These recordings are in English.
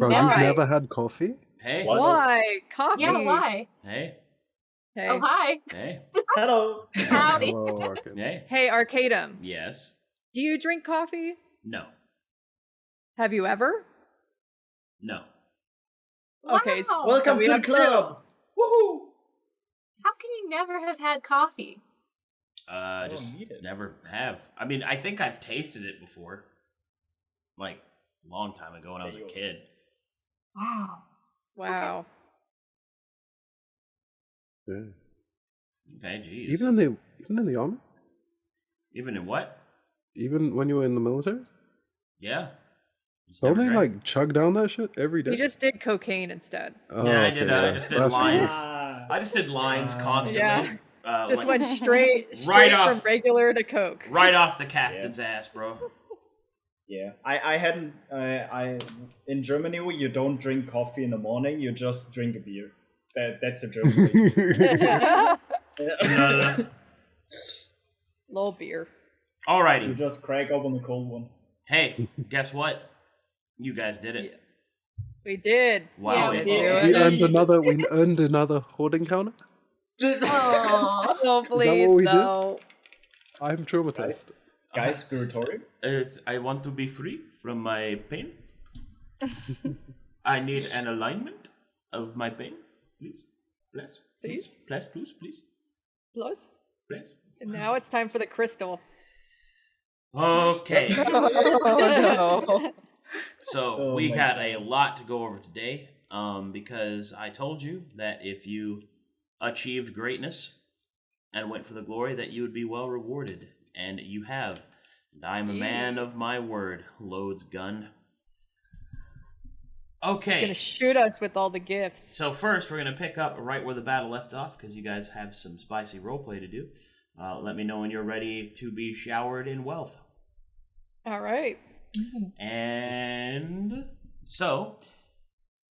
Bro, never. you've never had coffee? Hey. Why? Coffee. Yeah, why? Hey. Hey. Oh, hi. Hey. Hello. Howdy. Hello, Arcadum. Hey. Hey, Arcadum. Yes. Do you drink coffee? No. Have you ever? No. Okay, Wow. Welcome we to the have club. Woohoo! How can you never have had coffee? don't Just need it. never have. I mean, I think I've tasted it before. Like, a long time ago when I was a kid. Wow. Wow. Yeah. Okay, jeez. Even in the army? Even in what? Even when you were in the military? Yeah. Just Don't never they drank. like chug down that shit every day? You just did cocaine instead. Oh, Yeah, I did, I just did That's lines. cool. I just did lines constantly. Yeah. Just like, went straight Right from off. regular to coke. right off the captain's ass, bro. Yeah, I hadn't. In Germany, you don't drink coffee in the morning. You just drink a beer. That's a German thing. No. Little beer. You Alrighty. just crack open the cold one. Hey, guess what? You guys did it. We did. Wow. Yeah, we bitch. did. We earned another hoarding counter. Oh. Oh, what please, we did? no. I'm traumatized. Guys, spiritorium. I want to be free from my pain. I need an alignment of my pain. Please. Please. Please. Please. Please. Please. Close. Please. And now it's time for the crystal. Okay. Oh, no. So Oh we my got God. a lot to go over today, because I told you that if you achieved greatness and went for the glory, that you would be well rewarded, and you have. And I am a man of my word. Loads gun. Okay. Gonna shoot us with all the gifts. So first, we're gonna pick up right where the battle left off, because you guys have some spicy roleplay to do. Let me know when you're ready to be showered in wealth. All right. And so,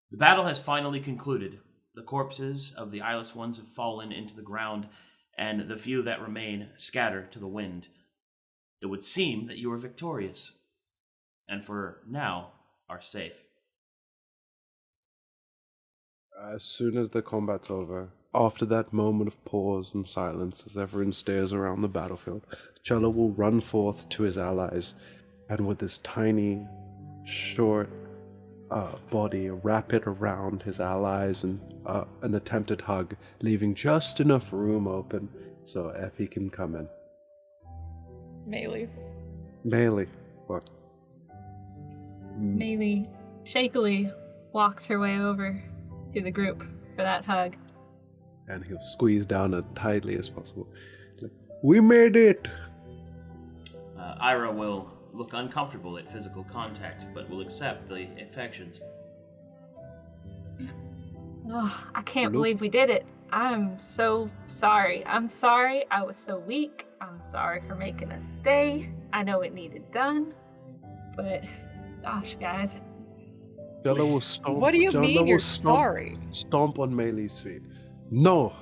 the battle has finally concluded. The corpses of the eyeless ones have fallen into the ground, and the few that remain scatter to the wind. It would seem that you are victorious, and for now are safe. As soon as the combat's over, after that moment of pause and silence as everyone stares around the battlefield, Challa will run forth to his allies, and with his tiny, short body, wrap it around his allies and an attempted hug, leaving just enough room open so Effie can come in. Maelie. Maelie, what? Maelie shakily walks her way over to the group for that hug. And he'll squeeze down as tightly as possible. Like, we made it! Irha will look uncomfortable at physical contact, but will accept the affections. Oh, I can't Luke? believe we did it. I'm so sorry. I'm sorry I was so weak. I'm sorry for making us stay. I know it needed done. But, gosh, guys. Jello will stomp. What do you Jello mean will you're stomp, sorry? Stomp on Maelie's feet. No.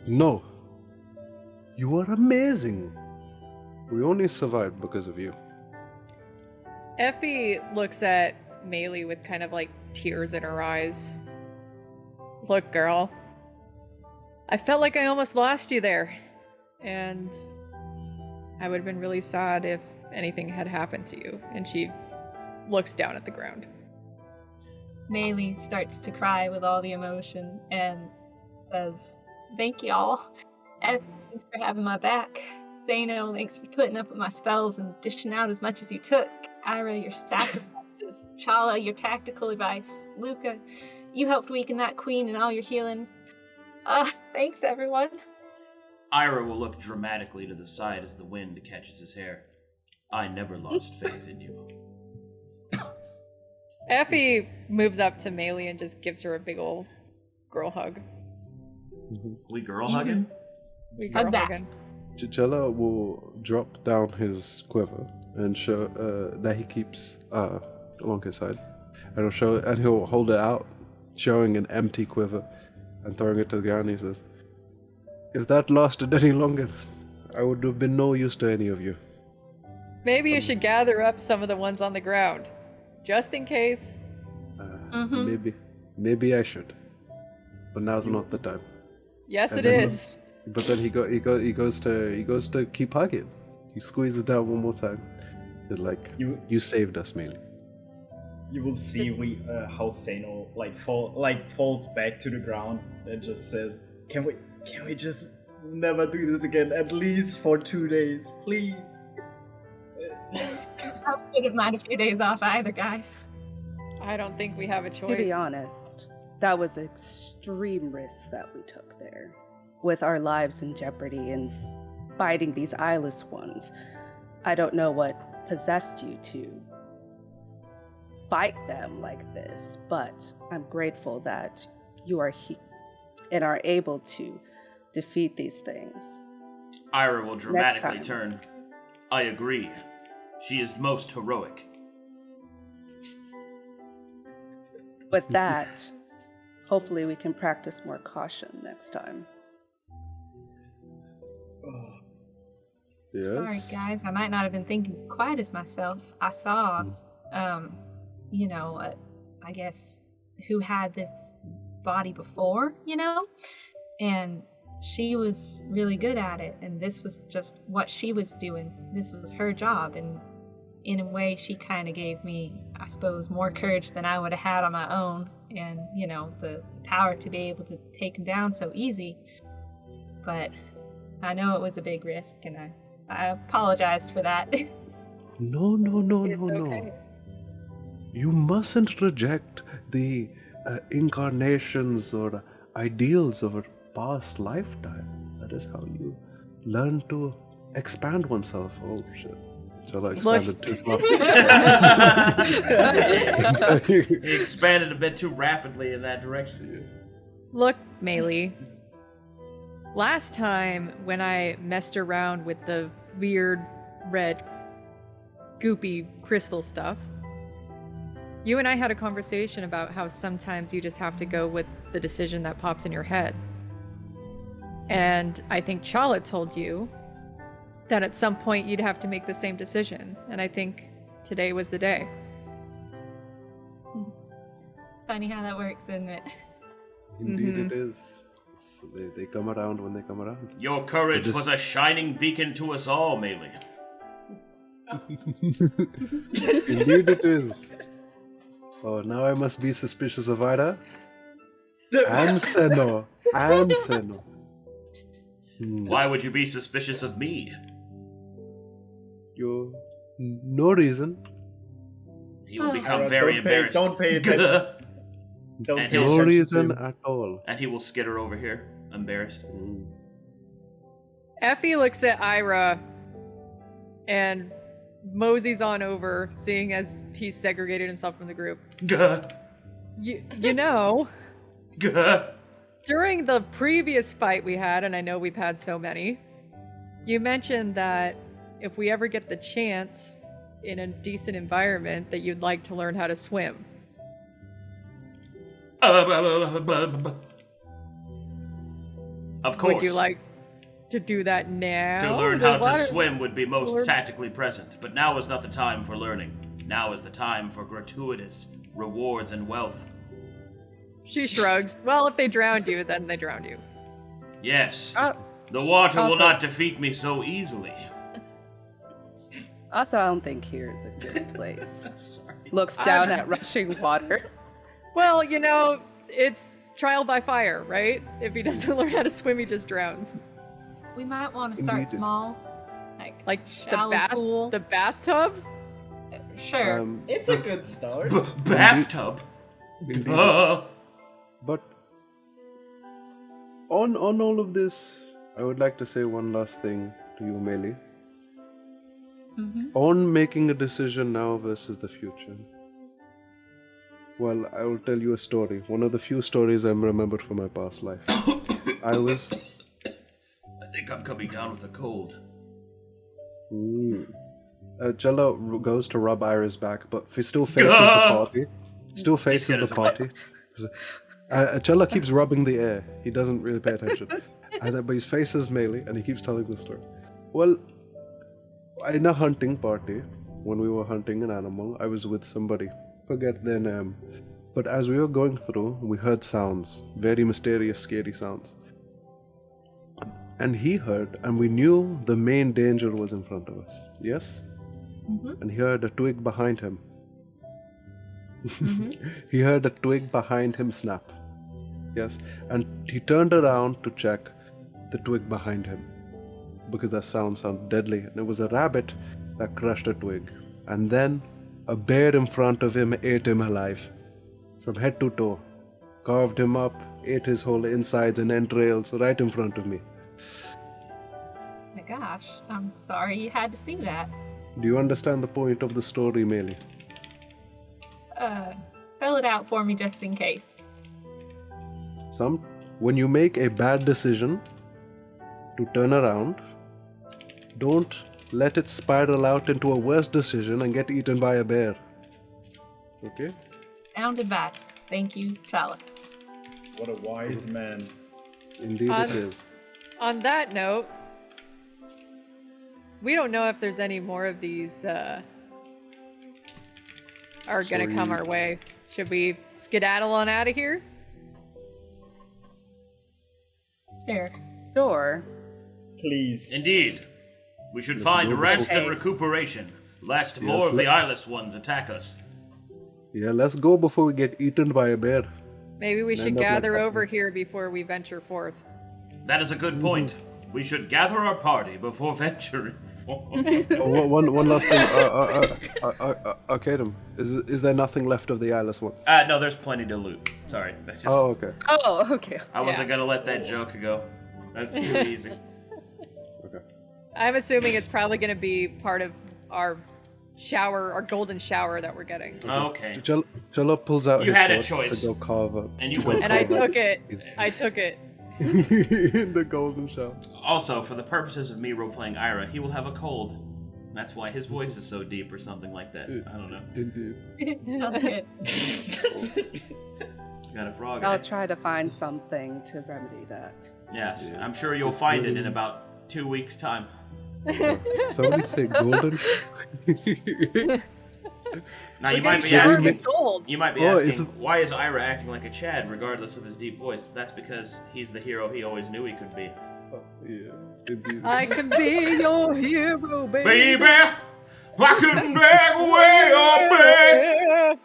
No. You are amazing. We only survived because of you. Effie looks at Maelie with kind of like tears in her eyes. Look, girl. I felt like I almost lost you there. And I would have been really sad if anything had happened to you. And she looks down at the ground. Maelie starts to cry with all the emotion and says, "Thank y'all. And thanks for having my back. Seino, thanks for putting up with my spells and dishing out as much as you took. Irha, your sacrifices. Challa, your tactical advice. Luka, you helped weaken that queen and all your healing. Thanks, everyone." Irha will look dramatically to the side as the wind catches his hair. I never lost faith in you. Effie moves up to Maelie and just gives her a big old girl hug. We girl hugging? We Hug girl back. hugging. Jello will drop down his quiver and show that he keeps along his side, and he'll hold it out, showing an empty quiver, and throwing it to the ground. He says, "If that lasted any longer, I would have been no use to any of you." Maybe you should gather up some of the ones on the ground. Just in case. Mm-hmm. Maybe I should, but now's not the time. Yes, And it then- is. But then he goes to keep hugging. He squeezes down one more time. He's like, you saved us, Maelie. You will see how Seino falls back to the ground and just says, "Can we just never do this again? At least for 2 days, please." I wouldn't mind a few days off either, guys. I don't think we have a choice. To be honest, that was extreme risk that we took there. With our lives in jeopardy and fighting these eyeless ones. I don't know what possessed you to fight them like this, but I'm grateful that you are here and are able to defeat these things. Irha will dramatically time. turn. I agree. She is most heroic. With that, hopefully we can practice more caution next time. Yes. Sorry, guys. I might not have been thinking quite as myself. I saw, I guess, who had this body before, and she was really good at it, and this was just what she was doing. This was her job, and in a way, she kind of gave me, I suppose, more courage than I would have had on my own, and, the power to be able to take him down so easy. But I know it was a big risk, and I apologized for that. No. It's okay. You mustn't reject the incarnations or ideals of a past lifetime. That is how you learn to expand oneself. Oh shit. Shall I expanded too far? He expanded a bit too rapidly in that direction. Look, Maelie. Last time when I messed around with the weird red goopy crystal stuff, you and I had a conversation about how sometimes you just have to go with the decision that pops in your head. And I think Challa told you that at some point you'd have to make the same decision. And I think today was the day. Funny how that works, isn't it? Indeed it is. They come around when they come around. Your courage was a shining beacon to us all, Maelie. Indeed it is. Oh, now I must be suspicious of Irha? And Seino. Why would you be suspicious of me? No reason. He will become Irha, very embarrassed. Don't pay attention. Don't And pay he'll No attention reason to him. at all. And he will skitter over here, embarrassed. Effie looks at Irha and moseys on over, seeing as he segregated himself from the group. You know, during the previous fight we had, and I know we've had so many, you mentioned that if we ever get the chance in a decent environment that you'd like to learn how to swim. Of course. Would you like to do that now? To learn The how to water- swim would be most Or- tactically present, but now is not the time for learning. Now is the time for gratuitous rewards and wealth. She shrugs. Well, if they drowned you, then they drowned you. Yes. The water will also- not defeat me so easily. Also, I don't think here is a good place. I'm sorry. Looks down at rushing water. Well, it's trial by fire, right? If he doesn't learn how to swim, he just drowns. We might want to start Indeed. small. Like the Shallow pool. the bathtub? Sure. It's a good start. Bathtub? Indeed. Uh, But on all of this, I would like to say one last thing to you, Maelie. Mm-hmm. On making a decision now versus the future. Well, I will tell you a story. One of the few stories I'm remembered from my past life. I think I'm coming down with a cold. Jello goes to rub Irha's back, but still faces the party. Still faces scared the us party. Jello keeps rubbing the air. He doesn't really pay attention. But he faces Maelie, and he keeps telling the story. Well, in a hunting party, when we were hunting an animal, I was with somebody. Forget their name. But as we were going through, we heard sounds, very mysterious, scary sounds. And he heard, and we knew the main danger was in front of us. Yes? Mm-hmm. And he heard a twig behind him. Mm-hmm. He heard a twig behind him snap. Yes. And he turned around to check the twig behind him. Because that sound sounded deadly. And it was a rabbit that crushed a twig. And then a bear in front of him ate him alive. From head to toe. Carved him up, ate his whole insides and entrails right in front of me. My gosh, I'm sorry you had to see that. Do you understand the point of the story, Maelie? Spell it out for me just in case. When you make a bad decision to turn around, don't let it spiral out into a worse decision and get eaten by a bear. Okay? Sound advice. Thank you, Challa. What a wise man. Indeed it is. On that note, we don't know if there's any more of these are gonna come our way. Should we skedaddle on out of here? Sure. Sure. Please. Indeed. We should Let's find go. rest and Okay. recuperation, lest Yes, more of the let- eyeless ones attack us. Yeah, let's go before we get eaten by a bear. Maybe we should End up like gather that. over here before we venture forth. That is a good point. We should gather our party before venturing forth. Oh, one last thing. Arcadum, is there nothing left of the eyeless ones? No, there's plenty to loot. Sorry. That's just, Oh, okay. Oh, okay. I wasn't Yeah. gonna let that joke go. That's too easy. Okay. I'm assuming it's probably gonna be part of our shower, our golden shower that we're getting. Okay. Jello pulls out You his had a sword choice. to go carve up. And you to go went And I carve up took it. his- I took it. in the golden shower. Also, for the purposes of me role-playing Irha, he will have a cold. That's why his voice is so deep or something like that. I don't know. Indeed. Sounds good. Got a frog. I'll eh? try to find something to remedy that. Yes, Yeah. I'm sure you'll find it in about 2 weeks' time. Somebody say golden. Now you We're might gonna be shower asking. with gold. You might be Oh, asking, is it- why is Irha acting like a Chad regardless of his deep voice? That's because he's the hero he always knew he could be. Oh, yeah, indeed. I can be your hero, baby. Baby, I couldn't drag away your babe.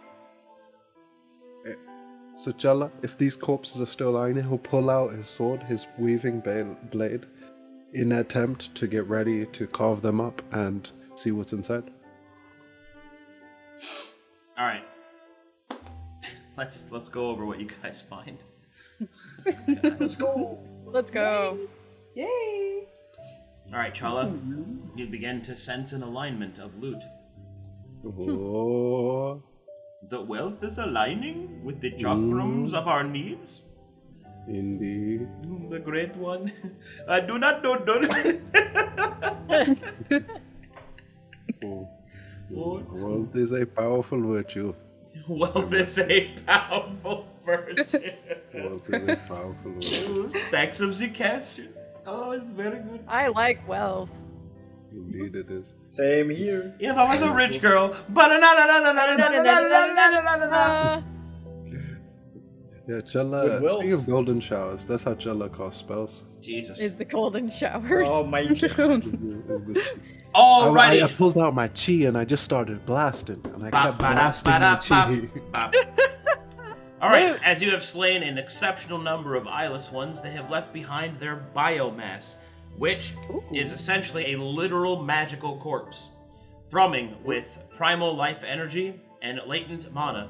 So Challa, if these corpses are still lying there, he'll pull out his sword, his weaving blade, in an attempt to get ready to carve them up and see what's inside. All right, let's go over what you guys find. Let's go. Let's go. Yay! All right, Challa, you begin to sense an alignment of loot. Oh, The wealth is aligning with the chakrams of our needs. indeed. The great one. I do not know. Oh. What? Wealth is a powerful virtue. Wealth is a powerful virtue. Wealth is a powerful virtue. Oh, stacks of Zcash. Oh, it's very good. I like wealth. Indeed it is. Same here. If I was a rich girl, Yeah, Challa, With wealth. speaking of golden showers, that's how Challa casts spells. Jesus. Is the golden showers. Oh my god. Is the chi. I Alrighty. pulled out my chi and I just started blasting, and I kept blasting my chi. Alright, as you have slain an exceptional number of eyeless ones, they have left behind their biomass, which is essentially a literal magical corpse, thrumming with primal life energy and latent mana.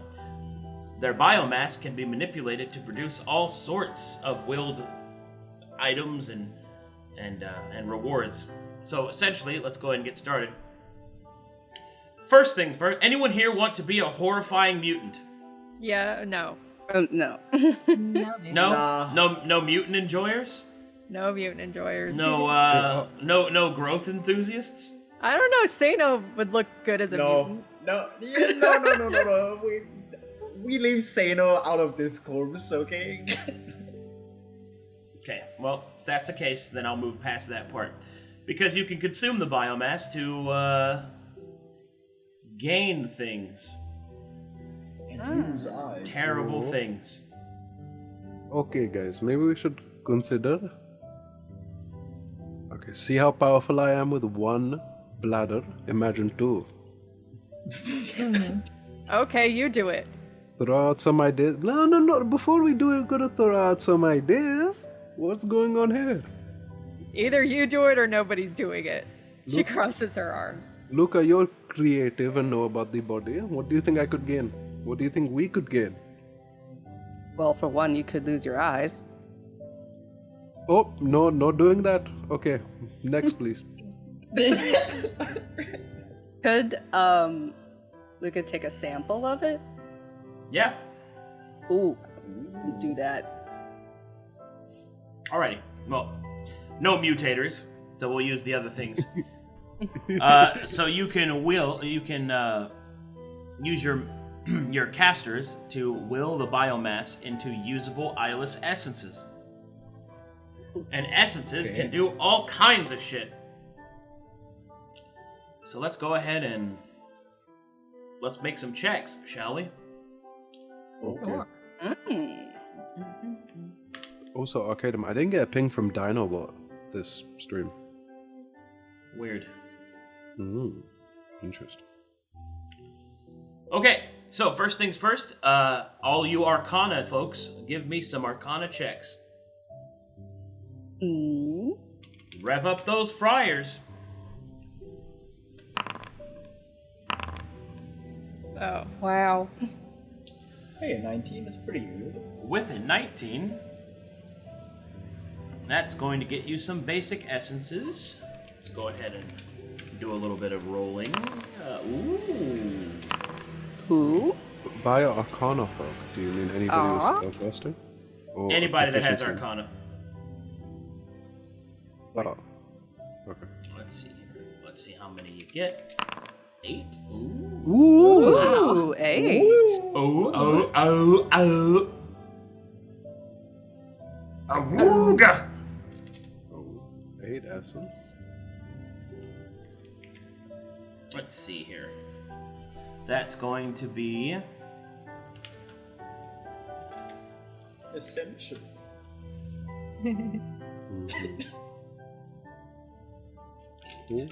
Their biomass can be manipulated to produce all sorts of willed items and rewards. So essentially, let's go ahead and get started. First things first, anyone here want to be a horrifying mutant? Yeah, no. No. No. No? Nah. No mutant enjoyers? No mutant enjoyers. No growth enthusiasts? I don't know. Seino would look good as a No. mutant. No. Yeah, no. We leave Seino out of this corpse, okay? Okay, well, if that's the case, then I'll move past that part. Because you can consume the biomass to gain things. lose eyes. terrible Oh. things. Okay, guys, maybe we should consider. Okay, see how powerful I am with one bladder? Imagine two. Okay, you do it. Throw out some ideas. No. Before we do it, gotta throw out some ideas. What's going on here? Either you do it or nobody's doing it. She Look. crosses her arms. Luca, you're creative and know about the body. What do you think I could gain? What do you think we could gain? Well, for one, you could lose your eyes. Oh, no, not doing that. Okay, next, please. Could Luca take a sample of it? Yeah. Ooh, do that. Alrighty. Well, no mutators, so we'll use the other things. So you can use your casters to will the biomass into usable eyeless essences. And essences Okay. can do all kinds of shit. So let's go ahead and let's make some checks, shall we? Okay. Mm. Also, Arcadum, I didn't get a ping from Dinobot this stream. Weird. Interesting. Okay, so first things first, all you Arcana folks, give me some Arcana checks. Mm. Rev up those fryers. Oh. Wow. Hey, 19 is pretty good. With a 19, that's going to get you some basic essences. Let's go ahead and do a little bit of rolling. Ooh. Who? By Arcana folk, do you mean anybody with Aw. spellcasting? Or Anybody that has proficiency? Arcana. Oh. Okay. Let's see here. Let's see how many you get. 8. Ooh. Ooh! Ooh, 8. Oh. Awooga! Oh, 8 essence. Let's see here. That's going to be Essential. Mhm. Ooh.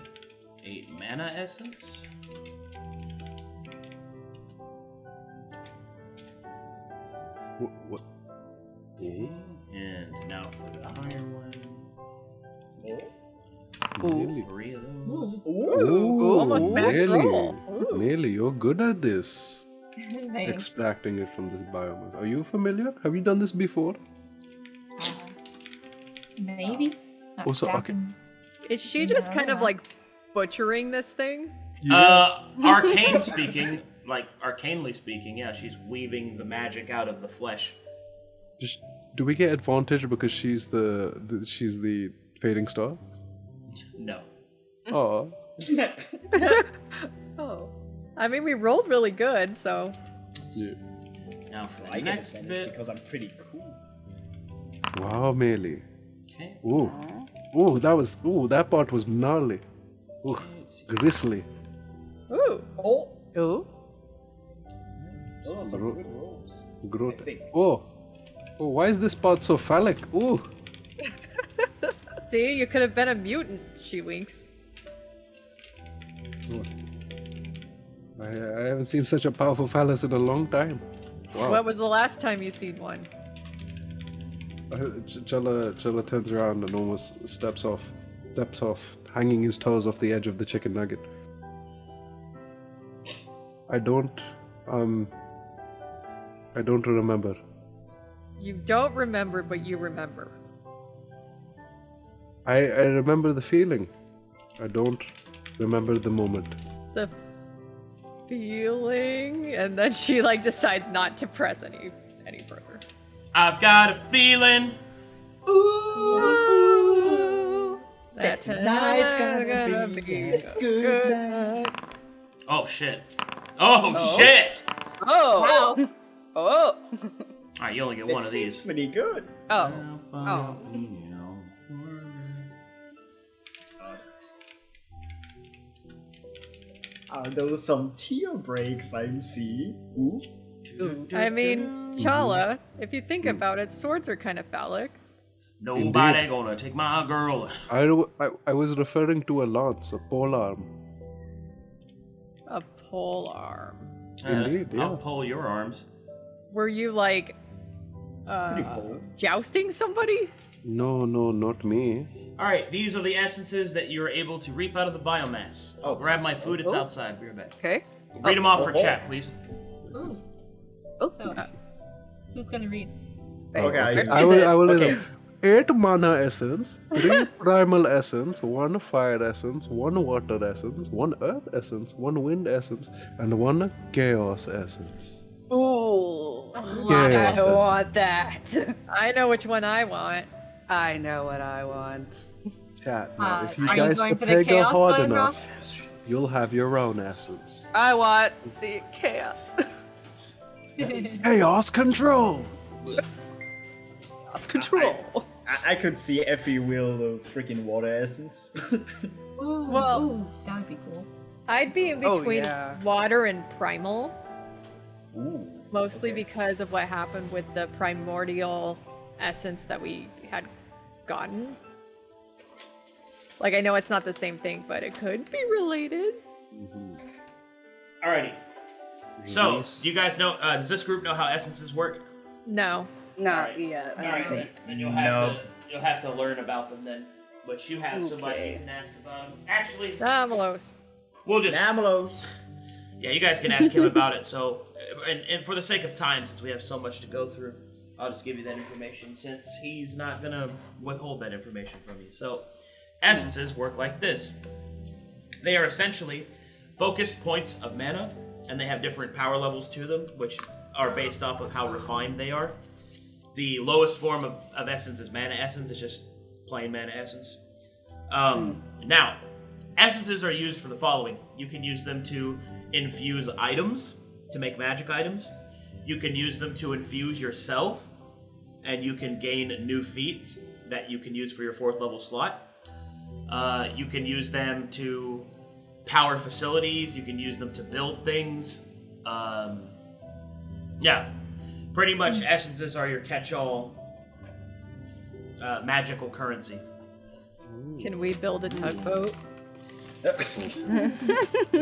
8 mana essence. What? Okay. And now for the higher one. Nearly. 3 of those. Ooh, almost max nearly. roll. Ooh. Nearly, you're good at this. Thanks. Extracting it from this biomass. Are you familiar? Have you done this before? Maybe. Not Also, back okay. in- Is she just kind of No. like butchering this thing? Arcane speaking, like arcanely speaking, yeah, she's weaving the magic out of the flesh. Do we get advantage because she's she's the fading star? No. Oh, Oh. I mean, we rolled really good, so. yeah. Now for the I get next advantage bit. because I'm pretty cool. Wow, Maelie. Okay. Ooh, that part was gnarly. Ooh, Let's see. grisly. Ooh. Oh, Ooh. those are some Gro- good rolls. Grot. I think. Oh, why is this part so phallic? Ooh. See, you could have been a mutant, she winks. I haven't seen such a powerful phallus in a long time. Wow. What was the last time you seen one? Challa turns around and almost steps off, hanging his toes off the edge of the chicken nugget. I don't remember. You don't remember, but you remember. I remember the feeling. I don't remember the moment. The feeling, and then she like decides not to press any further. I've got a feeling. Ooh. That night's tonight's gonna be a good night. Oh shit. Oh shit. Oh! Wow. Oh! Alright, you only get one It of seems these. pretty good. Oh. Oh. Are those some tear breaks I'm seeing? Ooh. I mean, Challa, if you think about it, swords are kind of phallic. Nobody gonna take my girl. I was referring to a lance, a polearm. A pole arm. Indeed, yeah. I'll pull your arms. Were you like jousting somebody? No, not me. Alright, these are the essences that you're able to reap out of the biomass. I'll grab my food, it's outside. Be right back. Okay. Read them off for chat, please. Ooh. Oh, So, who's gonna read? Okay, I will okay. 8 mana essence, 3 primal essence, 1 fire essence, 1 water essence, 1 earth essence, 1 wind essence, and 1 chaos essence. Ooh, Yeah, I want that. I know which one I want. I know what I want. Chat, now, if you are you guys going for the prepare chaos hard one, enough, you'll have your own essence. I want the chaos. Chaos control! Chaos control. I could see Effie wield a freaking water essence. Well- that would be cool. I'd be in Oh, between yeah. water and primal, Ooh. mostly Okay. because of what happened with the primordial essence that we had gotten. Like, I know it's not the same thing, but it could be related. Alrighty. So, Release. do you guys know, does this group know how essences work? No. Not Alright. yet. I don't Alright, think. then you'll have to learn about them then. But you have somebody you Okay. can ask about them. Actually, Namalos. we'll just Namelos. yeah, you guys can ask him about it. So, and for the sake of time, since we have so much to go through, I'll just give you that information since he's not gonna withhold that information from you. So, essences work like this. They are essentially focused points of mana, and they have different power levels to them, which are based off of how refined they are. The lowest form of essence is mana essence. It's just plain mana essence. Now, essences are used for the following. You can use them to infuse items, to make magic items. You can use them to infuse yourself, and you can gain new feats that you can use for your 4th level slot. You can use them to power facilities. You can use them to build things. Yeah, pretty much essences are your catch-all magical currency. Can we build a tugboat?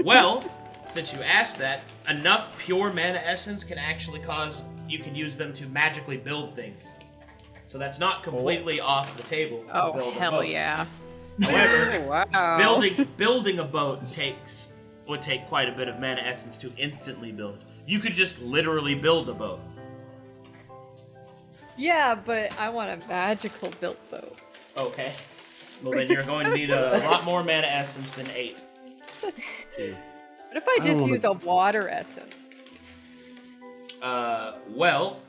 Well, since you asked that, enough pure mana essence can actually cause you can use them to magically build things. So that's not completely off the table. To Oh, build a hell boat. yeah. However, Wow. building a boat would take quite a bit of mana essence to instantly build. You could just literally build a boat. Yeah, but I want a magical built boat. Okay. Well, then you're going to need a lot more mana essence than 8. What if I just wanna- use a water essence? Well,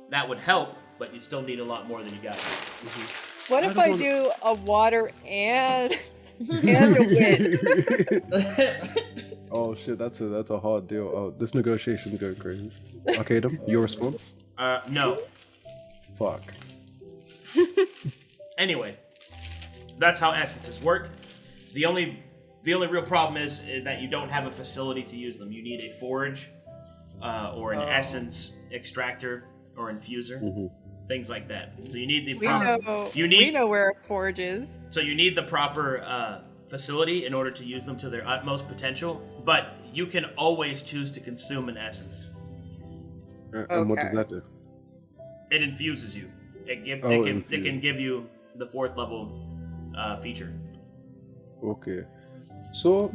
that would help, but you still need a lot more than you got. What I if don't I wanna- do a water and and a wind? Oh shit, that's a hard deal. Oh, this negotiation's going crazy. Arcadum, your response? No. Fuck. Anyway, that's how essences work. The only real problem is that you don't have a facility to use them. You need a forge, or an essence extractor or infuser, things like that. So you need the We proper, know. you we need know where a forge is. so you need the proper facility in order to use them to their utmost potential. But you can always choose to consume an essence. And what does Okay. that do? It infuses you. It infuse. can give you the 4th level feature. Okay. So,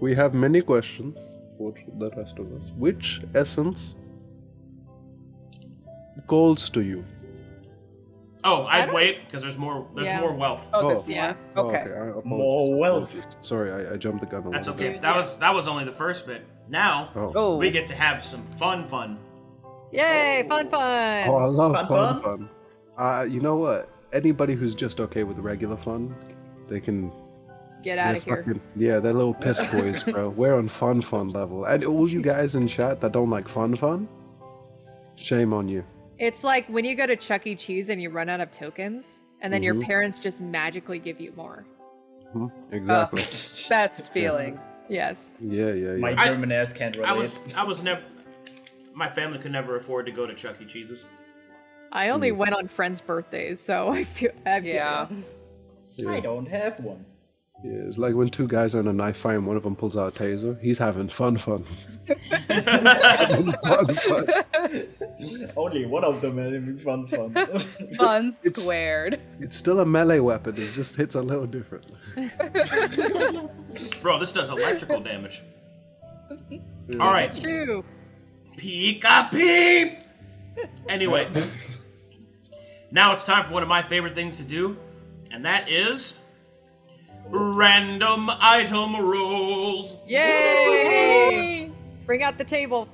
we have many questions for the rest of us. Which essence calls to you? Oh, I I'd don't- wait because there's more wealth. Oh, there's Yeah. more? Okay. I apologize. More wealth. Apologies. Sorry, I jumped the gun a That's little okay. bit. That was only the first bit. Now Oh. we get to have some fun. Yay! Fun, fun. Oh, I love Fun, fun. You know what? Anybody who's just okay with regular fun, they can. Get out they're of here. fucking- yeah, they're little piss boys, bro. We're on fun level. And all you guys in chat that don't like fun, shame on you. It's like when you go to Chuck E. Cheese and you run out of tokens, and then your Mhm. parents just magically give you more. Exactly. Best feeling. Yes. Yeah. My German ass can't relate. I was never. My family could never afford to go to Chuck E. Cheese's. I only went on friends' birthdays, so I feel. Yeah. I don't have one. Yeah, it's like when two guys are in a knife fight and one of them pulls out a taser. He's having fun. Fun. Only one of them having fun. Fun squared. It's still a melee weapon. It just hits a little different. Bro, this does electrical damage. Yeah. All right. True. Pika peep! Anyway, now it's time for one of my favorite things to do, and that is random item rolls. Yay! Bring out the table.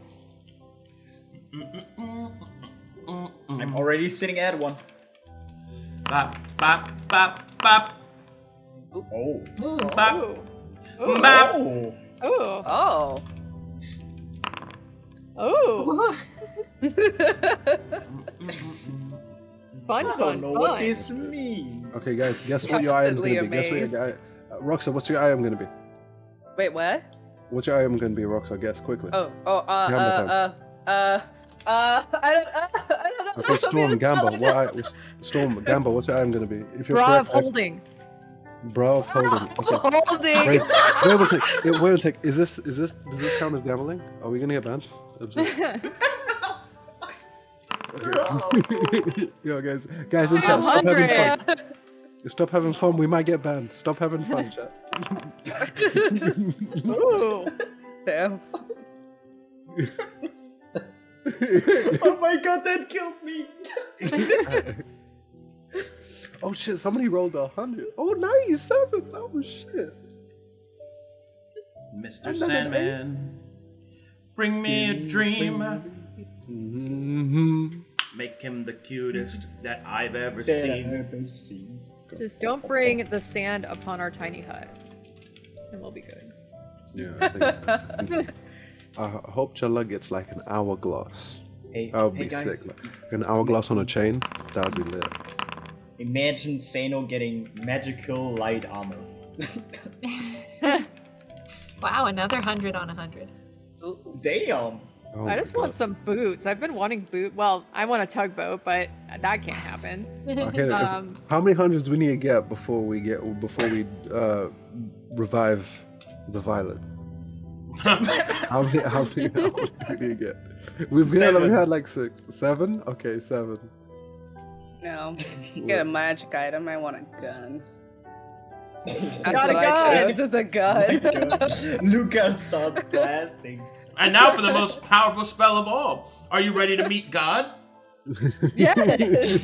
I'm already sitting at one. Bop, bop, bop, bop, Oh. bop, Ooh. Ooh. bop. Oh. Ooh. Oh. Ooh. Fun, I don't fun, know what fun. this means. Okay, guys, guess what your item's gonna be. Guess what your guy. Roxa, what's your item gonna be? Wait, what? What's your item gonna be, Roxa? Guess quickly. I don't know. Okay, Storm Gamba. Storm Gamba. What's your item gonna be? If you're Bra of correct, holding. Bra of holding. Okay. Holding. Wait a sec. Does this count as gambling? Are we gonna get banned? Okay. Yo, guys in chat, stop having fun. Stop having fun. We might get banned. Stop having fun, chat. Ooh. Damn. Oh my god, that killed me. Oh shit! Somebody rolled 100. Oh, 97. Oh shit. Mr. Sandman, bring me a dream. Mm-hmm. Make him the cutest that I've ever seen. Just don't bring the sand upon our tiny hut, and we'll be good. Yeah. I hope Challa gets like an hourglass. Hey, That would hey be guys, sick. Like, an hourglass on a chain. That would be lit. imagine Seino getting magical light armor. Wow, another 100 on 100. Damn. Oh I my just want God. some boots. I've been wanting boot. Well, I want a tugboat, but that can't happen. Okay, how Um, many hundreds we need to get before we revive the violet? How many we need to get? We had like 6, 7. Okay, 7. No. Get a magic item. I want a gun. That's Got a what I gun! chose is a Oh my gun. God. Luca starts blasting. And now for the most powerful spell of all. Are you ready to meet God? Yes.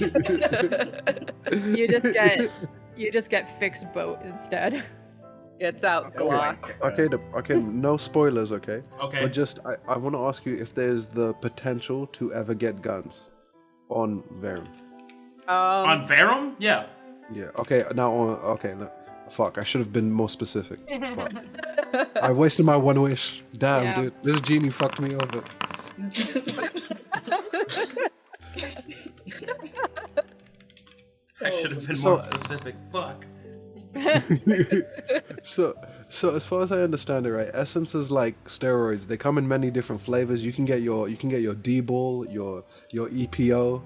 you just get fixed boat instead. It's out, Glock. Okay, no spoilers, okay? Okay. But just, I want to ask you if there's the potential to ever get guns on Verum. On Verum? Yeah. Yeah, okay, no, fuck, I should have been more specific. Fuck. I wasted my one wish. Damn, Yeah. dude. This genie fucked me over. I should have been So- more specific. Fuck. So as far as I understand it, right, essence is like steroids. They come in many different flavors. You can get your D-ball, your EPO,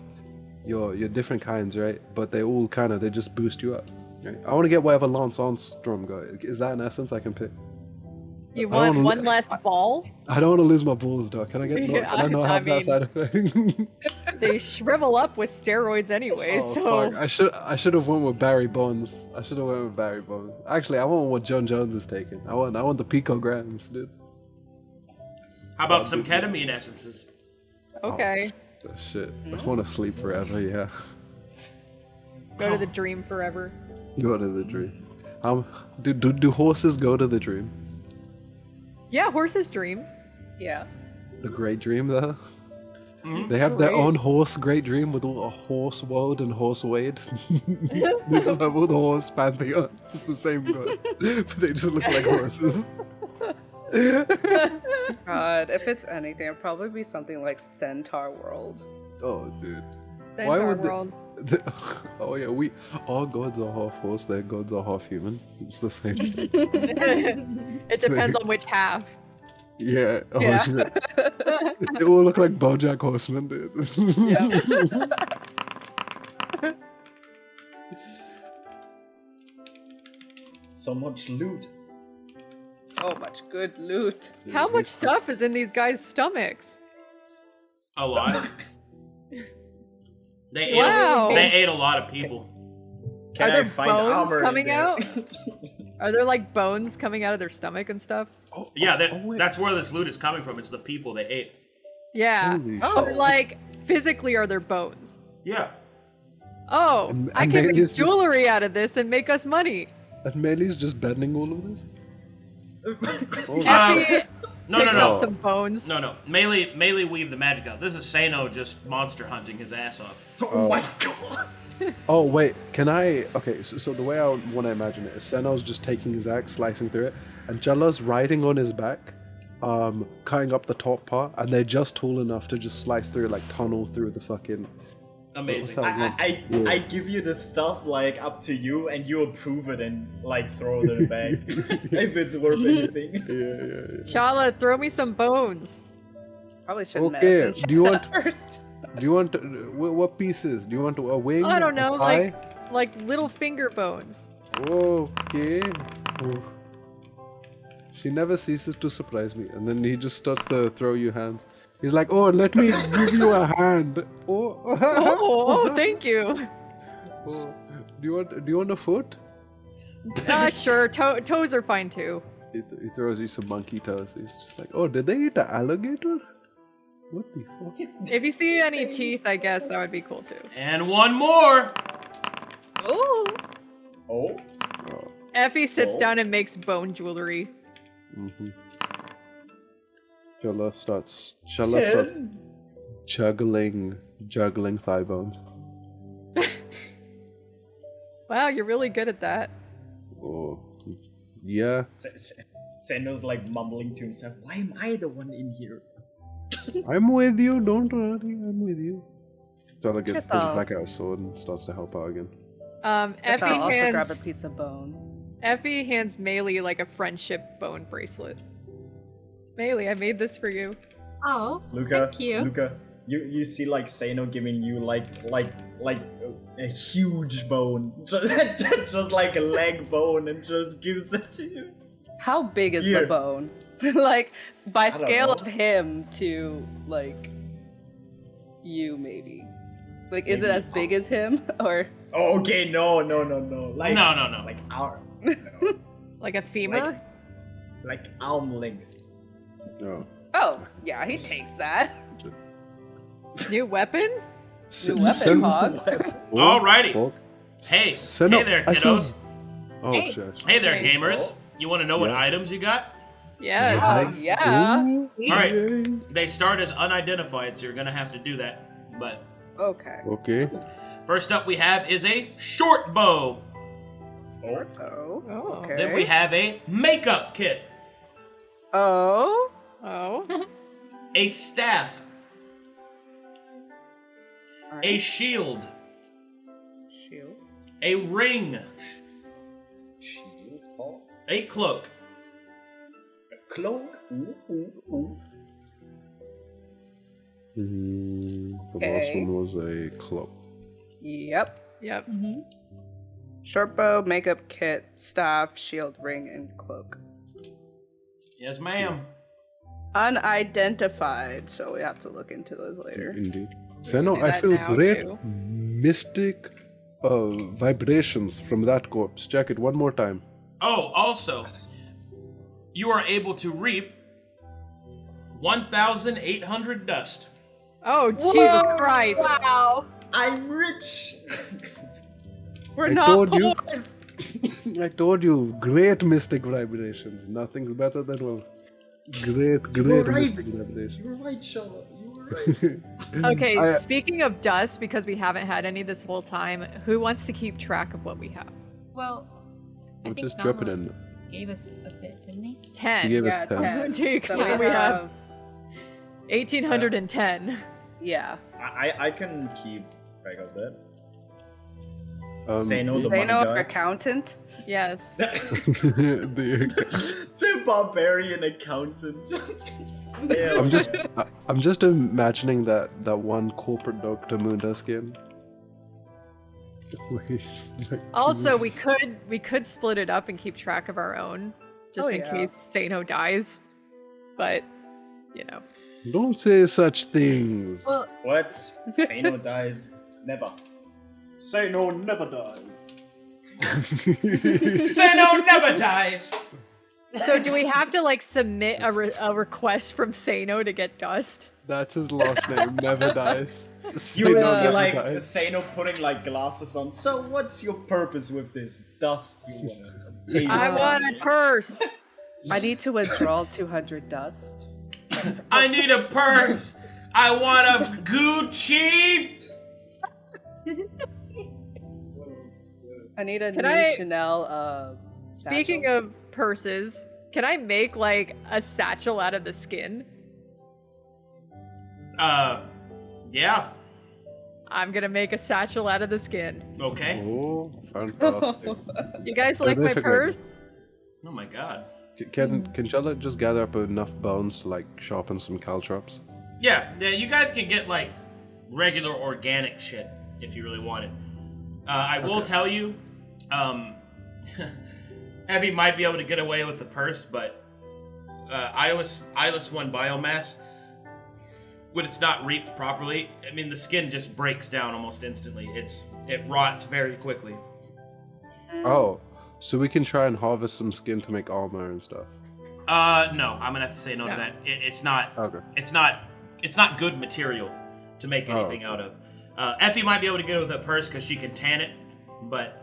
your different kinds, right? But they all they just boost you up. Right? I want to get whatever Lance Armstrong got. Is that an essence I can pick? You I want don't one less ball? I don't want to lose my balls, though. Can I get? Yeah, can I not I have that mean- side effect? They shrivel up with steroids anyway, Oh, so fuck. I should have went with Barry Bonds. Actually, I want what John Jones is taking. I want the picograms, dude. How about some ketamine essences? okay. Oh, shit. I want to sleep forever. Yeah. Go to the dream forever. Go to the dream. Do horses go to the dream? Yeah, horses dream. Yeah. The great dream, though. Mhm. They have their Great. own horse great dream with all a horse world and horse wade. They just have all the horse pantheon. It's the same god, but they just look like horses. God, if it's anything, it'd probably be something like Centaur World. Oh, dude. Centaur would they- world. Oh yeah, all gods are half horse. Their gods are half human. It's the same. It depends on which half. Yeah. Oh Yeah. shit. They all look like BoJack Horseman, dude. So much loot. So much good loot. How much stuff is in these guys' stomachs? A lot. They Wow. ate a lot of people. Can Are there I find bones armor in coming there? out? Are there like bones coming out of their stomach and stuff? Yeah, wait. that's where this loot is coming from. It's the people they ate. Yeah. Holy But shit. like, physically, are there bones? Yeah. Oh, And- I and can Maelie's make just- jewelry out of this and make us money. And Maelie's just bending all of this? Oh, Effie No, picks no. up some bones. No. Maelie weave the magic out. This is Seino just monster hunting his ass off. Oh my god. Oh wait, can I? Okay, so the way I want to imagine it is Seino's just taking his axe, slicing through it, and Challa's riding on his back, cutting up the top part, and they're just tall enough to just slice through, like tunnel through the fucking. Amazing. What's that? I give you the stuff like up to you, and you approve it and like throw it in the bag if it's worth anything. Yeah. Challa, throw me some bones. Probably shouldn't Okay, ask do you want- first? Do you want what pieces? Do you want a wing? I don't know, a pie? like little finger bones. Okay. Oh. She never ceases to surprise me, and then he just starts to throw you hands. He's like, "Oh, let me give you a hand." Oh, thank you. Oh. Do you want a foot? Sure, toes are fine too. He throws you some monkey toes. He's just like, "Oh, did they eat an alligator? What the fuck?" If you see any teeth, I guess that would be cool too. And one more. Oh. Oh, Oh. Effie sits Oh. down and makes bone jewelry. Mm-hmm. Challa starts juggling thigh bones. Wow, you're really good at that. Oh, yeah. Sendo's like mumbling to himself, "Why am I the one in here?" I'm with you. Don't worry. I'm with you. Challa Guess pulls I'll- back out his sword and starts to help out again. Guess Effie I'll also grab a hands piece of bone. Effie hands Maelie like a friendship bone bracelet. Maelie, I made this for you. Oh, Luca, thank you. Luca, you see like Seino giving you like a huge bone, just like a leg bone, and just gives it to you. How big is Here. the bone? Like, by don't scale know. of him to, like, you, maybe. Like, is it Maybe. as big as him? Or. Oh, okay, no. Like No. like arm, Like a femur? like arm length. Oh. Oh, yeah, he takes that. New weapon? New weapon, Hog. Alrighty. Oh. Hey, Send hey up- there, I feel- kiddos. Oh Hey. shit. Hey there, Hey. gamers. You want to know what Yes. items you got? Yes. Oh, yeah. Ooh, Alright. yay. They start as unidentified, so you're gonna have to do that. But Okay. Okay. first up we have is a short bow. Oh, Oh. Oh. Okay. Then we have a makeup kit, Oh. Oh. a staff, Alright. a shield, Shield. a ring, shield, oh, a cloak, a cloak. Ooh. The last Okay. one was a cloak. Yep. Yep. Mm-hmm. Short bow, makeup kit, staff, shield, ring, and cloak. Yes, ma'am. Unidentified, so we have to look into those later. Indeed. do Seno, I that feel now, great too. mystic vibrations from that corpse. Check it one more time. Oh, also, you are able to reap 1,800 dust. Oh, Jesus Christ. Wow. I'm rich. We're I not told you. whores! I told you, great mystic vibrations. Nothing's better than one. Great You're right. mystic vibrations. You're right, Challa. You were right. Okay, I- speaking of dust, because we haven't had any this whole time, who wants to keep track of what we have? Well, I We'll think just drop it Nautilus in. gave us a bit, didn't he? 10. He gave us Yeah, 10. 10. Take So what we do we have? have. 1,810. Yeah. I can keep track of that. Um, Seino, the money Seino, our guy. accountant. Yes. the The barbarian accountant. Yeah. I'm just imagining that one corporate Dr. Munda skin. Also, we could split it up and keep track of our own, just in yeah. case Seino dies. But, you know. Don't say such things. Well, What? Seino dies? Never. Seino never dies. Seino never dies! So do we have to like submit a request from Seino to get dust? That's his last name. Never dies. You will Seino see never like dies. Seino putting like glasses on. So what's your purpose with this dust you want? I want a purse. I need to withdraw 200 dust. I need a purse! I want a Gucci! I need a Can new I- Chanel Speaking satchel. of purses, can I make like a satchel out of the skin? Yeah. I'm gonna make a satchel out of the skin. Okay. Oh, fantastic. You guys like my Terrific purse? Oh my god. Can Challa just gather up enough bones to like sharpen some caltrops? Yeah, you guys can get like regular organic shit if you really want it. I will tell you, Effie might be able to get away with the purse, but Eyeless 1 biomass, when it's not reaped properly, I mean the skin just breaks down almost instantly. It rots very quickly. Oh, so we can try and harvest some skin to make armor and stuff. No, I'm gonna have to say no to No. that. It's not. Okay. It's not good material to make anything out of. Effie might be able to get it with a purse because she can tan it, but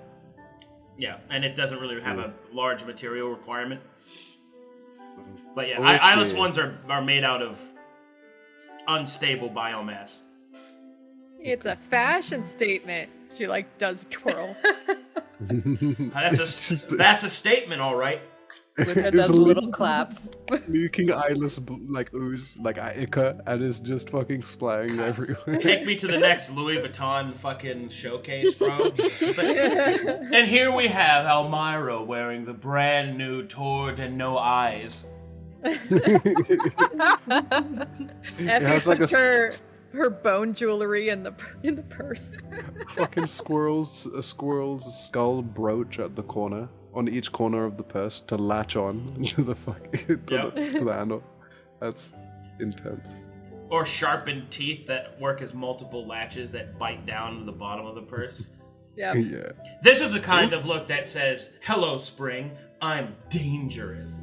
yeah, and it doesn't really have a large material requirement. But yeah, Okay. Eyeless ones are made out of unstable biomass. It's a fashion statement. She like does a twirl. That's a statement, all right. Luca It's does little claps. leaking eyeless like ooze like Ica and is just fucking splaying everywhere. Take me to the next Louis Vuitton fucking showcase, bro. And here we have Elmira wearing the brand new Tord and No Eyes. Effie has, like, puts a her bone jewelry in the purse. Fucking a squirrel's skull brooch at the corner, on each corner of the purse to latch on to the to the handle. That's intense. Or sharpened teeth that work as multiple latches that bite down to the bottom of the purse. Yeah. Yeah. This is a kind of look that says, "Hello, spring. I'm dangerous."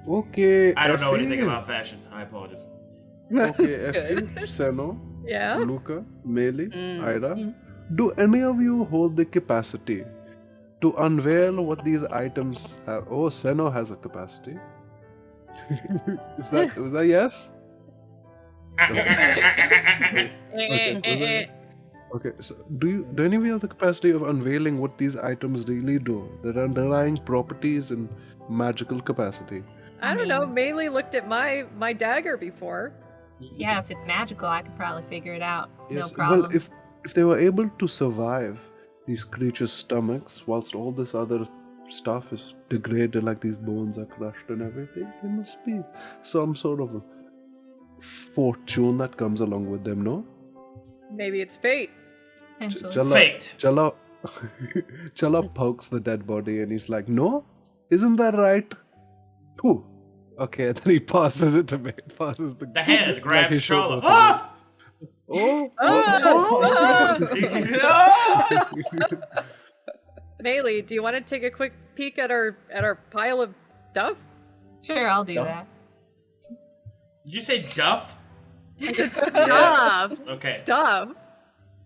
Okay. I don't know Effie. anything about fashion. I apologize. Okay, Effie, Seino, Yeah. Luka, Maelie, Mm. Irha, do any of you hold the capacity to unveil what these items have? Oh, Seino has a capacity. Was that yes? Okay, so do any of you have the capacity of unveiling what these items really do? Their underlying properties and magical capacity. I don't know. Maelie looked at my dagger before. Yeah, if it's magical, I could probably figure it out. Yes. No problem. Well, if they were able to survive these creatures' stomachs whilst all this other stuff is degraded, like these bones are crushed and everything, there must be some sort of fortune that comes along with them, no? Maybe it's fate. Potentially. Fate. Challa pokes the dead body and he's like, no? Isn't that right? Whew. Okay, and then he passes it to me. Passes the hand like grabs his shoulder Challa. Ah! Oh! Maelie, do you want to take a quick peek at our pile of stuff? Sure, I'll do Duff? that. Did you say Duff? Stuff. Okay. Stuff.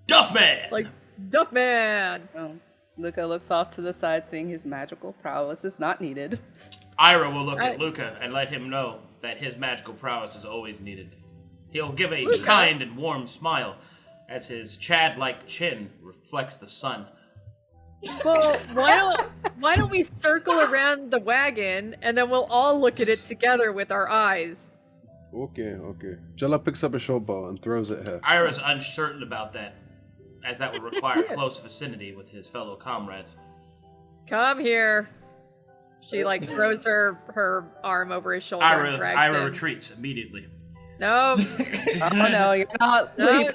Duff Man! Like Duff Man. Oh, Luca looks off to the side, seeing his magical prowess is not needed. Ira will look at Luca and let him know that his magical prowess is always needed. He'll give a kind and warm smile as his Chad-like chin reflects the sun. Well, why don't we circle around the wagon and then we'll all look at it together with our eyes. Okay. Challa picks up a short bow and throws it here. Ira's uncertain about that, as that would require close vicinity with his fellow comrades. Come here. She like throws her arm over his shoulder and drags Irha him. retreats immediately. No. Oh no, you're not No, leaving.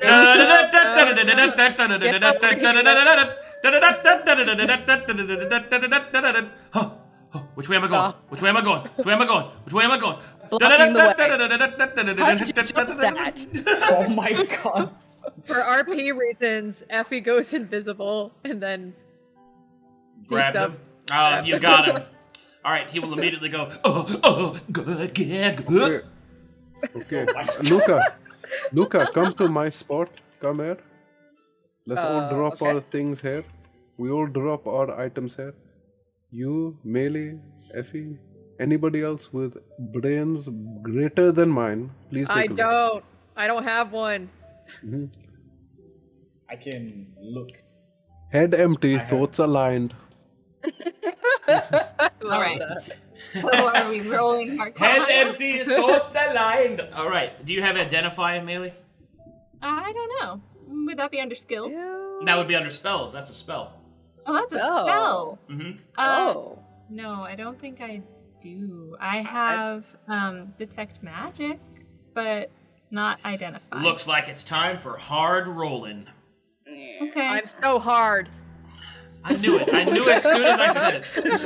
Which way am I going? Which way am I going? Which way am I going? Which way am I going? Blocking the way. How did you jump that? Oh my god. For RP reasons, Effie goes invisible and then Grabs up. him. Oh, you got him. All right, he will immediately go. Good, yeah, good. Okay. Luca, come to my spot. Come here. Let's all drop okay. our things here. We all drop our items here. You, Maelie, Effie, anybody else with brains greater than mine, please take a look. I don't have one. Mhm. I can look. Head empty, I have- thoughts aligned. All right. So are we rolling our Head cards? empty, thoughts aligned. All right. Do you have identify, Maelie? I don't know. Would that be under skills? That would be under spells. That's a spell. Oh, that's a Spell. spell. Mm-hmm. Oh. No, I don't think I do. I have detect magic, but not identify. Looks like it's time for hard rolling. Okay. I'm so hard. I knew it. I knew as soon as I said it.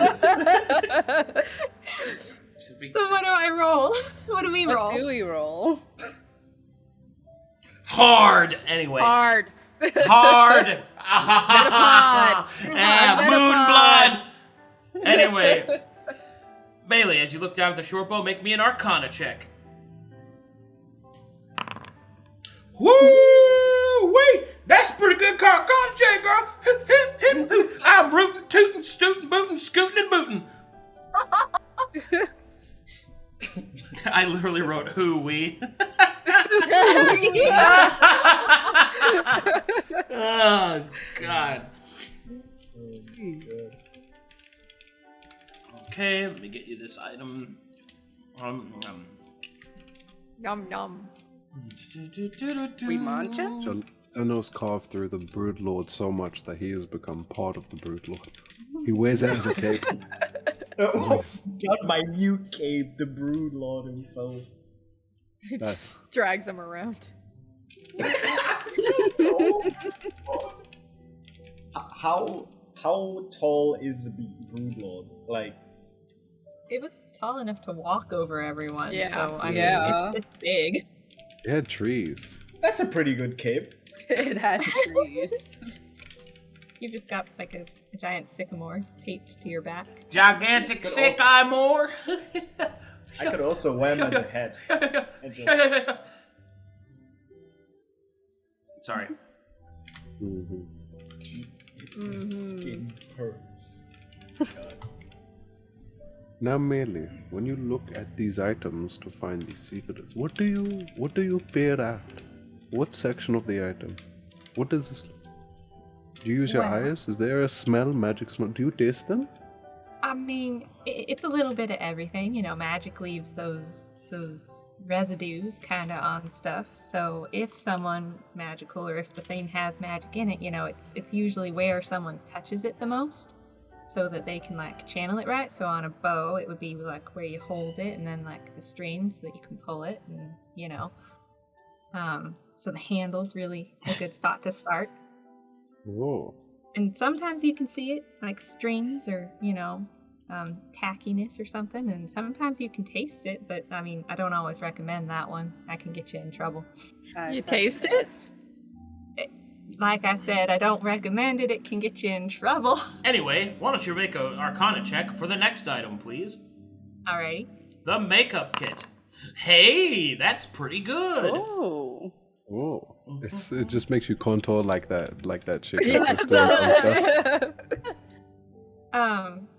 So what do I roll? What do we roll? What do we roll? Hard. Anyway. Hard. Hard. Metapod. Moon blood. Anyway. Maelie, as you look down at the short bow, make me an Arcana check. Woo! Wait! That's a pretty good Arcana check, girl. I'm rootin', tootin', stootin', bootin', scootin' and bootin'. I literally wrote who we. Oh God. Okay, let me get you this item. Yum yum. We mancha? Seino's carved through the Brood Lord so much that he has become part of the Brood Lord. He wears it as a cape. Oh, got my new cape, the Brood Lord himself. It just drags him around. How tall is the Brood Lord? Like, It was tall enough to walk over everyone. Yeah. So I mean, Yeah. it's big. It had trees. that's a pretty good cape. It had trees. You've just got like a giant sycamore taped to your back. Gigantic But sick eye more. I could also wear him on the head. And just, Sorry. Mm-hmm. the skin hurts. God. Now, Maelie, when you look at these items to find these secrets, what do you peer at? What section of the item? What does this? Do you use your Well- eyes? Is there a smell, magic smell? Do you taste them? I mean, it's a little bit of everything. You know, magic leaves those residues kind of on stuff. So if someone magical or if the thing has magic in it, you know, it's usually where someone touches it the most, so that they can like channel it right. So on a bow, it would be like where you hold it, and then like the string so that you can pull it, and you know. So the handle's really a good spot to start. Oh. And sometimes you can see it, like strings or, you know, tackiness or something. And sometimes you can taste it, but I mean, I don't always recommend that one. That can get you in trouble. You taste it? Like I said, I don't recommend it. It can get you in trouble. Anyway, why don't you make an Arcana check for the next item, please? Alrighty. The makeup kit. Hey, that's pretty good. Oh. Oh. It just makes you contour like that chick. Yes, that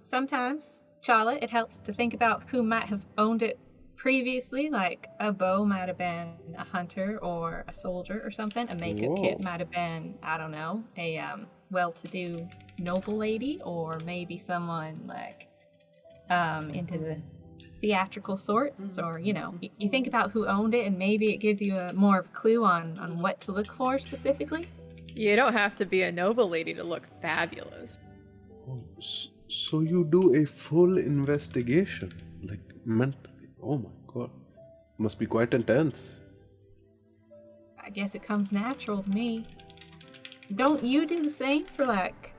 Sometimes, Challa, it helps to think about who might have owned it previously. Like a bow might have been a hunter or a soldier or something. A makeup Whoa. kit might have been, I don't know, a well-to-do noble lady, or maybe someone like into the theatrical sorts, or you know, you think about who owned it, and maybe it gives you a more of a clue on what to look for specifically. You don't have to be a noble lady to look fabulous. So you do a full investigation, like mentally. Oh my god. Must be quite intense. I guess it comes natural to me. Don't you do the same for like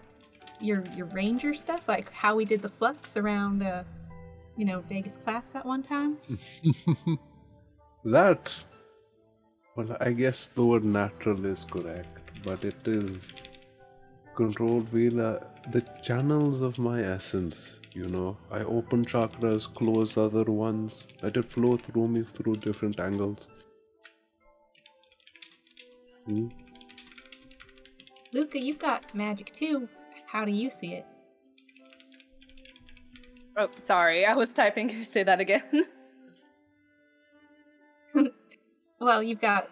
your ranger stuff, like how we did the flux around Vegas class that one time? That, well, I guess the word natural is correct, but it is controlled via the channels of my essence, I open chakras, close other ones, let it flow through me through different angles. Luca, you've got magic too. How do you see it? Oh, sorry, I was typing. Say that again. Well, you've got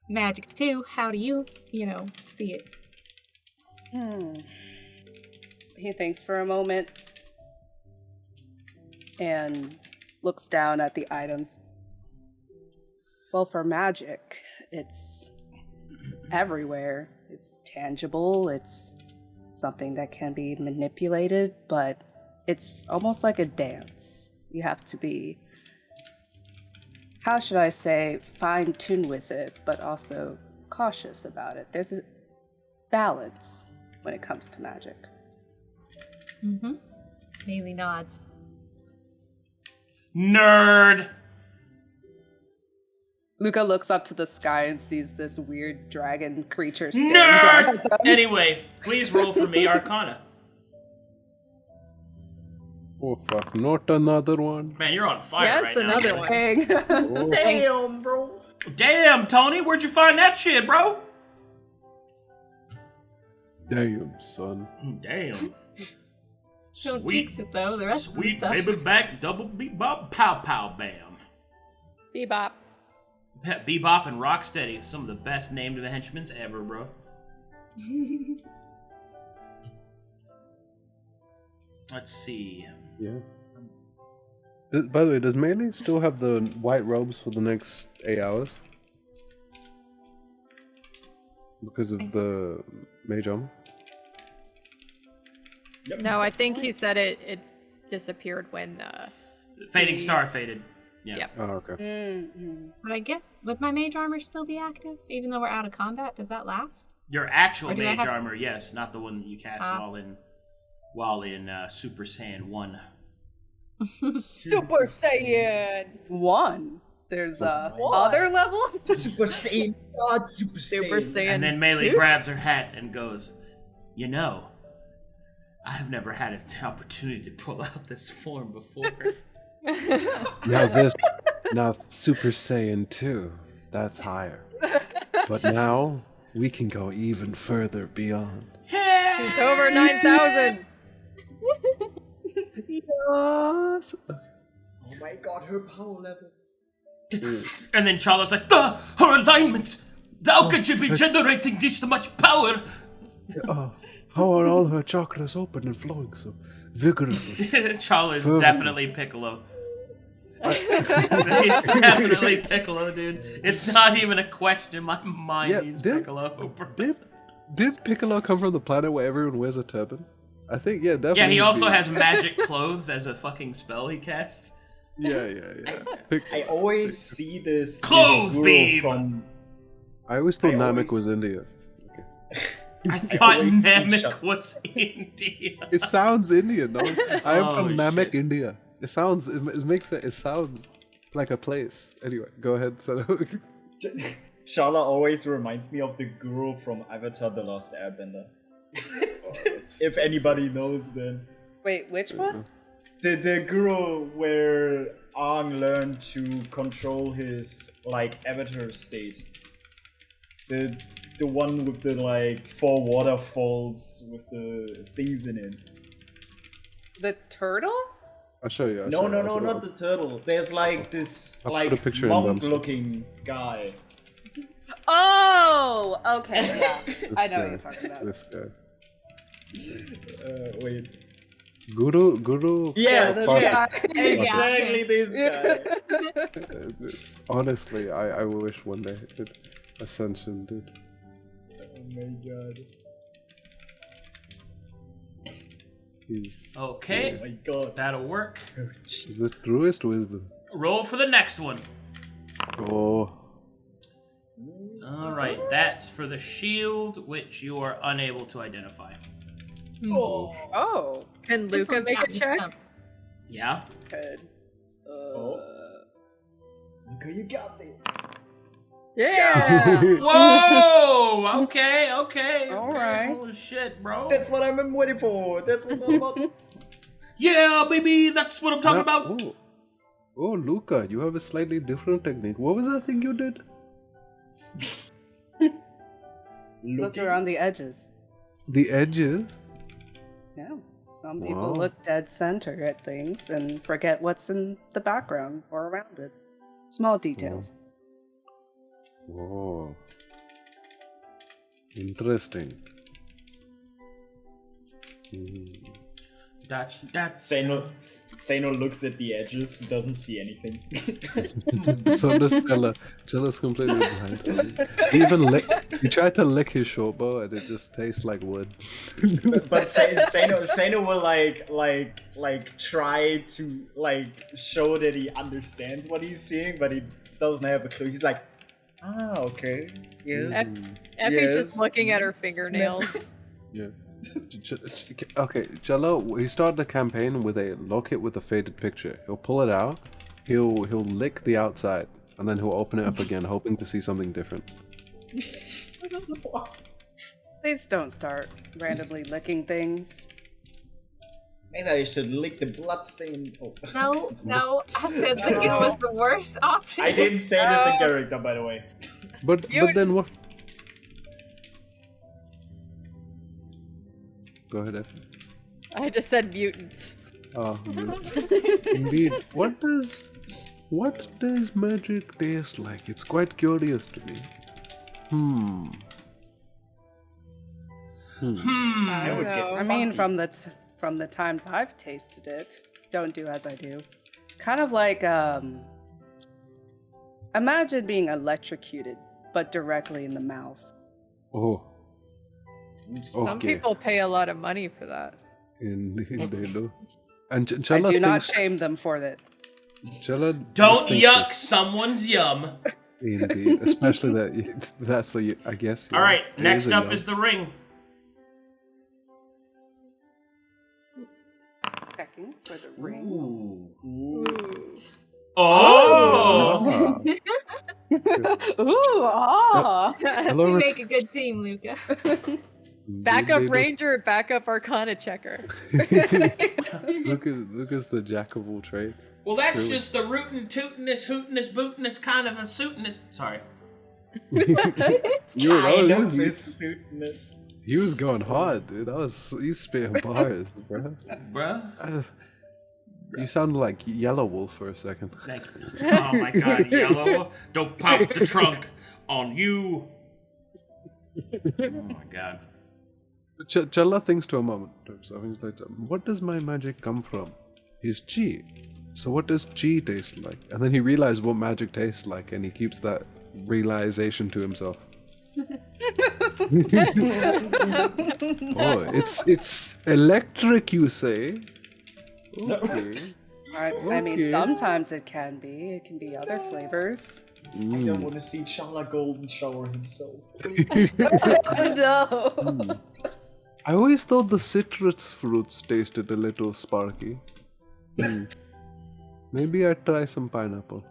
magic too. How do you, see it? He thinks for a moment and looks down at the items. Well, for magic, it's everywhere. It's tangible, it's something that can be manipulated, but it's almost like a dance. You have to be, how should I say, fine-tuned with it, but also cautious about it. There's a balance when it comes to magic. Mm-hmm. Maelie nods. Nerd! Luca looks up to the sky and sees this weird dragon creature staring down Nerd! at them. Anyway, please roll for me Arcana. Oh fuck, not another one. Man, you're on fire Yes, right now. another one. Dang. Oh, Damn, bro. Damn, Tony, where'd you find that shit, bro? damn, son. Damn. Don't Sweet, jinx it though. The rest sweet of the stuff. baby back, double bebop, pow pow bam. Bebop. Bebop and Rocksteady, some of the best named henchmen ever, bro. Let's see. Yeah. By the way, does Maelie still have the white robes for the next 8 hours? Because of the mage armor? Yep. No, I think he said it disappeared when Fading Star faded. Yeah. Yep. Oh, okay. Mm-hmm. But I guess, would my mage armor still be active, even though we're out of combat? Does that last? Your actual Or do I mage have- armor, yes, not the one that you cast while in Super Saiyan 1. Super Saiyan. One. There's What? other levels? Super Saiyan. God, Super Saiyan. Super Saiyan. And then Maelie 2? grabs her hat and goes, I have never had an opportunity to pull out this form before. Now Super Saiyan 2, that's higher. But now, we can go even further beyond. She's over 9,000. Yes! Oh my god, her power level. And then Challa's like, her alignments! How could you be generating this much power? Oh, how are all her chakras open and flowing so vigorously? Challa is Fervently. definitely Piccolo. He's definitely Piccolo, dude. It's not even a question in my mind. Yeah, He's did- Piccolo. Did Piccolo come from the planet where everyone wears a turban? I think, yeah, definitely. Yeah, he would also be. has magic clothes as a fucking spell he casts. Yeah. I always see this Clothes guru beam! from. I always thought I Namek always- was India. I thought always see Namek was India. It sounds Indian, no? I am Oh, from Namek, shit. India. It makes sense. It sounds like a place. Anyway, go ahead, Seino. Challa always reminds me of the guru from Avatar: The Last Airbender. If anybody knows, then Wait, which one? the guru where Aang learned to control his avatar state. The one with the 4 waterfalls with the things in it. The turtle? I'll show you. No, not the turtle. There's this I'll put a picture in the monk-looking guy. Oh, okay. Yeah, I know what you're talking about. This guy. Wait. Guru. Yeah, this Fuck. guy. Exactly this guy. Honestly, I wish one day Ascension did. Oh my god. He's Okay. Oh my god. That'll work. the truest wisdom. Roll for the next one. Oh, Alright, that's for the shield, which you are unable to identify. Oh, Can This Luca one's make a got me check? stumped. Yeah? good. Luka, you got this. Yeah! Whoa! Okay. Alright. Holy shit, bro. That's what I'm waiting for. That's what's all about. Yeah, baby, that's what I'm talking about. Oh, Luca, you have a slightly different technique. What was that thing you did? Look around the edges. The edges? Yeah. Some people Wow. look dead center at things and forget what's in the background or around it. Small details. Oh. Interesting. That Seino looks at the edges, doesn't see anything. So does Challa. Challa's completely blind. He tried to lick his short bow and it just tastes like wood. But Seino will like try to show that he understands what he's seeing, but he doesn't have a clue. He's like, okay, yes. Effie's just Yes. looking at her fingernails. Yeah. Okay, Jello, he started the campaign with a locket with a faded picture. He'll pull it out, he'll lick the outside, and then he'll open it up again, hoping to see something different. Please don't start randomly licking things. Maybe I should lick the bloodstain. Oh. No, I said licking was the worst option. I didn't say this in character, by the way. But then what? Go ahead, Effie. I just said mutants. Oh, indeed. What does magic taste like? It's quite curious to me. I don't would get know. I mean, from the times I've tasted it, don't do as I do. Kind of like imagine being electrocuted, but directly in the mouth. Oh. Some Okay. people pay a lot of money for that. Indeed, they do. And I Challa do not thinks shame them for that. Challa Don't just thinks yuck this. someone's yum. Indeed, especially that's a, I guess. All right, it next a up yum. is the ring. Checking for the ring. Ooh. Ooh. Oh! Ooh, ah! Hello, You make a good team, Luca. Backup They do. ranger, backup arcana checker. Luca's the jack of all trades. Well, that's Truly. just the rootin', tootin'est, hootin'est, bootin'est kind of a suitin'est. Sorry. He was going hard, dude. He's spitting bars, bro. Bruh. You sounded like Yellow Wolf for a second. Thank you. Oh my god, Yellow. Don't pop the trunk on you. Oh my god. Challa thinks to a moment to himself. He's like, what does my magic come from? His G. So what does G taste like? And then he realized what magic tastes like, and he keeps that realization to himself. Oh, it's electric, you say? Okay. I mean, sometimes it can be. It can be other flavors. I don't want to see Challa Golden shower himself. No. I always thought the citrus fruits tasted a little sparky. Maybe I'd try some pineapple.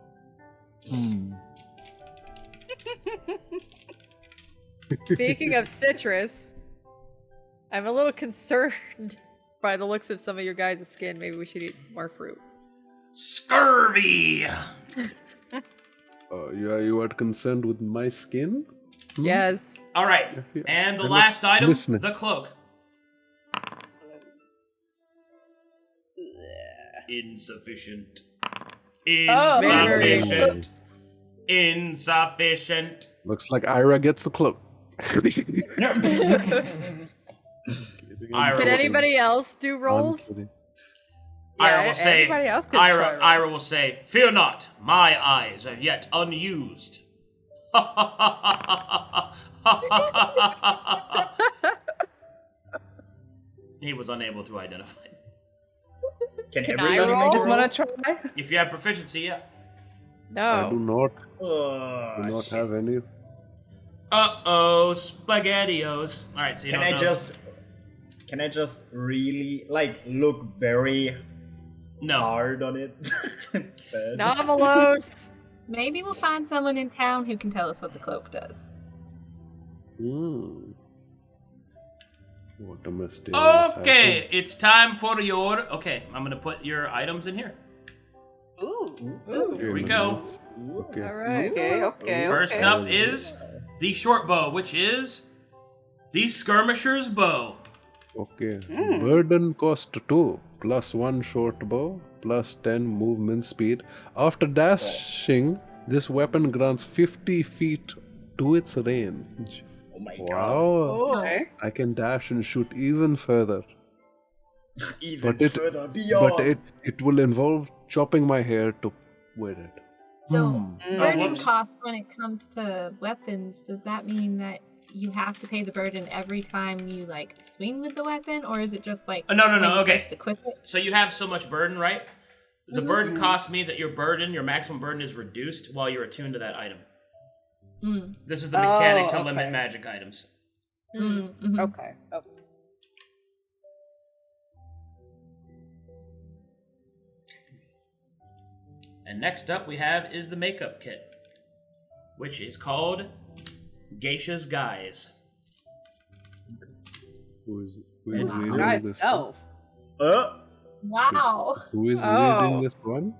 Speaking of citrus, I'm a little concerned by the looks of some of your guys' skin. Maybe we should eat more fruit. Scurvy! You are concerned with my skin? Yes. Alright, Yeah. and the I'm last item, listening. the cloak. Insufficient. Very Insufficient. Insufficient. Looks like Irha gets the cloak. Ira Can will- anybody else do rolls? I'm kidding. Ira will say, everybody else could try rolls. Ira will say, fear not, my eyes are yet unused. He was unable to identify. Can Can I everybody roll? make a Just roll? want to try? If you have proficiency, yeah. I do No. not Shit. have any. Uh-oh, SpaghettiOs. Alright, so you Can I just really look very No. hard on it? Instead? Novelos. Maybe we'll find someone in town who can tell us what the cloak does. What a mysterious Okay, it's time for your... Okay, I'm gonna put your items in here. Ooh. Ooh. Here we go. Okay. All right. Okay. First up is the short bow, which is the skirmisher's bow. Okay. Burden cost 2, plus 1 short bow, plus 10 movement speed. After dashing, this weapon grants 50 feet to its range. Oh my god. Wow. Okay. I can dash and shoot even further. Even But it- further beyond. But it will involve chopping my hair to wear it. So, burden whoops. cost when it comes to weapons, does that mean that you have to pay the burden every time you swing with the weapon, or is it just No, when you okay. first equip it? So you have so much burden, right? The burden cost means that your maximum burden is reduced while you're attuned to that item. Mm. This is the mechanic to okay. limit magic items. Mm-hmm. Okay. And next up we have is the makeup kit, which is called Geisha's Guise. Who is And reading Guys, this no. Wow. one? Who is Oh. reading this one?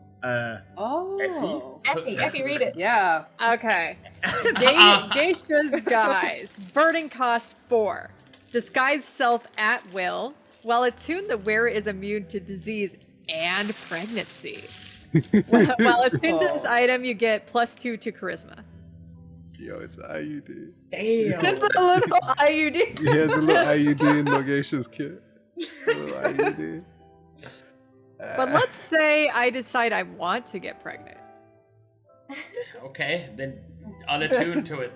Oh. Effie, read it. Yeah. Okay. Geisha's Guise. Burden cost 4. Disguise self at will. While attuned, the wearer is immune to disease and pregnancy. While attuned to this item, you get +2 to charisma. Yo, it's IUD. Damn. It's a little IUD. He has a little IUD in Nogacia's kit. A little IUD. But let's say I decide I want to get pregnant. Okay, then unattuned to it.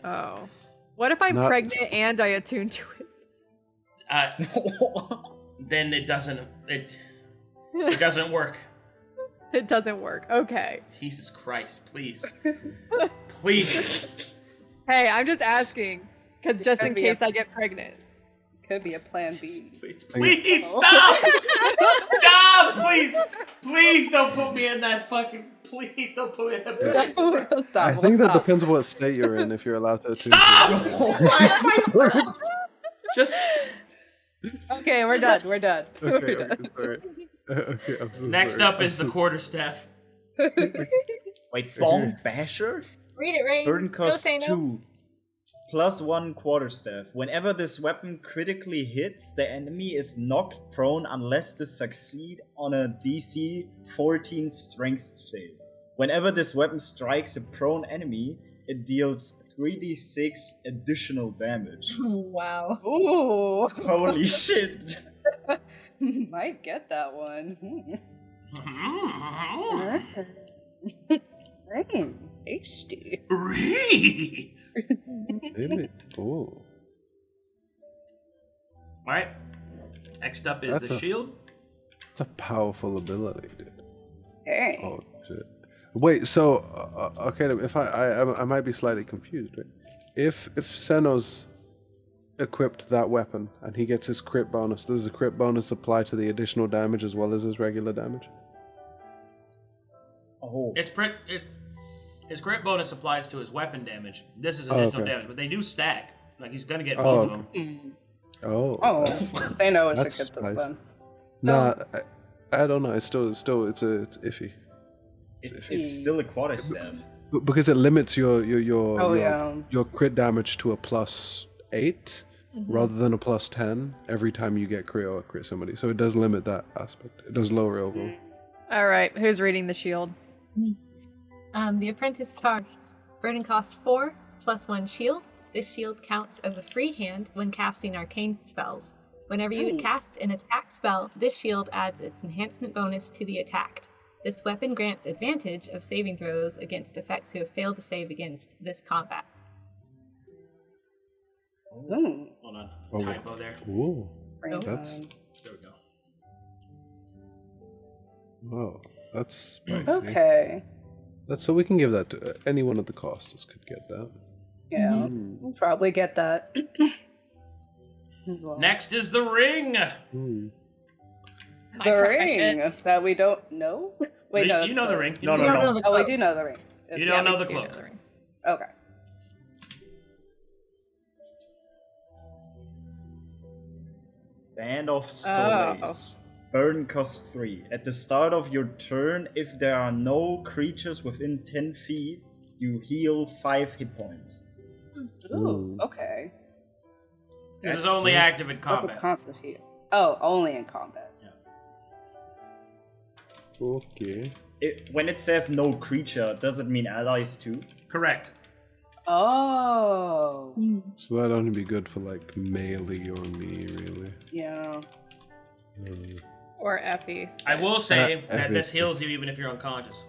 Oh. What if I'm Not- pregnant and I attune to it? Then it doesn't work. It doesn't work. Okay. Jesus Christ, please. Please. Hey, I'm just asking. Because just in Could be a- case I get pregnant. Could be a plan B. Please stop! Stop! Please! Please don't put me in that fucking... Please don't put me in that... We'll stop, I we'll think that stop. depends on what state you're in if you're allowed to attune Stop! to it. Just... Okay, we're done. We're done. Okay, We're done. sorry. Okay, I'm so Next sorry. up is the quarterstaff. Wait, Bong Basher? Read it, Rainzz. Burden Go cost say no. 2. +1 quarterstaff. Whenever this weapon critically hits, the enemy is knocked prone unless they succeed on a DC 14 strength save. Whenever this weapon strikes a prone enemy, it deals 3d6 additional damage. Wow. Ooh. Holy shit! Might get that one. Tasty. Really? Oh. Alright. Next up is That's the a- shield. It's a powerful ability, dude. Hey. Oh shit. Wait, so okay, if I might be slightly confused, right? If Seino's equipped that weapon and he gets his crit bonus, does the crit bonus apply to the additional damage as well as his regular damage? Oh. His crit bonus applies to his weapon damage. This is Oh, additional okay. damage, but they do stack. Like he's gonna get Oh, both of okay. them. Oh, that's fine. they know I should That's get this spice. then. Nah, I don't know. It's iffy. It's still a quarterstaff. Because it limits your Oh, yeah. your crit damage to a +8 Mm-hmm. rather than a +10 every time you get crit or crit somebody. So it does limit that aspect. It does lower it overall. All right, who's reading the shield? The apprentice charge. Burden cost 4, +1 shield. This shield counts as a free hand when casting arcane spells. Whenever you cast an attack spell, this shield adds its enhancement bonus to the attacked. This weapon grants advantage of saving throws against effects who have failed to save against this combat. Ooh. Hold on. Oh. Typo there. Ooh. Rain That's- gun. There we go. Whoa, that's spicy. Okay. That's so we can give that to anyone at the casters could get that. Yeah. Mm. We'll probably get that as well. Next is the ring. Mm. My The precious. ring that we don't know. Wait, no. You know the ring. No, You don't know the Oh, we cloak. do know the ring. You don't know the Do know cloak. the ring. Okay. Band of Souls. Burn cost 3. At the start of your turn, if there are no creatures within 10 feet, you heal 5 hit points. Ooh, okay. This is only active in That's a combat. constant heal. Oh, only in combat. Okay. When it says no creature, does it mean allies too? Correct. Oh. So that'd only be good for like Maelie or me, really. Yeah. Or Effie. I will say that Effie. this heals you even if you're unconscious.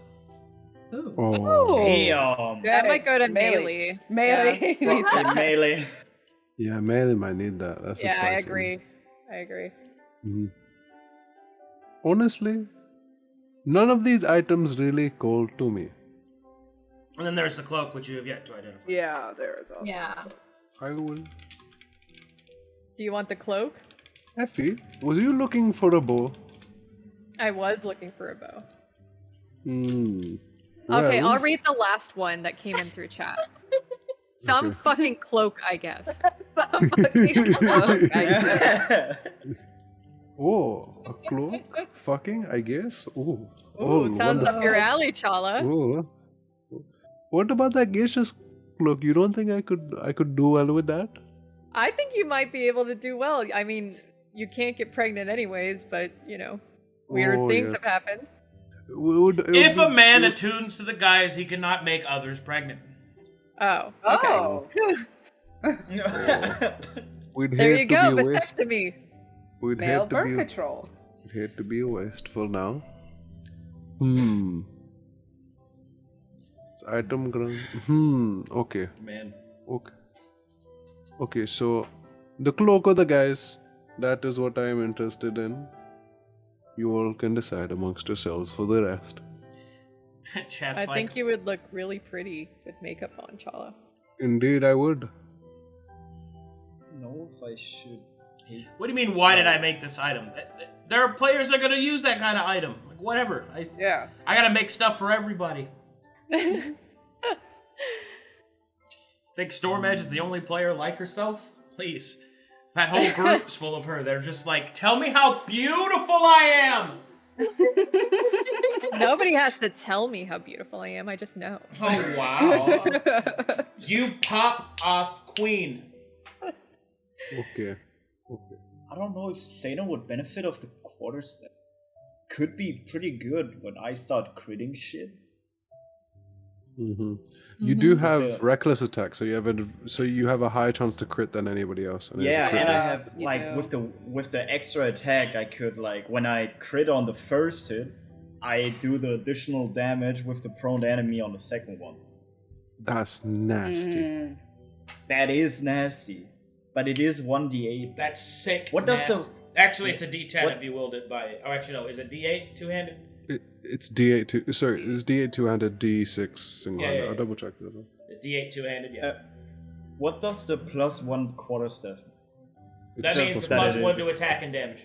Ooh. Oh. Damn. That might go to Melee. Melee. Melee. Fucking melee. Yeah, Maelie might need that. That's a Yeah, I spicy agree. I agree. one. Honestly, none of these items really call to me. And then there's the cloak, which you have yet to identify. Yeah, there is also. Yeah. I will. Do you want the cloak? Effie, was you looking for a bow? I was looking for a bow. Hmm. Okay, Well, I'll read the last one that came in through chat. Some Okay. fucking cloak, I guess. Oh, a cloak? Fucking, I guess. Oh. Ooh, it sounds wonderful. up your alley, Challa. Oh. What about that geishas cloak? You don't think I could do well with that? I think you might be able to do well. I mean, you can't get pregnant anyways, but, you know, weird Oh, things yes. have happened. If a man attunes to the guise, he cannot make others pregnant. Oh, okay. Oh. We'd There hate you go, to be vasectomy. We'd Male hate to birth be control. we'd hate to be wasteful now. It's item ground. Okay. Man. Okay, so the cloak of the guys, that is what I am interested in. You all can decide amongst yourselves for the rest. Chat's I like, think you would look really pretty with makeup on, Challa. Indeed, I would. know if I should take. what do you mean, why did I make this item? There are players that are going to use that kind of item. Like, whatever. Yeah. I got to make stuff for everybody. Think Stormedge is the only player like herself? Please. That whole group's full of her. They're just like, tell me how beautiful I am! Nobody has to tell me how beautiful I am, I just know. Oh, wow. You pop off queen. Okay. I don't know if Seino would benefit of the quarterstaff. Could be pretty good when I start critting shit. You do have Yeah. reckless attack, so you have a higher chance to crit than anybody else. And Yeah, it's a crit and I rate. have You like do. with the extra attack, I could like when I crit on the first hit, I do the additional damage with the prone enemy on the second one. That's nasty. Mm. That is nasty, but it is 1d8. That's sick. What does nasty. the- Actually, it's a D10 What- if you willed it by. Oh, actually, no. Is it D8 two-handed? It's D8 two. Sorry, it's D8 two-handed, D6 single-handed. Yeah. I'll double check that. D8 two-handed, yeah. What does the +1 quarterstaff? that It's means just the that plus it one is. to attack and damage.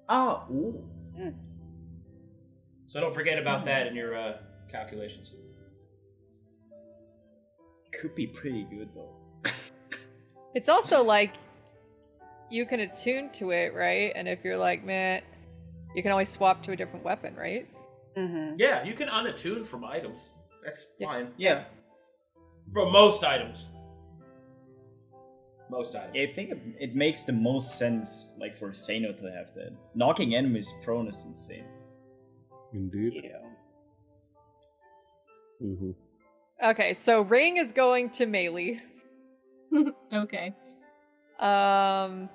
Ah, ooh. So don't forget about that in your calculations. Could be pretty good though. It's also like you can attune to it, right? And if you're like, meh, you can always swap to a different weapon, right? Mm-hmm. Yeah, you can unattune from items. That's Yeah. fine. Yeah, For most items. Most items. I think it makes the most sense, like for Seino to have that. Knocking enemies prone is insane. Indeed. Yeah. Okay, so ring is going to Maelie. Okay. Why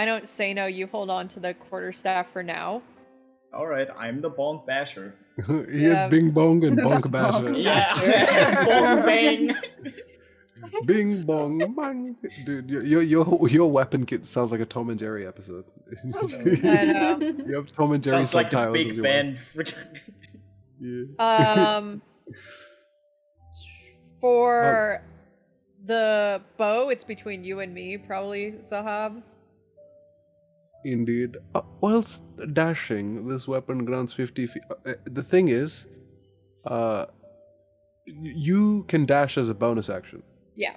don't Seino you hold on to the quarterstaff for now? All right, I'm the Bonk Basher. He is Yeah. Bing Bong and Bonk Basher. Yeah, Bonk Bang. Bing bong bang, dude. Your weapon kit sounds like a Tom and Jerry episode. I know. You have Tom and Jerry Sounds like the subtitles as big your band. Yeah. For the bow, it's between you and me, probably, Zahaab. Indeed. Whilst dashing, this weapon grants 50 feet. The thing is, you can dash as a bonus action. Yeah.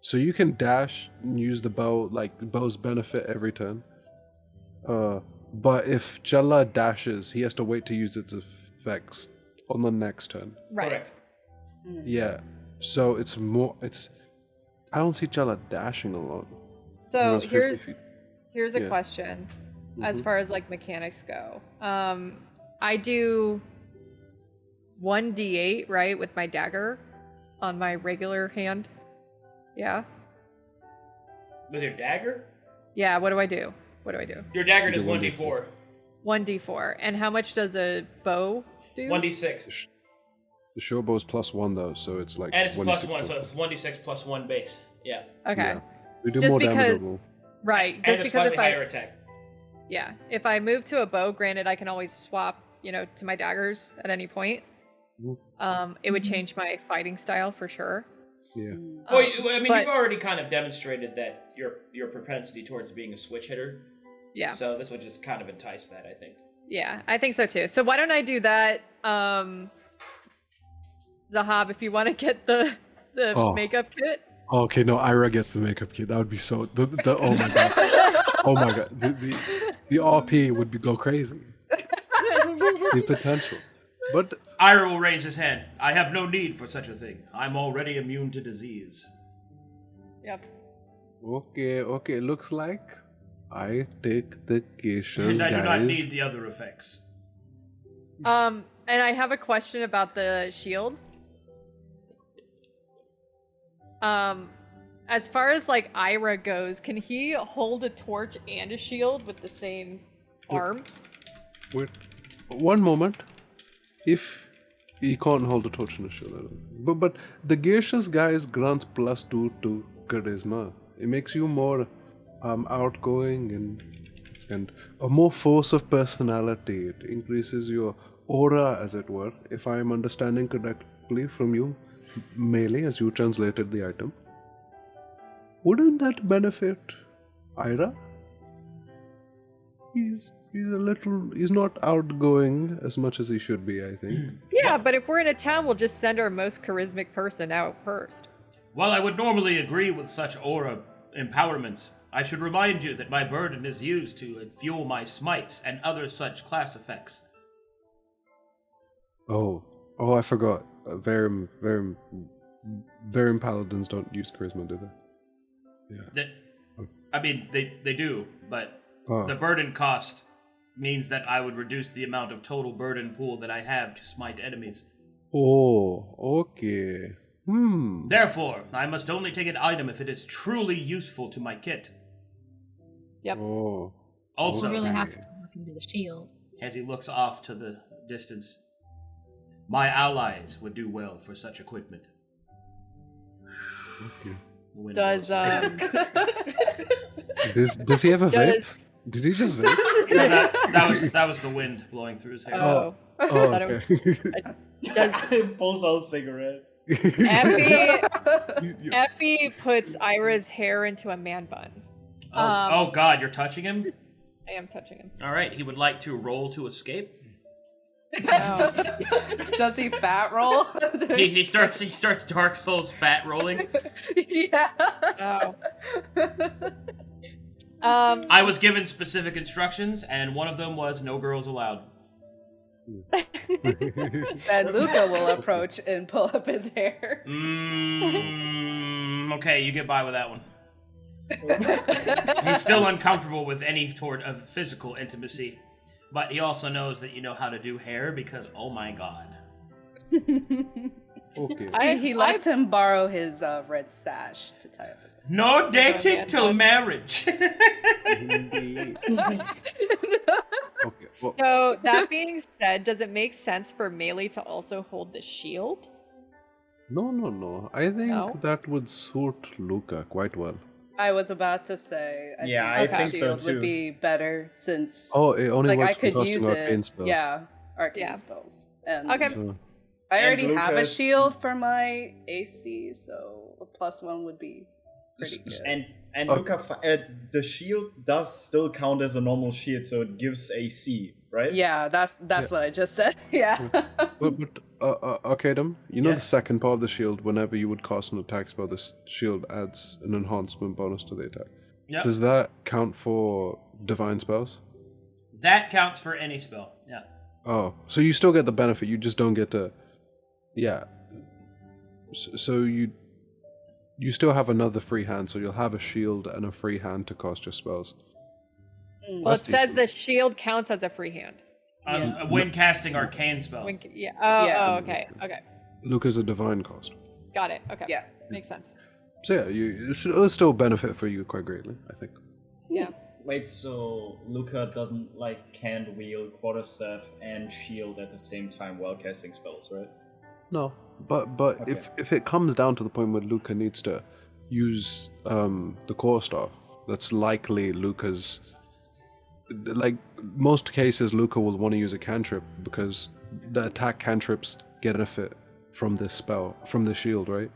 So you can dash and use the bow, like the bow's benefit every turn. But if Challa dashes, he has to wait to use its effects on the next turn. Right. Correct. Yeah. So it's more. I don't see Challa dashing a lot. So It was 50 feet. here's a Yeah. question, as Mhm. far as like mechanics go. I do 1d8, right, with my dagger on my regular hand. Yeah. With your dagger? Yeah. What do I do? What do I do? Your dagger You does do 1d4. 1d4. And how much does a bow do? 1d6. The short bow's +1 though, so it's like. And it's 1d6 +1, so it's 1d6 plus 1 base. Yeah. Okay. Yeah. We do Just more damage because, overall. right? And Just a because slightly if I higher attack. Yeah, if I move to a bow, granted, I can always swap, to my daggers at any point. Mhm. It would change my fighting style for sure. Yeah. Well, but- you've already kind of demonstrated that your propensity towards being a switch hitter. Yeah, So this would just kind of entice that, I think. yeah, I think so too. So why don't I do that, Zahaab? If you want to get the Oh. makeup kit. Okay, no, Irha gets the makeup kit. That would be so. Oh my god. Oh my god. The RP would go crazy. The potential. But Ira will raise his hand. I have no need for such a thing. I'm already immune to disease. Yep. okay, looks like I take the geishas, And I do not guys. need the other effects. And I have a question about the shield. As far as like Ira goes, can he hold a torch and a shield with the same arm? Wait, one moment. If he can't hold a torch and a shield, I don't. But the geishas guys grants +2 to charisma. It makes you more outgoing and a more force of personality. It increases your aura, as it were. If I am understanding correctly from you, Maelie, as you translated the item, wouldn't that benefit Irha? He's not outgoing as much as he should be, I think. Yeah, but if we're in a town, we'll just send our most charismatic person out first. While I would normally agree with such aura empowerments, I should remind you that my burden is used to fuel my smites and other such class effects. Oh, I forgot. Verum paladins don't use charisma, do they? Yeah. I mean, they do, but Oh. the burden cost means that I would reduce the amount of total burden pool that I have to smite enemies. Oh, okay. Therefore, I must only take an item if it is truly useful to my kit. Yep. Oh. Also, You really have Okay. to look into the shield. as he looks off to the distance, my allies would do well for such equipment. Okay. The wind Does blows. Does he have a vape? does Did he just vape? No, that was the wind blowing through his hair. oh Oh, thought it okay. does Pulls out a cigarette. Effie puts Ira's hair into a man bun. Oh God, you're touching him? I am touching him. All right, he would like to roll to escape. Does he fat roll? He starts Dark Souls fat rolling. Yeah. Oh. I was given specific instructions, and one of them was no girls allowed. Then Luca will approach and pull up his hair. Okay, you get by with that one. He's still uncomfortable with any sort of physical intimacy, but he also knows that you know how to do hair because, oh my god. Okay. He lets him borrow his red sash to tie up his hair. No dating man. till marriage. Indeed. Okay. Well, So that being said, does it make sense for Maelie to also hold the shield? No. I think No? that would suit Luca quite well. I was about to say. I think so shield too. would be better since Oh, it only like I works for could use casting arcane it. spells. Yeah, arcane Yeah. spells. And Okay. So, I And already have a Lucas- shield for my AC, so a +1 would be pretty good. And Oh. Luca, the shield does still count as a normal shield, so it gives AC, right? Yeah, that's Yeah. what I just said. Yeah. but Arcadum, you know Yeah. the second part of the shield, whenever you would cast an attack spell, this shield adds an enhancement bonus to the attack. Yep. Does that count for divine spells? That counts for any spell. Yeah. Oh, so you still get the benefit, you just don't get to... Yeah. So you still have another free hand, so you'll have a shield and a free hand to cast your spells. Mm. Well, it That's says decent. the shield counts as a free hand. Yeah. When casting arcane spells. Yeah. Oh, Yeah. oh, okay. Okay. Luca's a divine cost. Got it. Okay. Yeah. Makes sense. So yeah, it'll still benefit for you quite greatly, I think. Yeah. Wait, so Luca doesn't can't wield quarterstaff and shield at the same time while casting spells, right? No, but Okay. if it comes down to the point where Luca needs to use the core staff, that's likely Luca's. Like most cases, Luca will want to use a cantrip because the attack cantrips get benefit from this spell, from the shield, right?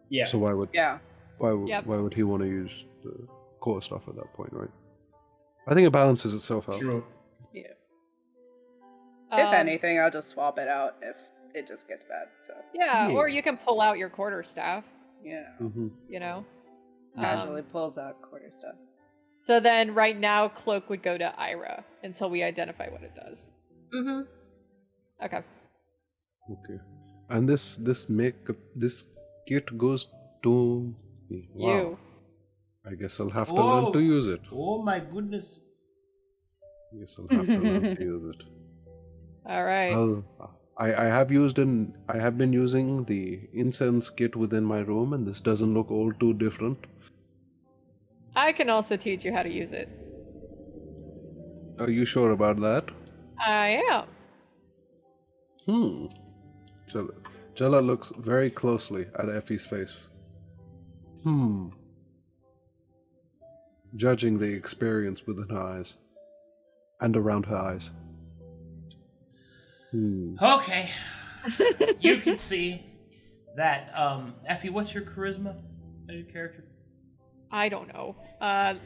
Yeah. So why would Yeah. Yep. why would he want to use the core stuff at that point, right? I think it balances itself out. True. Yeah. Um, If anything, I'll just swap it out if it just gets bad. So Yeah, Yeah. or you can pull out your quarterstaff, yeah, Hmm. you know? casually pulls out quarter stuff. So then right now, Cloak would go to Irha until we identify what it does. Mm-hmm. Okay. Okay. And this kit goes to me. Wow. You. I guess I'll have to Whoa. learn to use it. Oh my goodness. I guess I'll have to learn to use it. All right. I have been using the incense kit within my room, and this doesn't look all too different. I can also teach you how to use it. Are you sure about that? I am. Jella looks very closely at Effie's face. Judging the experience within her eyes. And around her eyes. Okay. You can see that, Effie, what's your charisma as your character? I don't know. I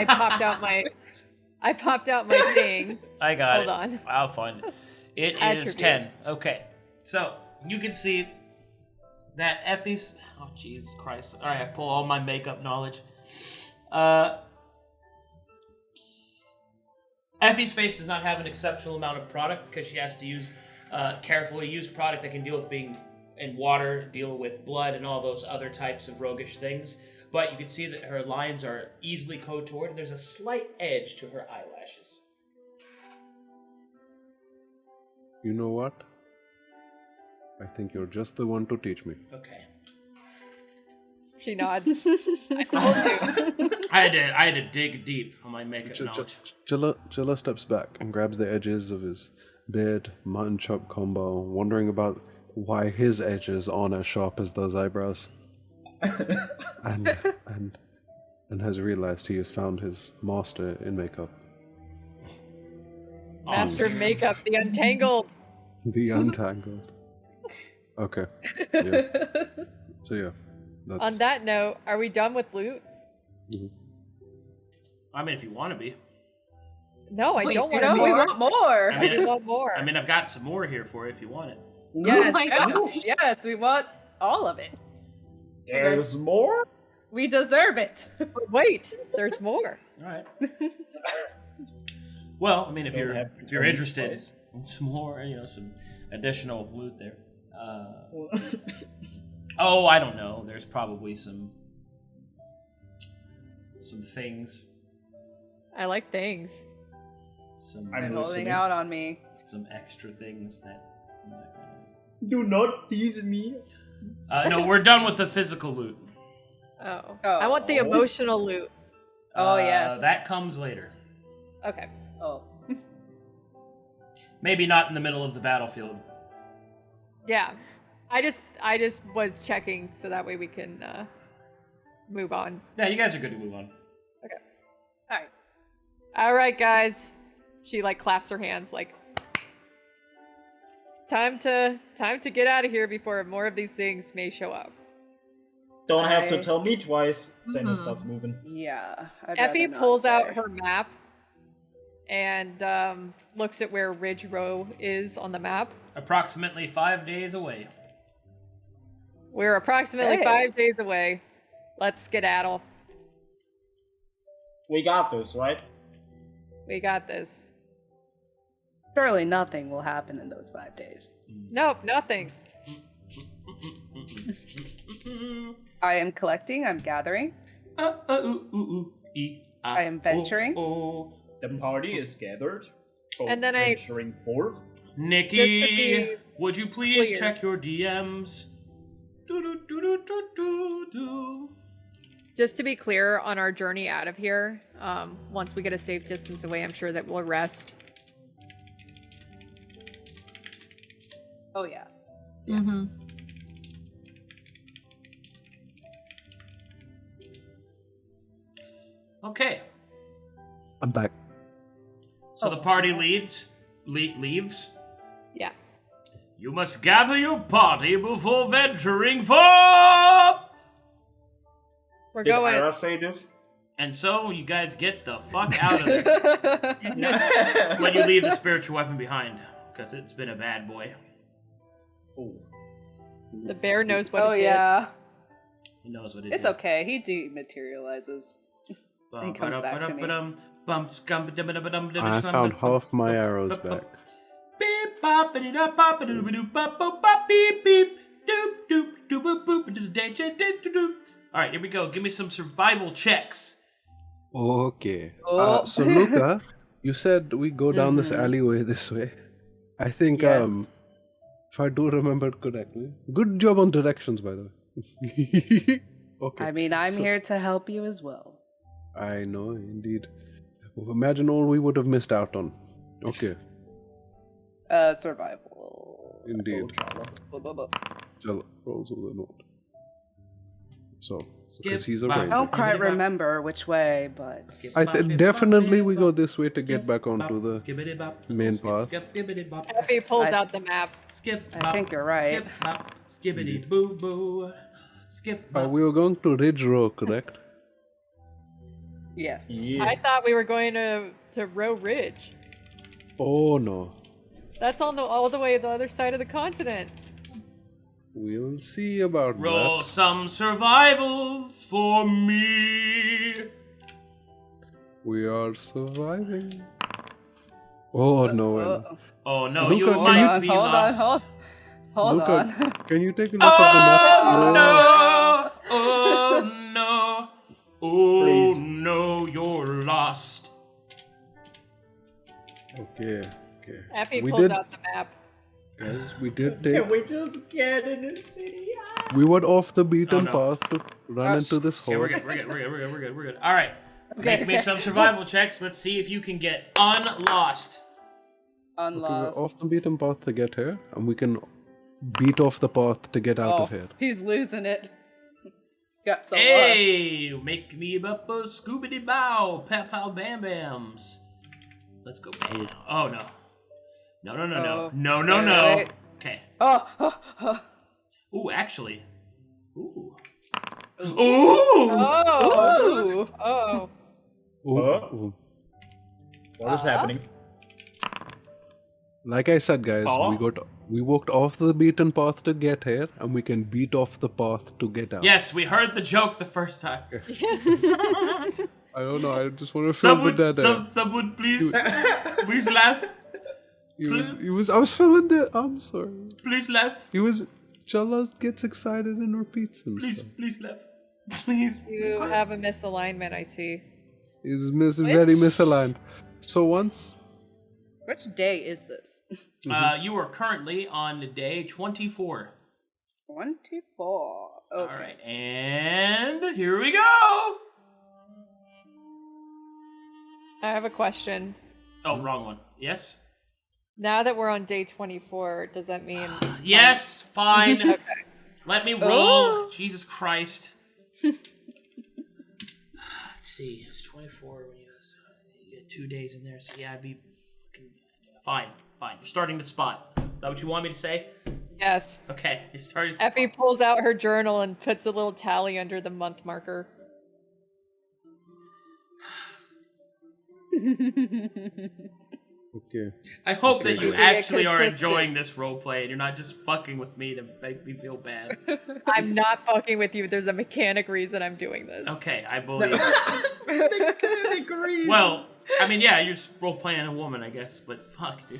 popped out my thing. I got Hold it. on. I'll find it. It is Attributes. 10. Okay. So, you can see that Effie's... Oh, Jesus Christ. Alright, I pull all my makeup knowledge. Effie's face does not have an exceptional amount of product because she has to use carefully use product that can deal with being in water, deal with blood, and all those other types of roguish things. But you can see that her lines are easily contoured, and there's a slight edge to her eyelashes. You know what? I think you're just the one to teach me. Okay. She nods. I told you. I had to dig deep on my makeup knowledge. Chilla steps back and grabs the edges of his beard, mutton chop combo, wondering about why his edges aren't as sharp as those eyebrows. and has realized he has found his master in makeup. Master of makeup, the untangled. The untangled. Okay. Yeah. So yeah. That's... On that note, are we done with loot? Mhm. I mean, if you want to be. No, I Wait, don't you want know, more. we want more. I mean, We want more. I mean, I've got some more here for you if you want it. Yes, Oh my gosh. yes, we want all of it. There's more? We deserve it. Wait, there's more. All right. Well, I mean, if Don't you're have if you're any interested choice. in some more, some additional loot there. Oh, I don't know. There's probably some things. I like things. Some I'm Holding listening. out on me. some extra things that. Do not tease me. No, we're done with the physical loot. Oh. Oh. I want the emotional loot. Oh, yes. That comes later. Okay. Oh. Maybe not in the middle of the battlefield. Yeah. I just was checking so that way we can move on. Yeah, you guys are good to move on. Alright. All right, guys. She like claps her hands like time to get out of here before more of these things may show up. Don't have to I- tell me twice. Seino Mhm. starts moving. Yeah. Effie pulls out her map and looks at where Ridge Row is on the map. Approximately 5 days away. We're approximately Hey. 5 days away. Let's skedaddle. We got this, right? We got this. Surely nothing will happen in those 5 days. Nope, nothing. I am collecting, I'm gathering. I am venturing. The party is gathered. And then I- venturing forth. Nikki, Just to be would you please clear. check your DMs? Do-do-do-do-do-do-do. Just to be clear on our journey out of here, once we get a safe distance away, I'm sure that we'll rest. Oh yeah. Mm-hmm. Okay, I'm back. so the party leaves. Yeah. You must gather your party before venturing forth! We're Did going. Irha say this? And so you guys get the fuck out of there when you leave the spiritual weapon behind, because it's been a bad boy. Oh. The bear knows what Oh it did. yeah. He knows what it It's did. okay. He dematerializes. He comes back to me. I found half my arrows back. Beep bop it up bop it doop bop bop bop beep beep doop doop doop boop boop doop. All right, here we go. Give me some survival checks. Okay. Oh. So Luca, you said we go down this alleyway this way. I think Yes. if I do remember correctly. Good job on directions, by the way. Okay. I mean, I'm so- here to help you as well. I know, indeed. Imagine all we would have missed out on. Okay, Survival. indeed. Blah, blah, blah. Jello rolls with a note. So, Skip because he's a bop. I ranger. don't quite remember which way, but Definitely we go this way to get back onto the main path. Effie pulls I- out the map. Skip. I think you're right. Skip. Bop. Skibbity boo boo. Skip. Bop. We were going to Ridge Row, correct? yes. Yeah. I thought we were going to Row Ridge. Oh no. That's on all the way the other side of the continent. We'll see about Roll that. some survivals for me. We are surviving. Oh no. Oh, Oh no, Luca, you can might you- be hold lost. on, hold Luca, on. can you take a look at the map? Oh no! Oh no! Oh Please. no, you're lost. Okay. Effie We pulls did- out the map. Guys, we did take. Can we just get in the city? We went off the beaten Oh, no. path to run into this Okay, hole. we're good. All right, Okay, make me okay. some survival checks. Let's see if you can get unlost. Okay, Unlost. we're off the beaten path to get here, and we can beat off the path to get out Oh, of here. he's losing it. Got so lost. Hey, make me up a scoobity bow, pow pow bam bams. Let's go. Bam. Oh no. No. Wait. Okay. Oh. Ooh, actually. Ooh. Ooh. Oh! Ooh. Oh! Ooh, Huh? ooh. What is happening? Like I said, guys, Oh. we walked off the beaten path to get here, and we can beat off the path to get out. Yes, we heard the joke the first time. I don't know. I just want to fill the dead air. Someone, please laugh. He was. I was filling it. I'm sorry. Please laugh. He was. Challa gets excited and repeats himself. Please laugh. Please. You have a misalignment, I see. He's very misaligned. So once. Which day is this? You are currently on day 24. 24. Okay. All right, and here we go. I have a question. Oh, wrong one. Yes. Now that we're on day 24, does that mean... Yes, fine. Okay. Let me roll. Jesus Christ. Let's see. It's 24 when you get 2 days in there. So yeah, I'd be fucking... Fine. You're starting to spot. Is that what you want me to say? Yes. Okay. You're starting to Effie spot. pulls out her journal and puts a little tally under the month marker. Okay. I hope that you actually are consistent. enjoying this roleplay and you're not just fucking with me to make me feel bad. I'm not fucking with you. There's a mechanic reason I'm doing this. Okay, I believe. Agreed. Well, I mean, yeah, you're just role-playing a woman, I guess, but fuck, dude.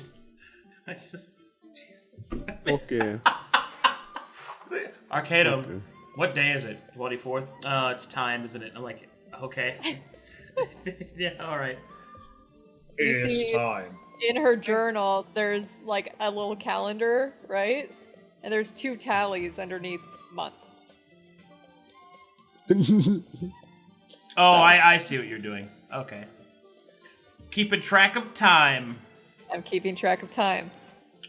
I just... Jesus. Okay. Arcadum, Okay. what day is it? 24th? It's time, isn't it? I'm like, okay. Yeah, alright. You It's see- time. In her journal, there's like a little calendar, right? And there's 2 tallies underneath month. Oh, I see what you're doing. Okay. Keeping track of time. I'm keeping track of time.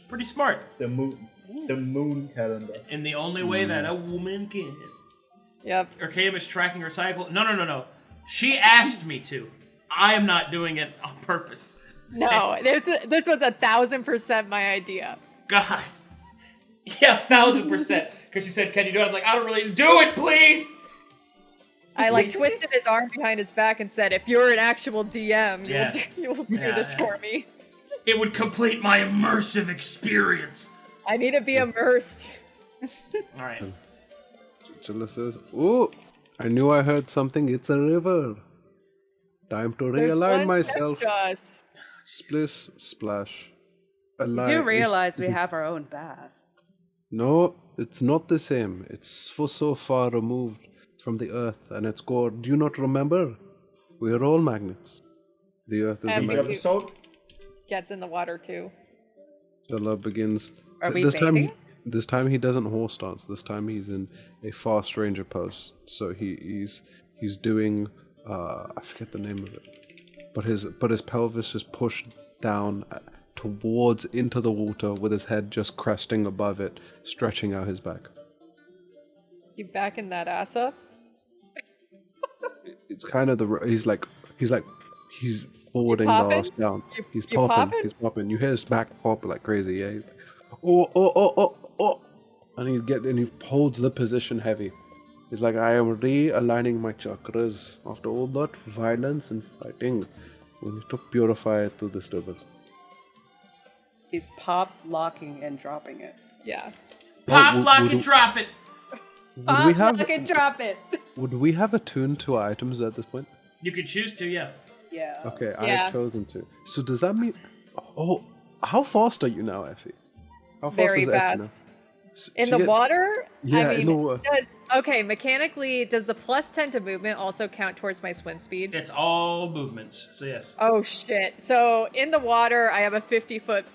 Pretty smart. The moon calendar. In the only way that a woman can. Yep. Arcadum is tracking her cycle. No. She asked me to. I am not doing it on purpose. No, this was 1,000% my idea. God. Yeah, 1,000%. Because she said, can you do it? I'm like, I don't really... Do it, please! I like twisted his arm behind his back and said, "If you're an actual DM, you will do this for me. It would complete my immersive experience. I need to be immersed." All right. Challa says, "Oh, I knew I heard something. It's a river. Time to There's realign one myself." next to us. Splish, splash. You do realize we have our own bath. No, it's not the same. It's so far removed from the Earth, and it's called. Do you not remember? We are all magnets. The Earth is a And Each magnet. episode? Gets in the water too. Challa begins. Are we this bathing? This time he doesn't horse dance. This time he's in a fast ranger pose. So he's doing I forget the name of it, but his pelvis is pushed down towards into the water with his head just cresting above it, stretching out his back. You backing that ass up? It's kind of he's forwarding the popping? ass down. He's you popping. popping? He's popping. You hear his back pop like crazy. Yeah, he's like, oh, and he holds the position heavy. He's like, I am realigning my chakras after all that violence and fighting. We need to purify it to this level. He's pop, locking, and dropping it. Yeah. Pop, would- lock, would- and drop it. Would we have lock, and drop it! Would we have attuned to our items at this point? You could choose to, yeah. Yeah. Okay, I Yeah. have chosen to. So does that mean? Oh, how fast are you now, Effie? How fast Very is Effie now? fast. S- In she the get- water? Yeah, I in mean, the water. mechanically, does the plus 10 to movement also count towards my swim speed? It's all movements, so yes. Oh shit. So in the water, I have a 50-foot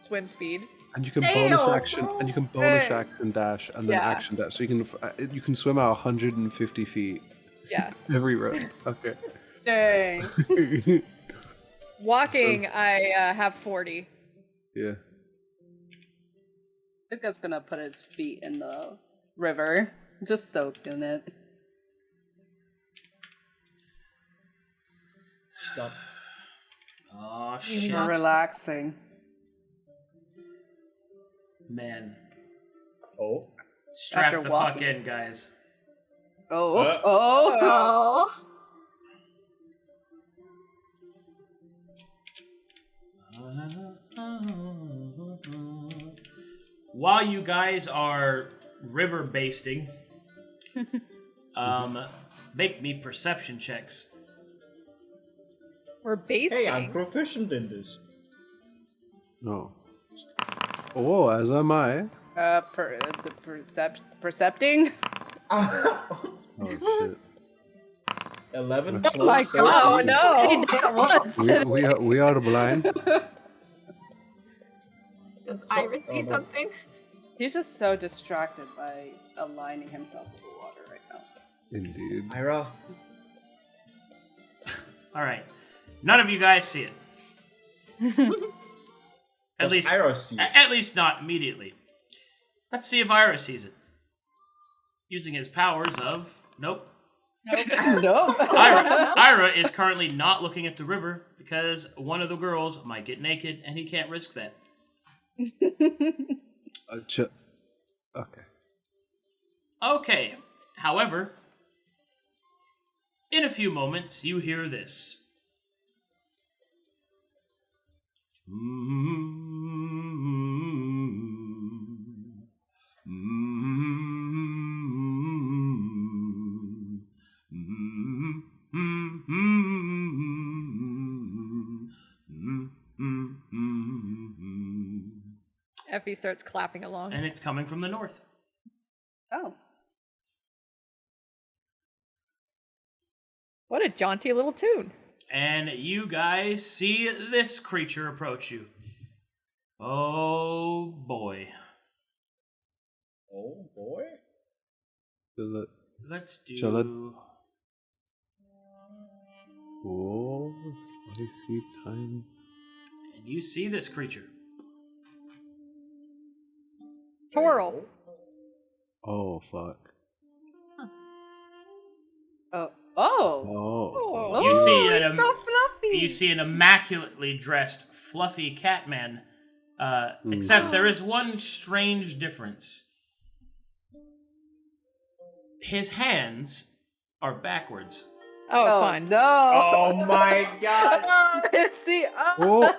swim speed. And you can bonus Damn, action, bro. and you can bonus Hey. action dash, and then Yeah. action dash. So you can swim out 150 feet Yeah. every round. Okay. Dang. Walking, I have 40. Yeah. Luca's gonna put his feet in the river, just soak in it. God. Oh, shit. Relaxing. Man. Oh. Strap After the walking. fuck in, guys. Oh, Oh. While you guys are river basting, make me perception checks. We're basting. Hey, I'm proficient in this. No. Oh, as am I. Percepting? Oh shit. 11, Oh 12, my 13. Oh no! We are blind. Does Iris see something? He's just so distracted by aligning himself with the water right now. Indeed. Irha. All right. None of you guys see it. At least, Ira see it. at least not immediately. Let's see if Irha sees it. Using his powers of... Nope. Nope. Irha is currently not looking at the river because one of the girls might get naked and he can't risk that. Okay. Okay. However, in a few moments, you hear this. Effie starts clapping along. And it's coming from the north. Oh. What a jaunty little tune. And you guys see this creature approach you. Oh boy. Oh boy. Let's do... Challa. Oh, spicy times. And you see this creature. Toril. Oh, fuck. Oh. Oh. You see it's an so fluffy. You see an immaculately dressed, fluffy Catman. Except there is one strange difference. His hands are backwards. Oh, fun. No. Oh my god. See, Oh.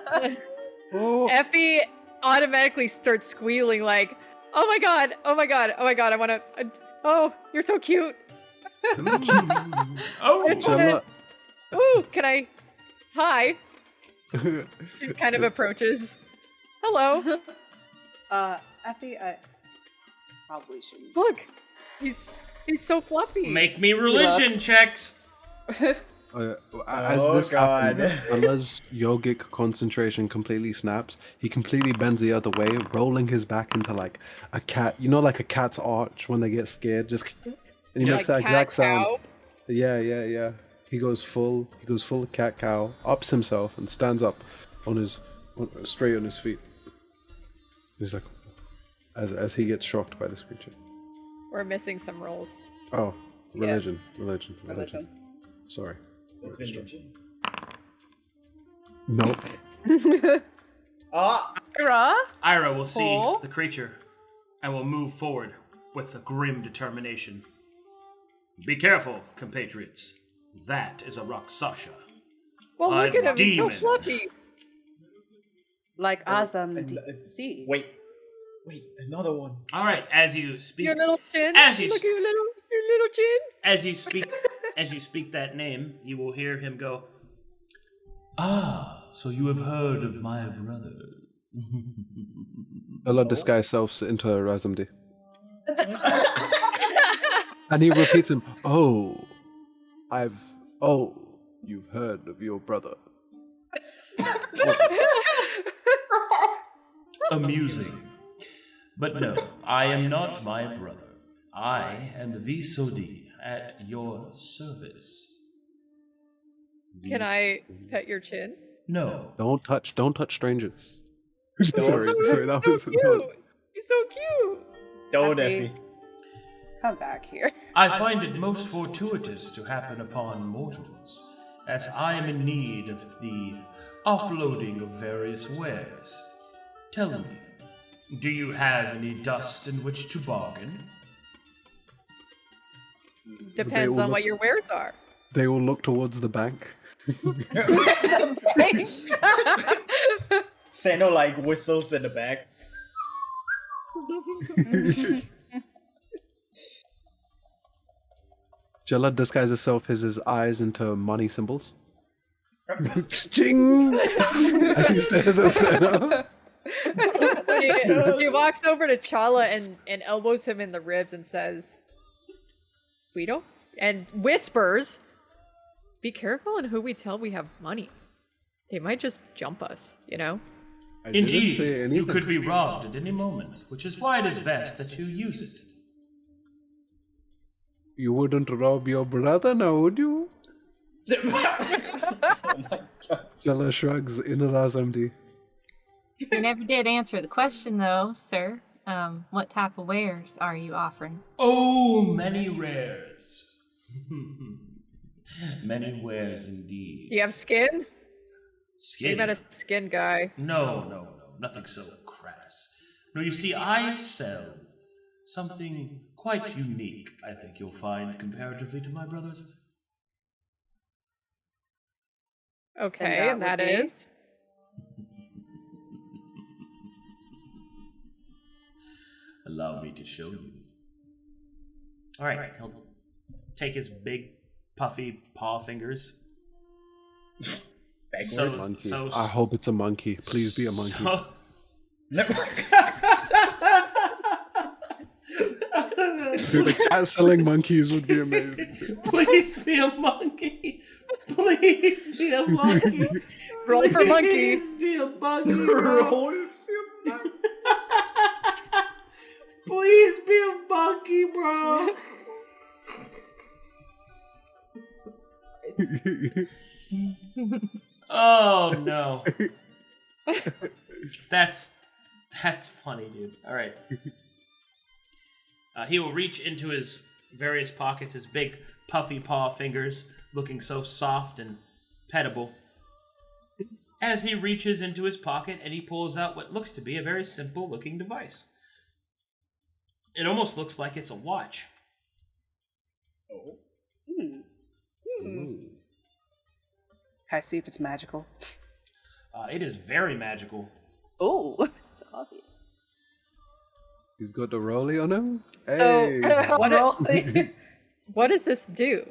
Oh. Effie automatically starts squealing like, oh my god, oh my god, oh my god, I want to... oh, you're so cute. Oh, I just wanna... Challa. Ooh, can I... Hi. She kind of approaches. Hello. Effie, I probably shouldn't. Look, he's so fluffy. make me religion checks. As this happens, unless yogic concentration completely snaps, he completely bends the other way, rolling his back into like a cat. You know, like a cat's arch when they get scared. Just and he makes that exact sound. Yeah. He goes full cat cow, ups himself, and stands up straight on his feet. He's like, as he gets shocked by this creature. We're missing some rolls. Oh, Yeah. religion. Sorry. Religion. Nope. Ah. Irha? Irha will see Oh. the creature and will move forward with a grim determination. Be careful, compatriots. That is a Roxafellah. Well, look A at him, he's so demon. fluffy. Like Azam C. Wait, another one. All right, as you speak, Your little chin. As you Look sp- at your little chin. as you speak that name, you will hear him go, "Ah, so you have heard of my brother." Ella disguise selves into Razamdi. And he repeats him, you've heard of your brother. Amusing. But no, I am not my brother. I am Visodi at your service. Can I pet your chin? No. Don't touch strangers. He's sorry, that was so cute. He's so cute. Don't, Effie. Effie. Come back here. I find it most fortuitous to happen upon mortals, as I am in need of the offloading of various wares. Tell me, do you have any dust in which to bargain? Depends on what your wares are. They all look towards the bank. Seino like whistles in the back. Jello disguises herself his eyes into money symbols. Ching! As he stares at Seino. She walks over to Challa and elbows him in the ribs and says, Guido? And whispers, be careful on who we tell we have money. They might just jump us, you know? I didn't Indeed, say you anything. could be robbed at any moment, which is why it is best that you use it. You wouldn't rob your brother now, would you? Oh my god. Jello shrugs in Razamdi. You never did answer the question, though, sir. What type of wares are you offering? Oh, many rares. Many wares indeed. Do you have skin? Skin? You met a skin guy. No. Nothing so crass. No, you see, I sell something quite unique, I think you'll find, comparatively to my brothers. Okay, and that is? Allow me to show you. Alright, he'll take his big, puffy paw fingers. Monkey. I hope it's a monkey. Please be a monkey. Dude, a cat selling monkeys would be amazing. Please be a monkey. Please be a monkey. Roll for monkey. Please be a monkey. Roll for monkey. Please be a monkey, bro. Oh no. That's funny, dude. All right. He will reach into his various pockets, his big puffy paw fingers, looking so soft and pettable. As he reaches into his pocket and he pulls out what looks to be a very simple looking device. It almost looks like it's a watch. Oh. Can I see if it's magical? It is very magical. Oh, it's obvious. He's got a rolly on him? So, Hey. what does this do?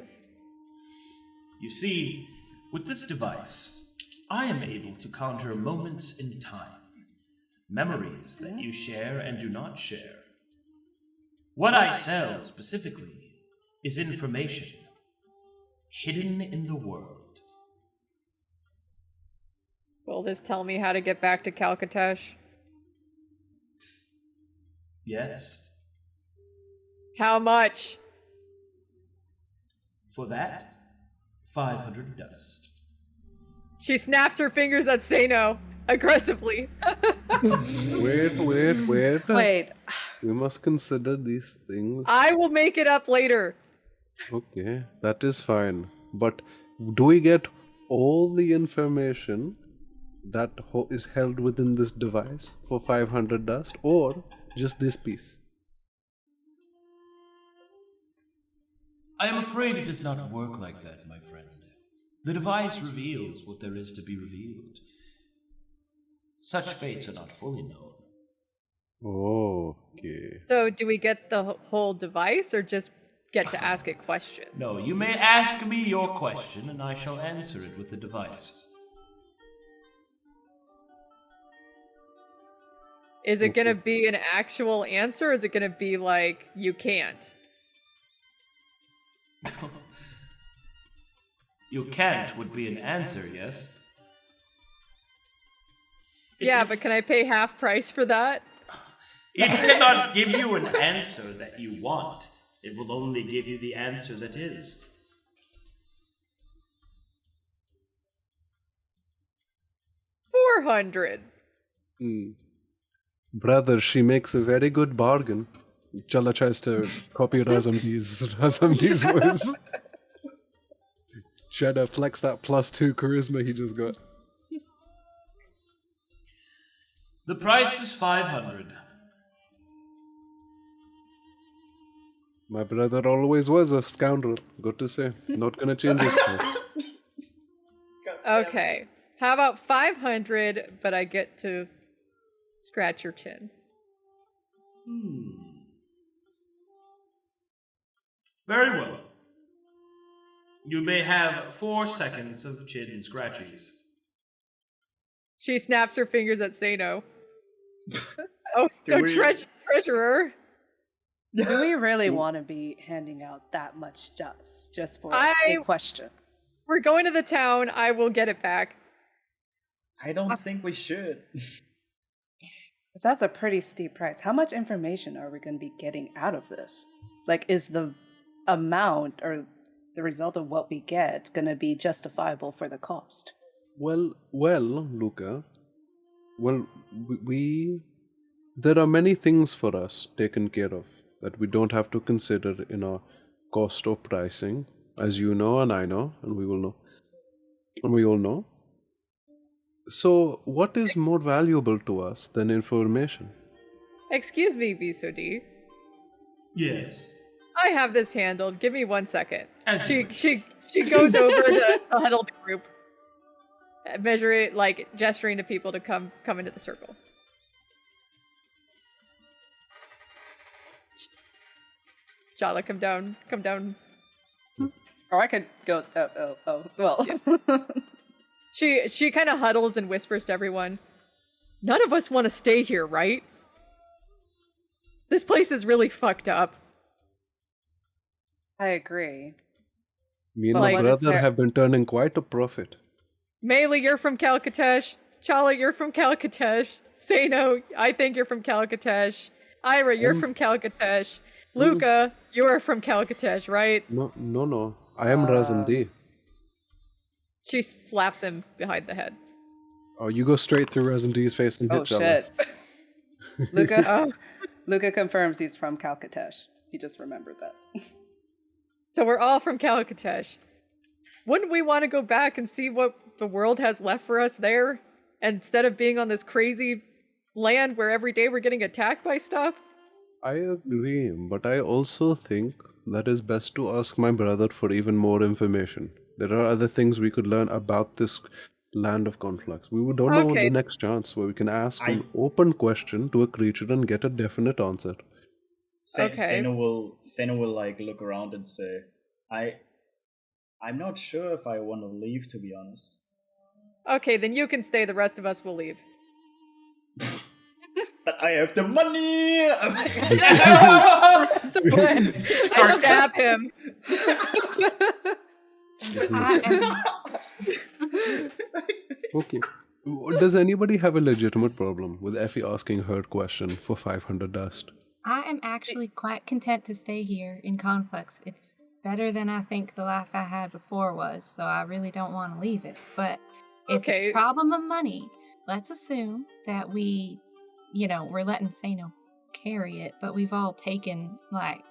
You see, with this device, I am able to conjure moments in time. Memories that you share and do not share. What I sell, specifically, is information hidden in the world. Will this tell me how to get back to Calcutash? Yes. How much? For that, 500 dust. She snaps her fingers at Seino aggressively. Wait. Wait. We must consider these things. I will make it up later. Okay, that is fine. But do we get all the information that is held within this device for 500 dust, or just this piece? I am afraid it does not work like that, my friend. The device reveals what there is to be revealed. Such fates are not fully known. Okay. So, do we get the whole device or just get to ask it questions? No, you may ask me your question, and I shall answer it with the device. Is it going to be an actual answer, or is it going to be like, you can't? You can't would be an answer, yes? Yeah, but can I pay half price for that? It cannot give you an answer that you want. It will only give you the answer that is. $400. Brother, she makes a very good bargain. Challa tries to copy Razamdi's voice. Try to flex that +2 charisma he just got. The price is 500. My brother always was a scoundrel. Good to say. Not gonna change his price. Okay. How about 500, but I get to scratch your chin? Very well. You may have 4 seconds of chin scratchies. She snaps her fingers at Seino. Oh, so treasurer. Do we really want to be handing out that much dust just for a question? We're going to the town. I will get it back. I don't think we should. 'Cause that's a pretty steep price. How much information are we going to be getting out of this? Like, is the amount or the result of what we get going to be justifiable for the cost? Well, Luca, Well, there are many things for us taken care of that we don't have to consider in our cost of pricing, as you know and I know, and we all know. So, what is more valuable to us than information? Excuse me, Visodi. Yes. I have this handled. Give me 1 second. As you She goes over to huddle the group, measure it, like gesturing to people to come into the circle. Challa, come down. Or I could go. Oh. Well. She kind of huddles and whispers to everyone. None of us want to stay here, right? This place is really fucked up. I agree. Me and But my what is brother there- have been turning quite a profit. Maelie, you're from Calcatesh. Challa, you're from Calcatesh. Seino, I think you're from Calcatesh. Irha, you're from Calcatesh. Luka, you are from Calcatesh, right? No. I am Razandi. She slaps him behind the head. Oh, you go straight through Razandi's face and hit Oh Jello. shit. Luka. Oh, Luka confirms he's from Calcatesh. He just remembered that. so we're all from Calcatesh. Wouldn't we want to go back and see what the world has left for us there? Instead of being on this crazy land where every day we're getting attacked by stuff? I agree, but I also think that it's best to ask my brother for even more information. There are other things we could learn about this land of Conflux. We don't know Okay. the next chance where we can ask I- an open question to a creature and get a definite answer. Okay. Seino will like look around and say, I'm not sure if I want to leave, to be honest. Okay, then you can stay, the rest of us will leave. But I have the money. I stab him. This is- I Okay. Does anybody have a legitimate problem with Effie asking her question for 500 dust? am actually quite content to stay here in Conflux. It's better than I think the life I had before was, so I really don't want to leave it. But if Okay. it's a problem of money, let's assume that we're letting Seino carry it, but we've all taken like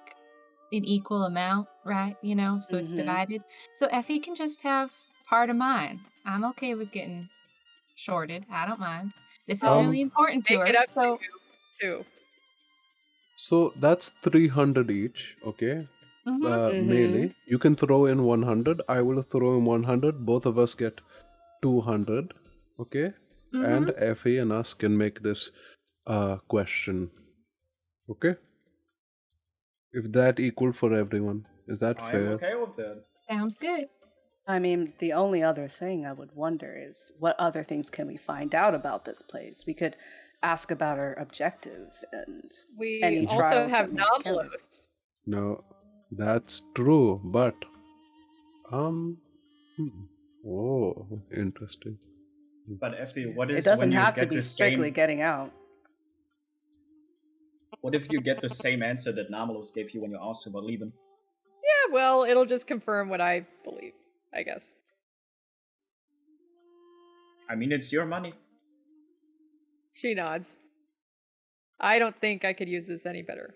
an equal amount, right? So it's Mhm. divided. So Effie can just have part of mine. I'm okay with getting shorted. I don't mind. This is really important to Make her. it up So to you, too. So that's 300 each, okay? mhm. Melee. You can throw in 100. I will throw in 100. Both of us get 200, okay? And Effie and us can make this question, okay? If that equal for everyone, is that I'm fair? okay with that. Sounds good. I mean, the only other thing I would wonder is what other things can we find out about this place? We could ask about our objective and We Any also trials have that may come. Novelos. No, that's true, but hmm. Oh, interesting. But Effie, what is it doesn't when you have get to be the strictly same? getting out. What if you get the same answer that Namalos gave you when you asked about leaving? Yeah, well, it'll just confirm what I believe, I guess. I mean, it's your money. She nods. I don't think I could use this any better.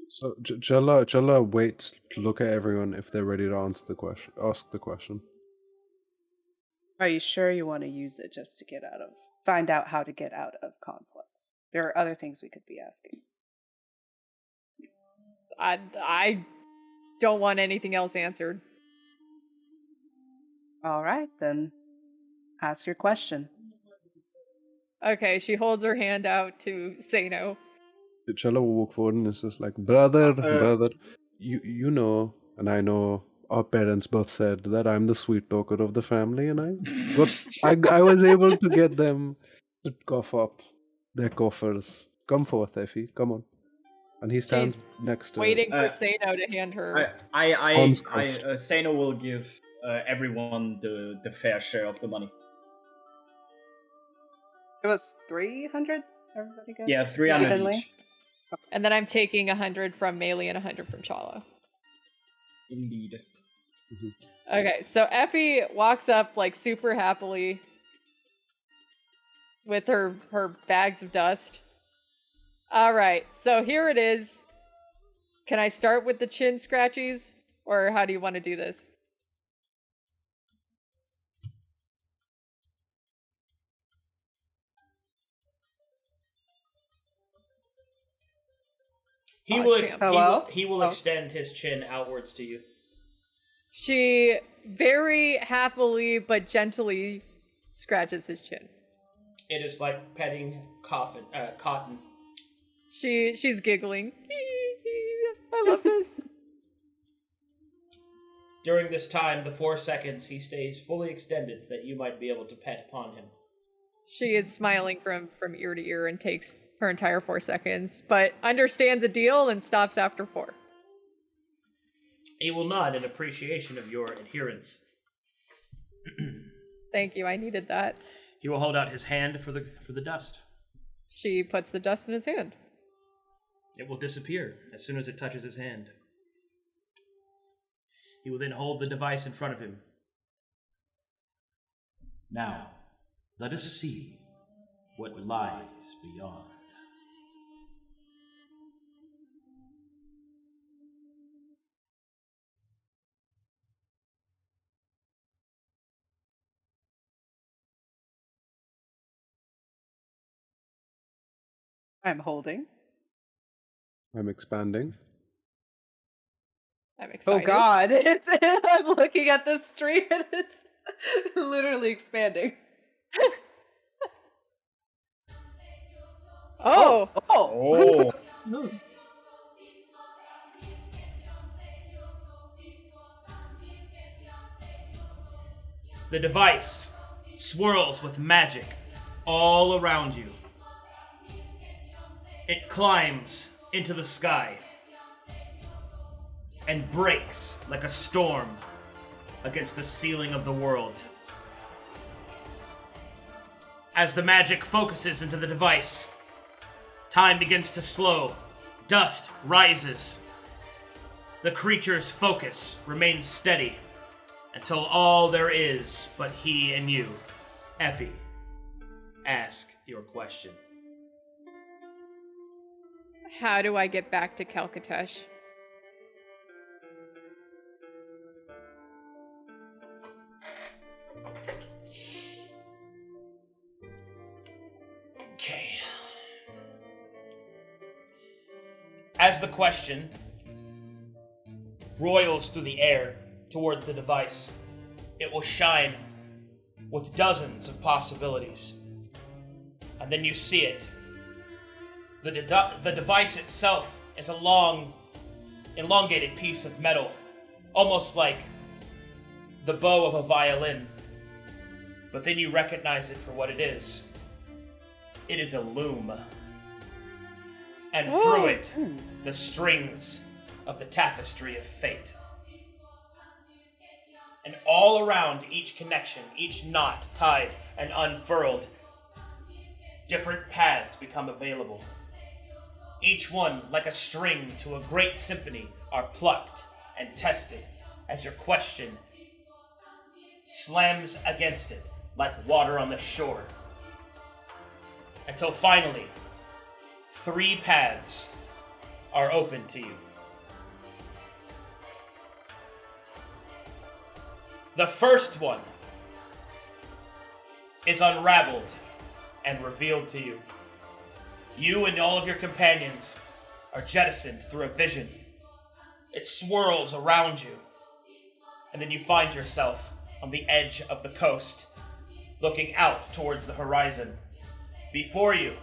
So Challa waits to look at everyone if they're ready to answer the question. Ask the question. Are you sure you want to use it just to find out how to get out of Conflux? There are other things we could be asking. I don't want anything else answered. All right, then ask your question. Okay, she holds her hand out to Seino. Challa will walk forward and is just like, brother, you know, and I know our parents both said that I'm the sweet talker of the family, and I was able to get them to cough up their coffers. Come forth, Effie, come on. And he stands She's next to Waiting for Uh, Seino to hand her. Arms crossed. Seino will give everyone the fair share of the money. It was 300? Everybody go? Yeah, 300 Evenly? each. And then I'm taking 100 from Maelie and 100 from Challa. Indeed. Okay, so Effie walks up like super happily with her bags of dust. All right, so here it is. Can I start with the chin scratchies, or how do you want to do this? Hello? He will Oh. extend his chin outwards to you. She very happily but gently scratches his chin. It is like petting cotton. She's giggling. I love this. During this time, the 4 seconds, he stays fully extended so that you might be able to pet upon him. She is smiling from ear to ear and takes her entire 4 seconds, but understands a deal and stops after 4. He will nod in appreciation of your adherence. Thank you, I needed that. He will hold out his hand for the dust. She puts the dust in his hand. It will disappear as soon as it touches his hand. He will then hold the device in front of him. Now, let us see what lies beyond. I'm holding. I'm expanding. I'm excited. Oh god, it's I'm looking at this stream and it's literally expanding. Oh! Oh. Ooh. The device swirls with magic all around you. It climbs into the sky and breaks like a storm against the ceiling of the world. As the magic focuses into the device, time begins to slow. Dust rises. The creature's focus remains steady until all there is but he and you. Effie, ask your question. How do I get back to Calcatesh? Okay. As the question roils through the air towards the device, it will shine with dozens of possibilities. And then you see it. The device itself is a long, elongated piece of metal, almost like the bow of a violin. But then you recognize it for what it is. It is a loom. And through it, the strings of the tapestry of fate. And all around each connection, each knot tied and unfurled, different paths become available. Each one, like a string to a great symphony, are plucked and tested as your question slams against it like water on the shore. Until finally, 3 paths are open to you. The first one is unraveled and revealed to you. You and all of your companions are jettisoned through a vision. It swirls around you, and then you find yourself on the edge of the coast, looking out towards the horizon. Before you,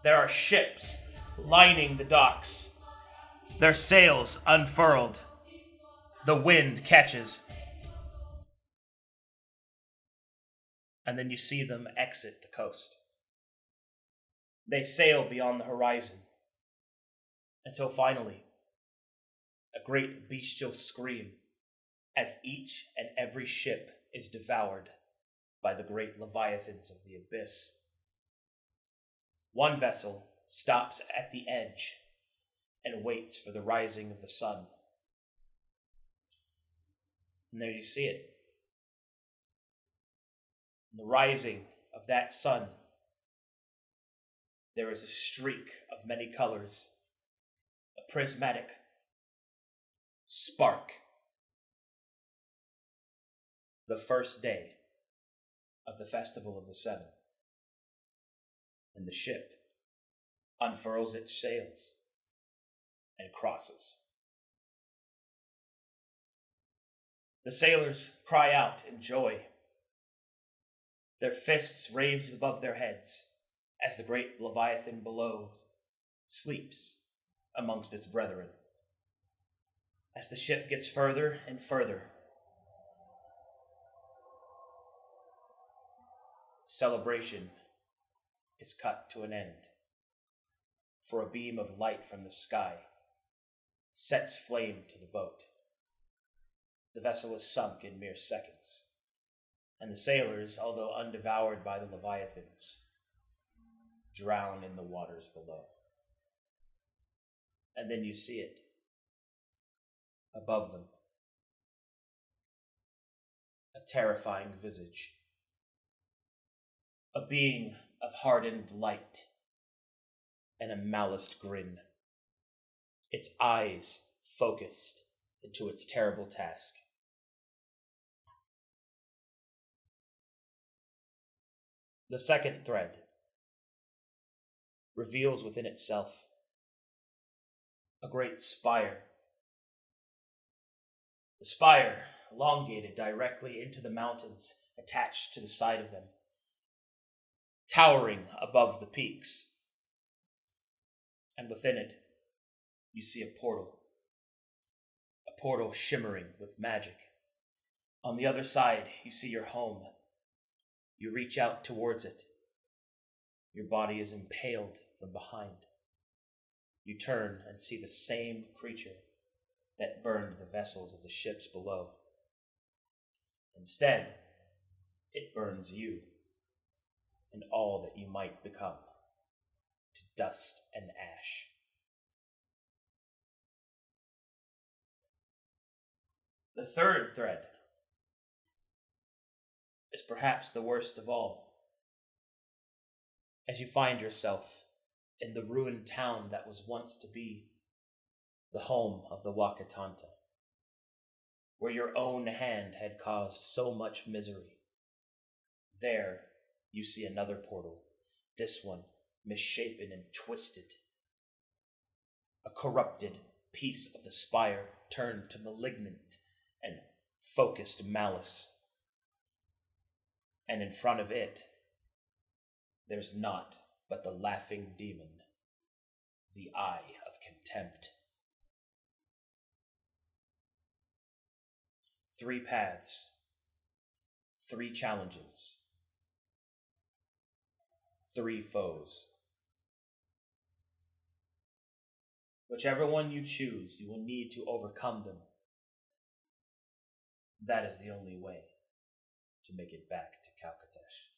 there are ships lining the docks, their sails unfurled. The wind catches. And then you see them exit the coast. They sail beyond the horizon until finally, a great bestial scream as each and every ship is devoured by the great leviathans of the abyss. One vessel stops at the edge and waits for the rising of the sun. And there you see it. And the rising of that sun there is a streak of many colors, a prismatic spark. The first day of the Festival of the Seven, and the ship unfurls its sails and crosses. The sailors cry out in joy. Their fists raised above their heads as the great Leviathan below sleeps amongst its brethren. As the ship gets further and further, celebration is cut to an end, for a beam of light from the sky sets flame to the boat. The vessel is sunk in mere seconds, and the sailors, although undevoured by the Leviathans, drown in the waters below. And then you see it, above them, a terrifying visage, a being of hardened light and a maliced grin, its eyes focused into its terrible task. The second thread reveals within itself a great spire. The spire elongated directly into the mountains attached to the side of them, towering above the peaks. And within it, you see a portal shimmering with magic. On the other side, you see your home. You reach out towards it. Your body is impaled from behind. You turn and see the same creature that burned the vessels of the ships below. Instead, it burns you and all that you might become to dust and ash. The third thread is perhaps the worst of all. As you find yourself in the ruined town that was once to be the home of the Wakatanta, where your own hand had caused so much misery. There you see another portal, this one misshapen and twisted. A corrupted piece of the spire turned to malignant and focused malice. And in front of it, there's naught but the laughing demon, the eye of contempt. 3 paths, 3 challenges, 3 foes. Whichever one you choose, you will need to overcome them. That is the only way to make it back to Calcatesh.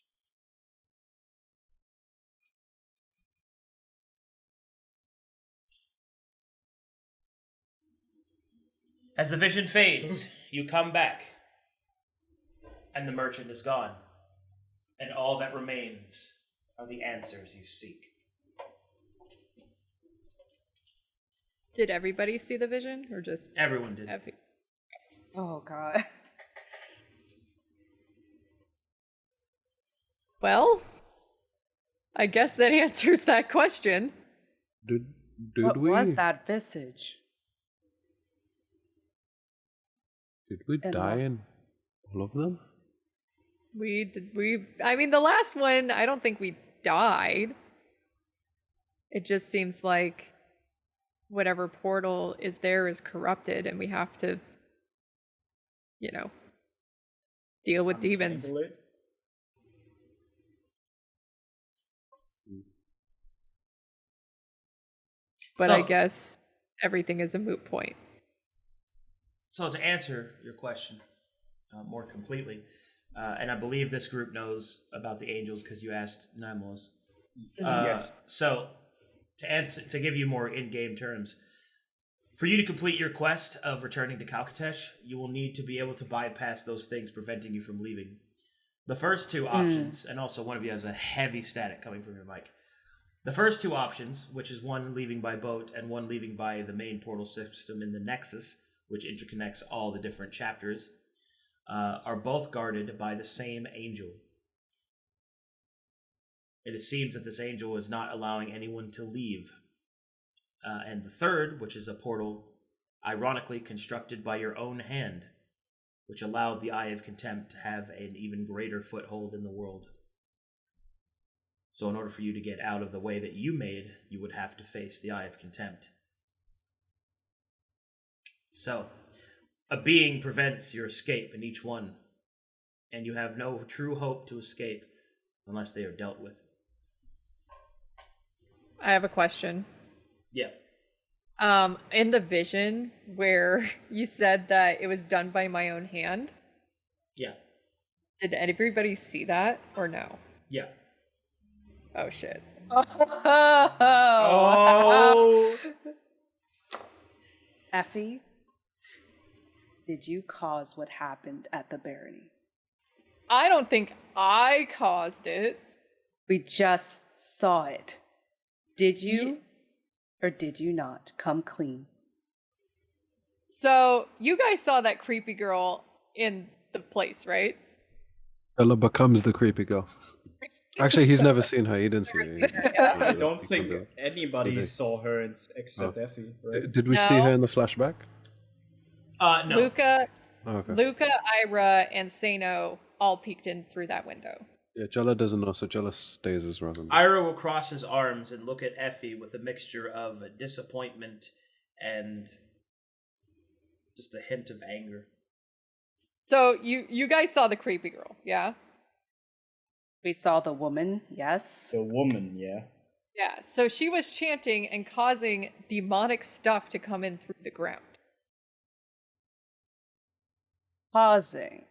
As the vision fades, you come back, and the merchant is gone, and all that remains are the answers you seek. Did everybody see the vision, or just Everyone did. Effie? Oh, God. Well, I guess that answers that question. Did What we was that visage? Did we And die what- in all of them? I mean, the last one, I don't think we died. It just seems like whatever portal is there is corrupted, and we have to, deal with demons. Untangle it. But So- I guess everything is a moot point. So to answer your question more completely, and I believe this group knows about the angels because you asked Nymos. Yes. So to give you more in-game terms, for you to complete your quest of returning to Calcatesh, you will need to be able to bypass those things preventing you from leaving. The first 2 options, and also one of you has a heavy static coming from your mic. The first two options, which is one leaving by boat and one leaving by the main portal system in the Nexus, which interconnects all the different chapters, are both guarded by the same angel. It seems that this angel is not allowing anyone to leave. And the third, which is a portal ironically constructed by your own hand, which allowed the Eye of Contempt to have an even greater foothold in the world. So in order for you to get out of the way that you made, you would have to face the Eye of Contempt. So, a being prevents your escape in each one, and you have no true hope to escape unless they are dealt with. I have a question. Yeah. In the vision where you said that it was done by my own hand, Yeah. did everybody see that or no? Yeah. Oh shit. Oh! Effie, did you cause what happened at the barony? I don't think I caused it. We just saw it. Did you or did you not? Come clean. So, you guys saw that creepy girl in the place, right? Ella becomes the creepy girl. Actually, he's never seen her. He didn't see her. I don't He think couldn't do it. anybody Did they? saw her except Effie, right? Did we see No. her in the flashback? No. Luca, Oh, okay. Luca, Irha, and Seino all peeked in through that window. Yeah, Jello doesn't know, so Jello stays as Robin. Ira will cross his arms and look at Effie with a mixture of disappointment and just a hint of anger. So, you guys saw the creepy girl, yeah? We saw the woman, yes. The woman, yeah. Yeah, so she was chanting and causing demonic stuff to come in through the ground. Causing,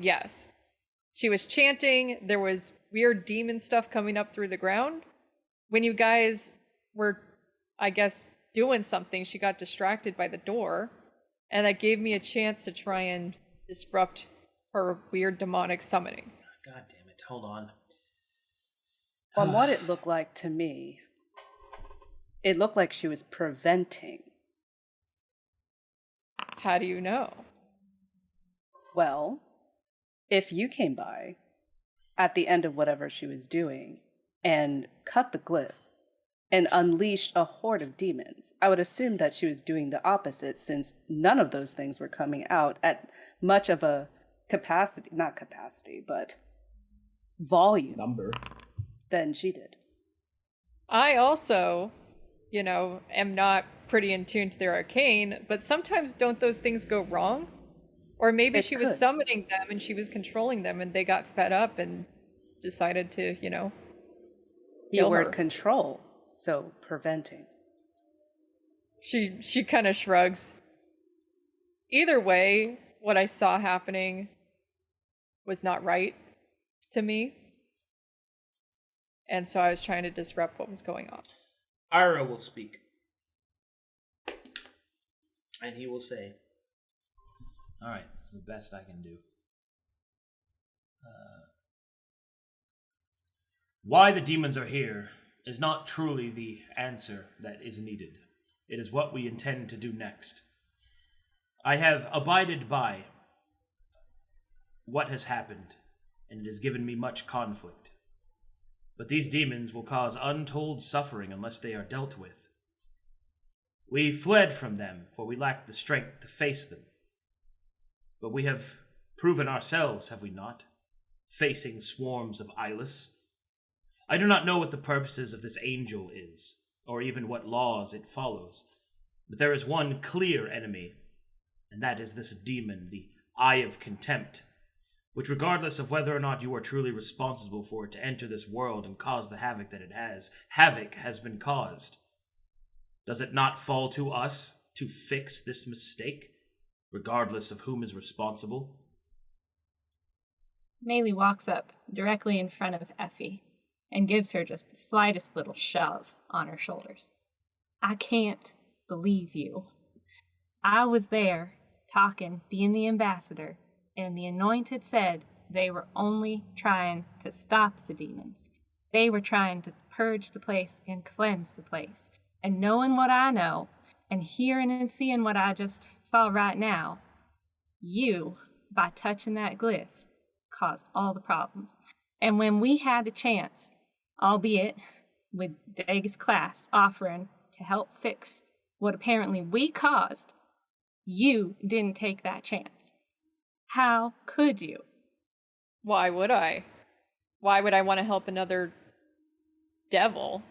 yes. She was chanting, there was weird demon stuff coming up through the ground. When you guys were, I guess, doing something, she got distracted by the door, and that gave me a chance to try and disrupt her weird demonic summoning. God damn it, hold on. From what it looked like to me, it looked like she was preventing. How do you know? Well, if you came by at the end of whatever she was doing and cut the glyph and unleashed a horde of demons, I would assume that she was doing the opposite, since none of those things were coming out at much of a but volume Number. than she did. I also, am not pretty in tune to their arcane, but sometimes don't those things go wrong? Or maybe It she was could. summoning them and she was controlling them and they got fed up and decided to, The kill word her. control, so preventing. She kind of shrugs. Either way, what I saw happening was not right to me. And so I was trying to disrupt what was going on. Ira will speak. And he will say, alright, this is the best I can do. Why the demons are here is not truly the answer that is needed. It is what we intend to do next. I have abided by what has happened, and it has given me much conflict. But these demons will cause untold suffering unless they are dealt with. We fled from them, for we lacked the strength to face them. But we have proven ourselves, have we not? Facing swarms of Eyeless. I do not know what the purposes of this angel is, or even what laws it follows, but there is one clear enemy, and that is this demon, the Eye of Contempt, which, regardless of whether or not you are truly responsible for it to enter this world and cause the havoc that it has, havoc has been caused. Does it not fall to us to fix this mistake, regardless of whom is responsible? Maelie walks up directly in front of Effie and gives her just the slightest little shove on her shoulders. I can't believe you. I was there, talking, being the ambassador, and the Anointed said they were only trying to stop the demons. They were trying to purge the place and cleanse the place. And knowing what I know, and hearing and seeing what I just saw right now, you, by touching that glyph, caused all the problems. And when we had a chance, albeit with Dagus class offering to help fix what apparently we caused, you didn't take that chance. How could you? Why would I? Why would I want to help another devil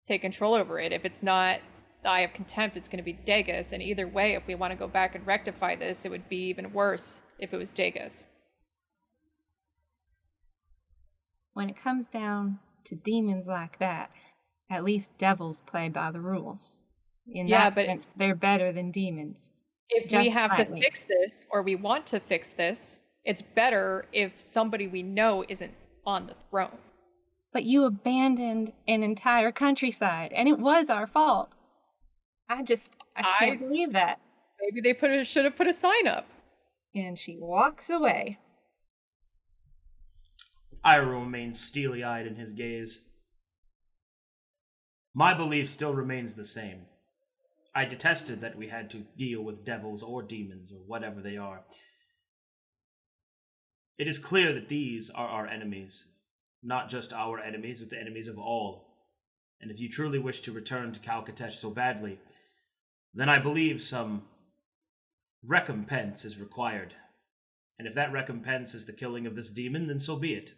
take control over it? If it's not the Eye of Contempt, it's going to be Dagus. And either way, if we want to go back and rectify this, it would be even worse if it was Dagus. When it comes down to demons like that, at least devils play by the rules. In that sense, they're better than demons. If we have to fix this, or we want to fix this, it's better if somebody we know isn't on the throne. But you abandoned an entire countryside, and it was our fault. I can't believe that. Maybe they should have put a sign up. And she walks away. Irha remains steely-eyed in his gaze. My belief still remains the same. I detested that we had to deal with devils or demons or whatever they are. It is clear that these are our enemies. Not just our enemies, but the enemies of all. And if you truly wish to return to Calcatesh so badly, then I believe some recompense is required. And if that recompense is the killing of this demon, then so be it.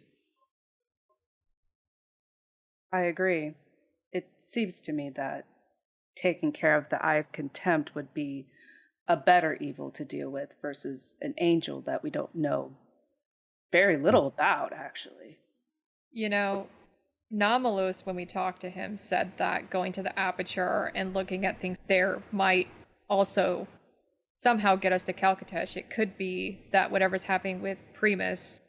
I agree. It seems to me that taking care of the Eye of Contempt would be a better evil to deal with versus an angel that we don't know very little about, actually. You know, Nomalos, when we talked to him, said that going to the Aperture and looking at things there might also somehow get us to Calcatesh. It could be that whatever's happening with Primus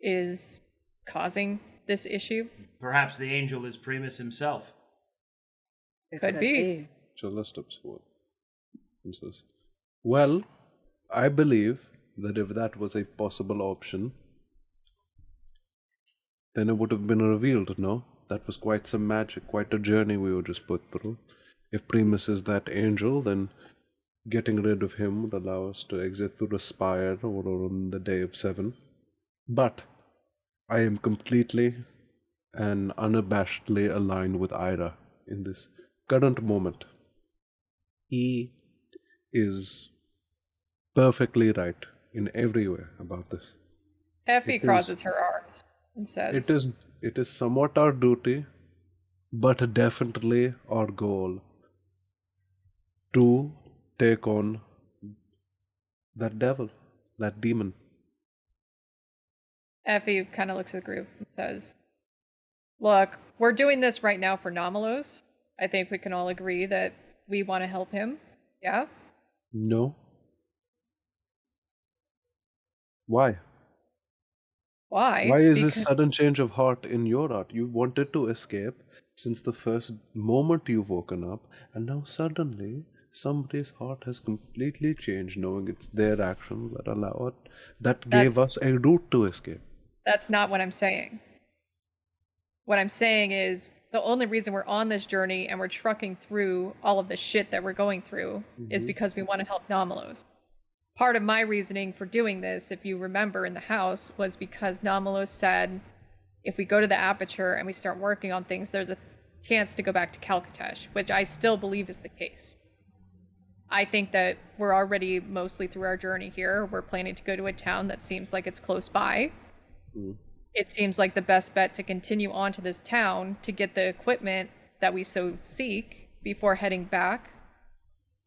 is causing this issue. Perhaps the angel is Primus himself. It could be. Challa steps forward and says, well, I believe that if that was a possible option, then it would have been revealed, no? That was quite some magic, quite a journey we were just put through. If Primus is that angel, then getting rid of him would allow us to exit through the spire or on the day of 7. But I am completely and unabashedly aligned with Irha in this current moment. He is perfectly right in every way about this. Effie crosses her arms and says, It is somewhat our duty, but definitely our goal to take on that devil, that demon. Effie kind of looks at the group and says, look, we're doing this right now for Nomalos. I think we can all agree that we want to help him. Yeah? No. Why? Why? Why is this sudden change of heart in your heart? You wanted to escape since the first moment you've woken up, and now suddenly somebody's heart has completely changed, knowing it's their actions that allow it, that gave us a route to escape. That's not what I'm saying. What I'm saying is the only reason we're on this journey and we're trucking through all of the shit that we're going through is because we want to help Nomalos. Part of my reasoning for doing this, if you remember in the house, was because Nomalos said, if we go to the Aperture and we start working on things, there's a chance to go back to Calcatesh, which I still believe is the case. I think that we're already mostly through our journey here. We're planning to go to a town that seems like it's close by. It seems like the best bet to continue on to this town to get the equipment that we so seek before heading back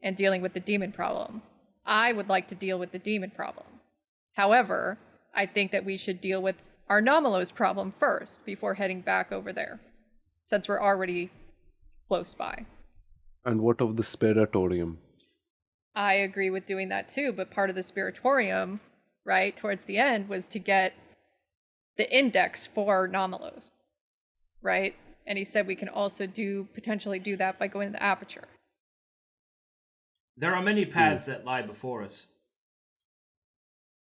and dealing with the demon problem. I would like to deal with the demon problem. However, I think that we should deal with our Nomalos problem first before heading back over there, since we're already close by. And what of the Spiritorium? I agree with doing that too, but part of the Spiritorium, right, towards the end, was to get the index for Nomalos, right? And he said we can also potentially do that by going to the Aperture. There are many paths that lie before us.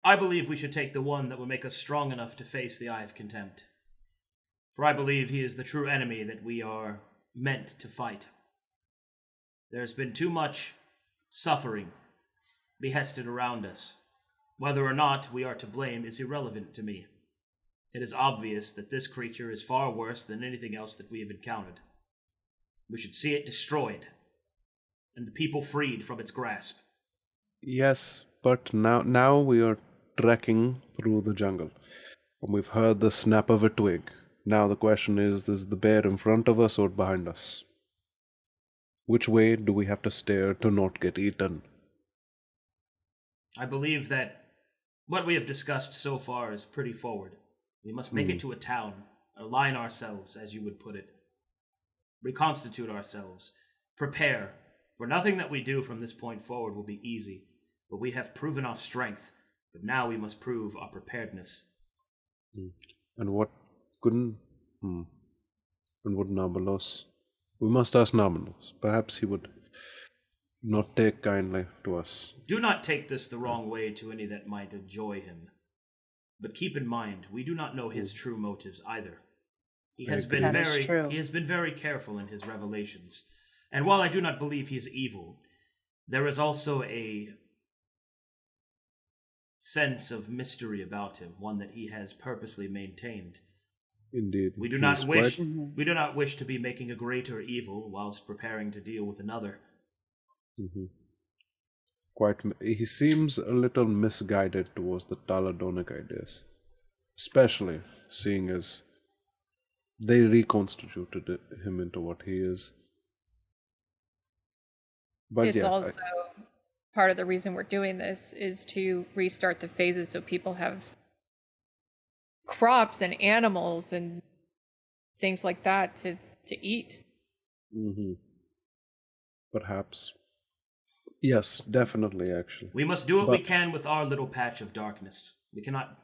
I believe we should take the one that will make us strong enough to face the Eye of Contempt. for I believe he is the true enemy that we are meant to fight. There's been too much suffering behested around us. Whether or not we are to blame is irrelevant to me. It is obvious that this creature is far worse than anything else that we have encountered. We should see it destroyed, and the people freed from its grasp. Yes, but now we are trekking through the jungle, and we've heard the snap of a twig. Now the question is the bear in front of us or behind us? Which way do we have to stare to not get eaten? I believe that what we have discussed so far is pretty forward. We must make it to a town, align ourselves, as you would put it, reconstitute ourselves, prepare, for nothing that we do from this point forward will be easy, but we have proven our strength, but now we must prove our preparedness. And what couldn't... And what Nabalos? We must ask Nabalos. Perhaps he would not take kindly to us. Do not take this the wrong way to any that might enjoy him. But keep in mind, we do not know his true motives either. He has been very careful in his revelations. And while I do not believe he is evil, there is also a sense of mystery about him, one that he has purposely maintained. Indeed. We do not wish to be making a greater evil whilst preparing to deal with another. He seems a little misguided towards the Taladonic ideas, especially seeing as they reconstituted him into what he is. But it's yes, also part of the reason we're doing this is to restart the phases so people have crops and animals and things like that to eat. Perhaps. Yes, definitely, actually. We must do what we can with our little patch of darkness. We cannot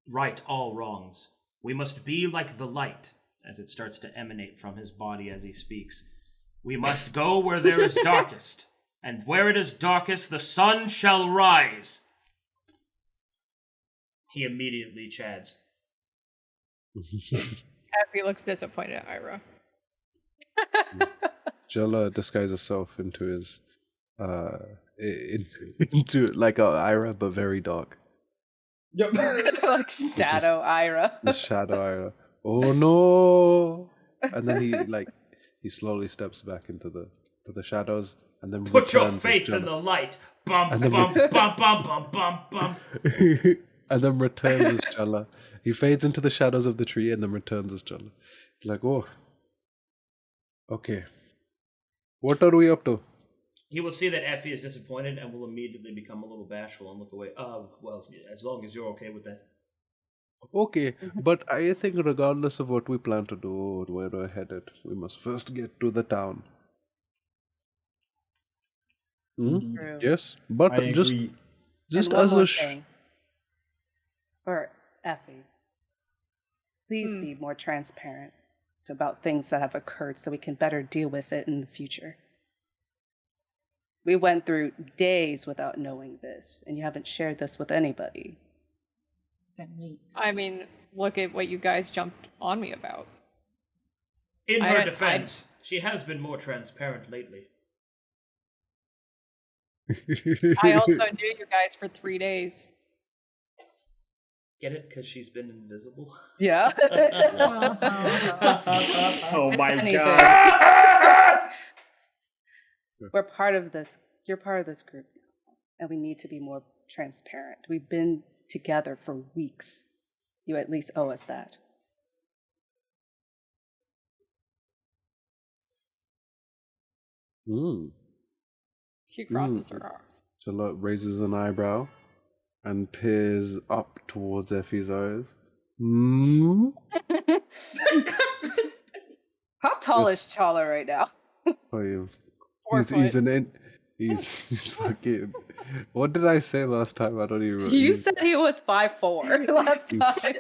right all wrongs. We must be like the light, as it starts to emanate from his body as he speaks. We must go where there is darkest, and where it is darkest, the sun shall rise. He immediately chads. Effie looks disappointed at Irha. Jello disguises herself into his into like a Irha, but very dark. Yep. Like Shadow Irha. The Shadow Irha. Oh no! And then he slowly steps back into the shadows, and then put your returns as faith in Jello. the light. Bum bum bum bum bum bum. And then returns as Challa. He fades into the shadows of the tree and then returns as Challa. Like, oh, okay. What are we up to? He will see that Effie is disappointed and will immediately become a little bashful and look away. Well, as long as you're okay with that. Okay, but I think regardless of what we plan to do or where we're headed, we must first get to the town. True. Yes, but I just agree. just And one as more a thing. Or Effie, please be more transparent about things that have occurred so we can better deal with it in the future. We went through days without knowing this, and you haven't shared this with anybody. It's been weeks. I mean, look at what you guys jumped on me about. In her defense, she has been more transparent lately. I also knew you guys for 3 days. Get it? Because she's been invisible? Yeah. Oh my Anything. god. We're part of this. You're part of this group now, and we need to be more transparent. We've been together for weeks. You at least owe us that. She crosses her arms. Charlotte raises an eyebrow and peers up towards Effie's eyes. How tall is Challa right now? Oh, you. 4 foot. He's fucking. What did I say last time? I don't even remember. You said he was 5'4" last time.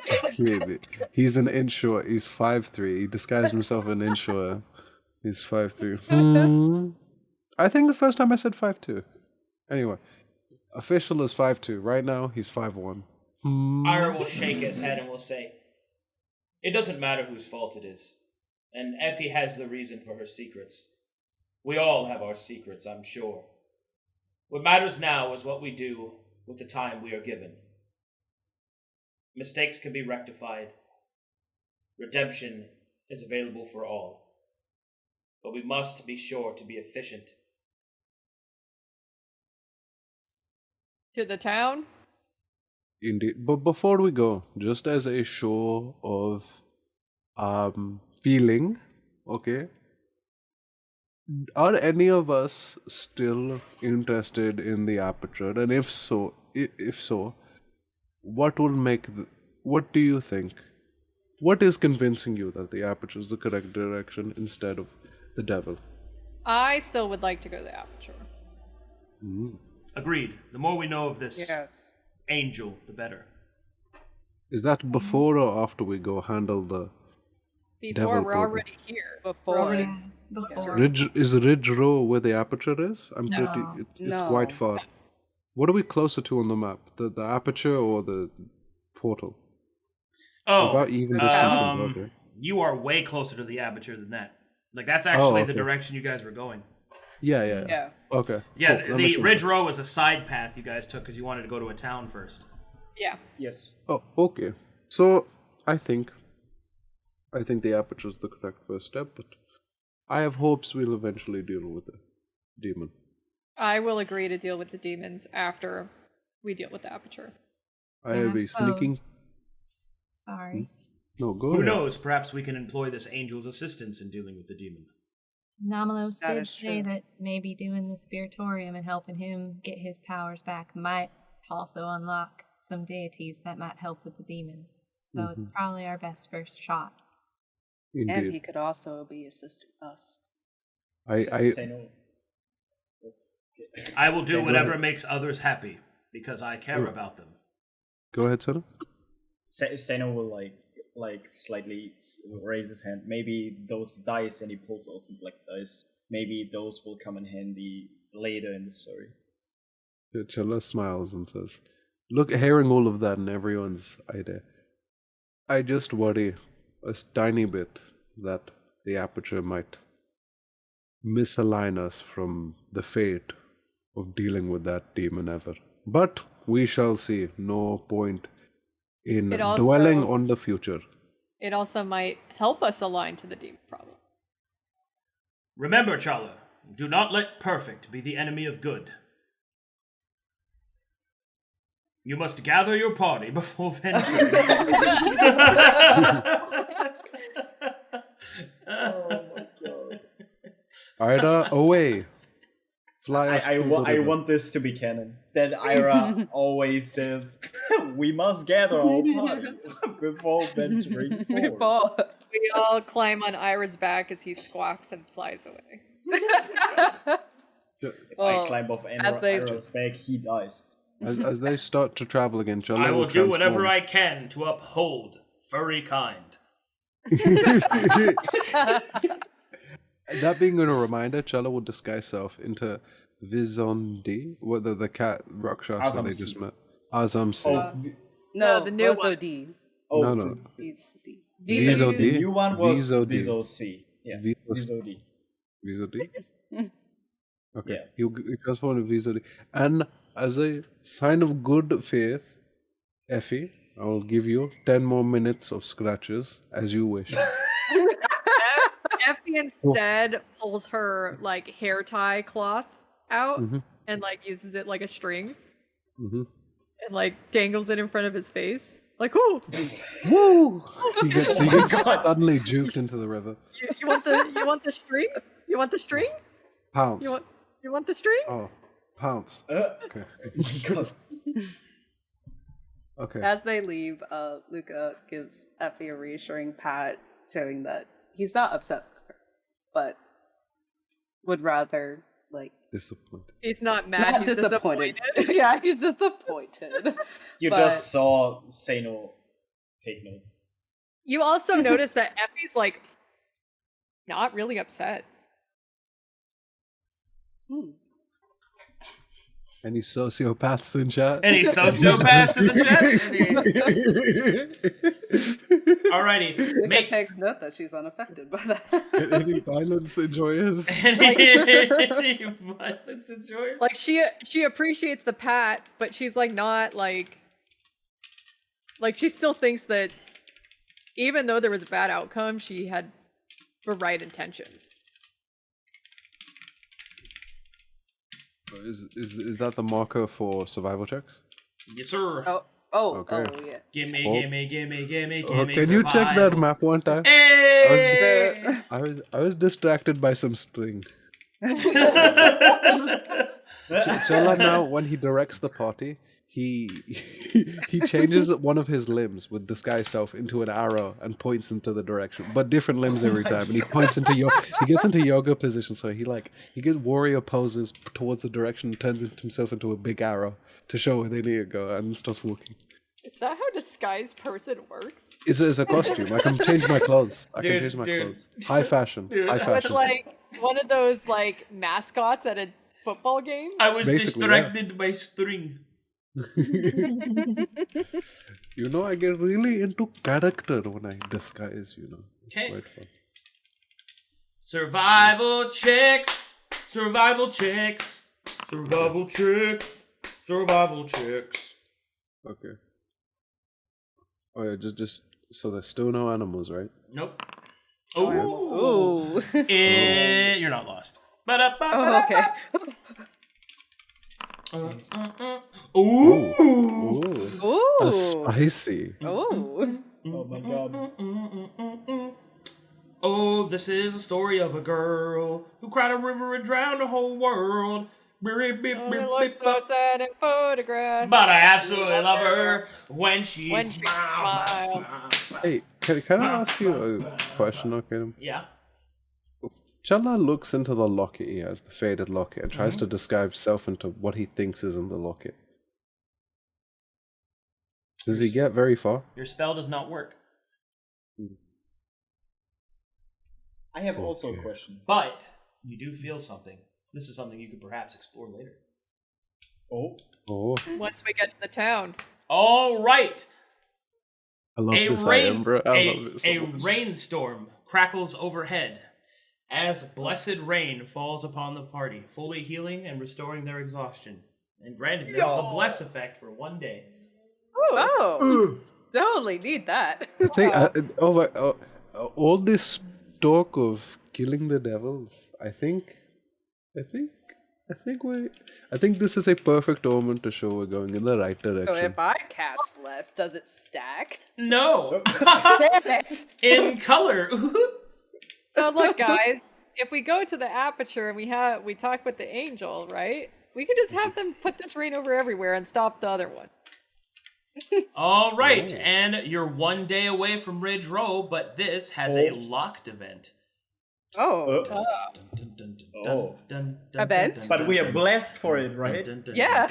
He's an inch short. He's 5'3". He disguised himself an inch shorter. He's 5'3". I think the first time I said 5'2". Anyway, official is 5'2". Right now, he's 5'1". Ira will shake his head and will say, It doesn't matter whose fault it is. And Effie has the reason for her secrets. We all have our secrets, I'm sure. What matters now is what we do with the time we are given. Mistakes can be rectified. Redemption is available for all. But we must be sure to be efficient. To the town? Indeed. But before we go, just as a show of feeling, okay, are any of us still interested in the aperture? And if so, what will what do you think? What is convincing you that the aperture is the correct direction instead of the devil? I still would like to go to the aperture. Agreed. The more we know of this Yes. angel, the better. Is that before or after we go handle the Before devil we're portal? already here. Before. We're already... Yeah, before. Ridge Row where the aperture is? I'm No. pretty. It's No. quite far. What are we closer to on the map? The aperture or the portal? Oh, About even distance from both, right? you are way closer to the aperture than that. Like, that's actually the okay. direction you guys were going. Yeah. Yeah. Okay. Yeah, cool. That the makes sense. Ridge Row was a side path you guys took because you wanted to go to a town first. Yeah. Yes. Oh, okay. So I think the aperture is the correct first step, but I have hopes we'll eventually deal with the demon. I will agree to deal with the demons after we deal with the aperture. I'll be sneaking. suppose. Sorry. No, go Who ahead. knows? Perhaps we can employ this angel's assistance in dealing with the demon. Namalos That did is say true. that maybe doing the spiritorium and helping him get his powers back might also unlock some deities that might help with the demons. So it's probably our best first shot. Indeed. And he could also be assisting us. I Seino. I will do Yeah, go whatever ahead. makes others happy because I care Oh. about them. go ahead, Senna. Seino will like slightly raise his hand. Maybe those dice, and he pulls out some black dice. Maybe those will come in handy later in the story. Challa smiles and says, "Look, hearing all of that and everyone's idea, I just worry a tiny bit that the aperture might misalign us from the fate of dealing with that demon ever. But we shall see. No point in It also- dwelling on the future." It also might help us align to the demon problem. Remember, Challa, do not let perfect be the enemy of good. You must gather your party before venturing. Oh my god! Ida, away! Fly us I through the river. want this to be canon. That Irha always says, "We must gather our party before venturing forward." Before. We all climb on Ira's back as he squawks and flies away. If Well, I climb off as they- Irha's back, he dies. As they start to travel again, Challa I will do whatever transform. I can to uphold furry kind. That being a reminder, Challa will disguise herself into Vizondi, whether the cat Roxafellah they Azam just C. met. Azam C. Oh, No, the new one. D. oh, No. He's D. Vizo The D. new one was Vizo D. Vizo C. Yeah, Vizo C. Vizo D. Vizodi? Okay. Yeah. He transformed into Vizodi. And as a sign of good faith, Effie, I will give you 10 more minutes of scratches as you wish. Effie instead pulls her like hair tie cloth out Mhm. and like uses it like a string Mm-hmm. and like dangles it in front of his face. Like, ooh, Woo! He gets God. suddenly juked into the river. you want the string? You want the string? Pounce. You want the string? Oh, pounce. Oh Okay. my god. Okay. As they leave, Luca gives Effie a reassuring pat, showing that he's not upset with her, but would rather, like, Disappointed. He's not mad, not he's disappointed. disappointed. Yeah, he's disappointed. You But- just saw Seino take notes. You also notice that Effie's like not really upset. Hmm. Any sociopaths in chat? Any sociopaths in the chat? Alrighty. Luka Make takes note that she's unaffected by that. Any violence enjoyers? any violence enjoyers? Like she appreciates the pat, but she's like not like she still thinks that even though there was a bad outcome, she had the right intentions. Is that the marker for survival checks? Yes, sir. Okay. Yeah. Gimme. Can you check that map one time? Hey! I was distracted by some string. Challa now, when he directs the party, he changes one of his limbs with disguise self into an arrow and points into the direction, but different limbs every time. And he points into he gets into yoga position, so he gets warrior poses towards the direction and turns himself into a big arrow to show where they need to go and starts walking. Is that how disguised person works? It's a costume. I can change my clothes. Dude. High fashion. Dude. High So fashion. it's like one of those like mascots at a football game. I was Basically, distracted by string. I get really into character when I disguise, It's Okay. quite fun. Survival checks. Okay. Oh yeah, just so there's still no animals, right? Nope. Ooh. You're not lost. Oh, okay. Ooh. Ooh. Spicy. Ooh. Oh my god. Oh, this is a story of a girl who cried a river and drowned the whole world. It looks so sad in photographs. But I absolutely love her when she smiles. Hey, can I ask you a question, okay? Yeah. Challa looks into the locket he has, the faded locket, and tries Mm-hmm. to disguise himself into what he thinks is in the locket. Does he get very far? Your spell does not work. I have also a Okay. question. But you do feel something. This is something you could perhaps explore later. Oh. Oh, Once we get to the town. All right. I love A this rain, item, bro. I a, love it so a much. rainstorm crackles overhead as blessed rain falls upon the party, fully healing and restoring their exhaustion, and granting them the bless effect for one day. Oh. Totally need that. I think, all this talk of killing the devils, I think this is a perfect omen to show we're going in the right So direction. if I cast Bless, does it stack? No, Damn it. in color. So look, guys, if we go to the aperture and we talk with the angel, right? We could just have them put this rain over everywhere and stop the other one. All right, Oh. and you're one day away from Ridge Row, but this has a locked event. Oh. Event? But we are blessed for it, right? Yeah.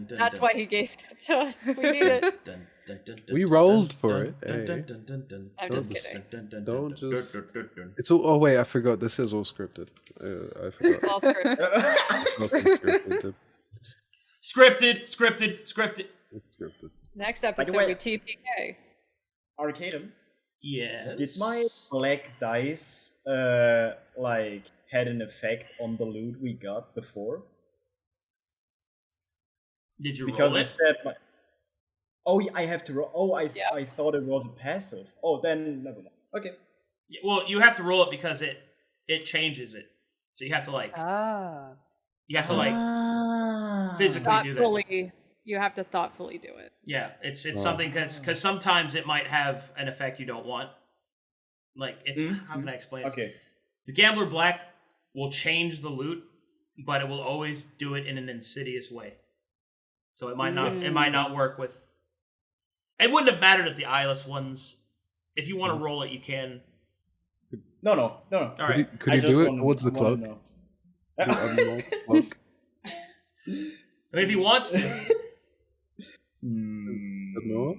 That's why he gave that to us. We need it. We rolled for it. Hey. I'm just kidding. Don't just. It's all. Oh wait, I forgot. This is all scripted. I forgot. It's all scripted. Nothing scripted. Scripted. It's scripted. Next the episode, way- we TPK. Arcadum, Yes. did my black dice had an effect on the loot we got before? Did you Because roll you it? said my. Oh, I have to roll. Oh, Yeah. I thought it was a passive. Oh, then never mind. Okay. Yeah, well, you have to roll it because it changes it. So you have to Ah. physically do that. Thoughtfully, you have to thoughtfully do it. Yeah, it's something because sometimes it might have an effect you don't want. Like it's how can I explain it? Okay. The Gambler Black will change the loot, but it will always do it in an insidious way. So it might not work with. It wouldn't have mattered if the Eyeless ones. If you want to roll it, you can. No. All right. Could you do it towards the cloak? Know. Cloak? I mean, if he wants to. Noah?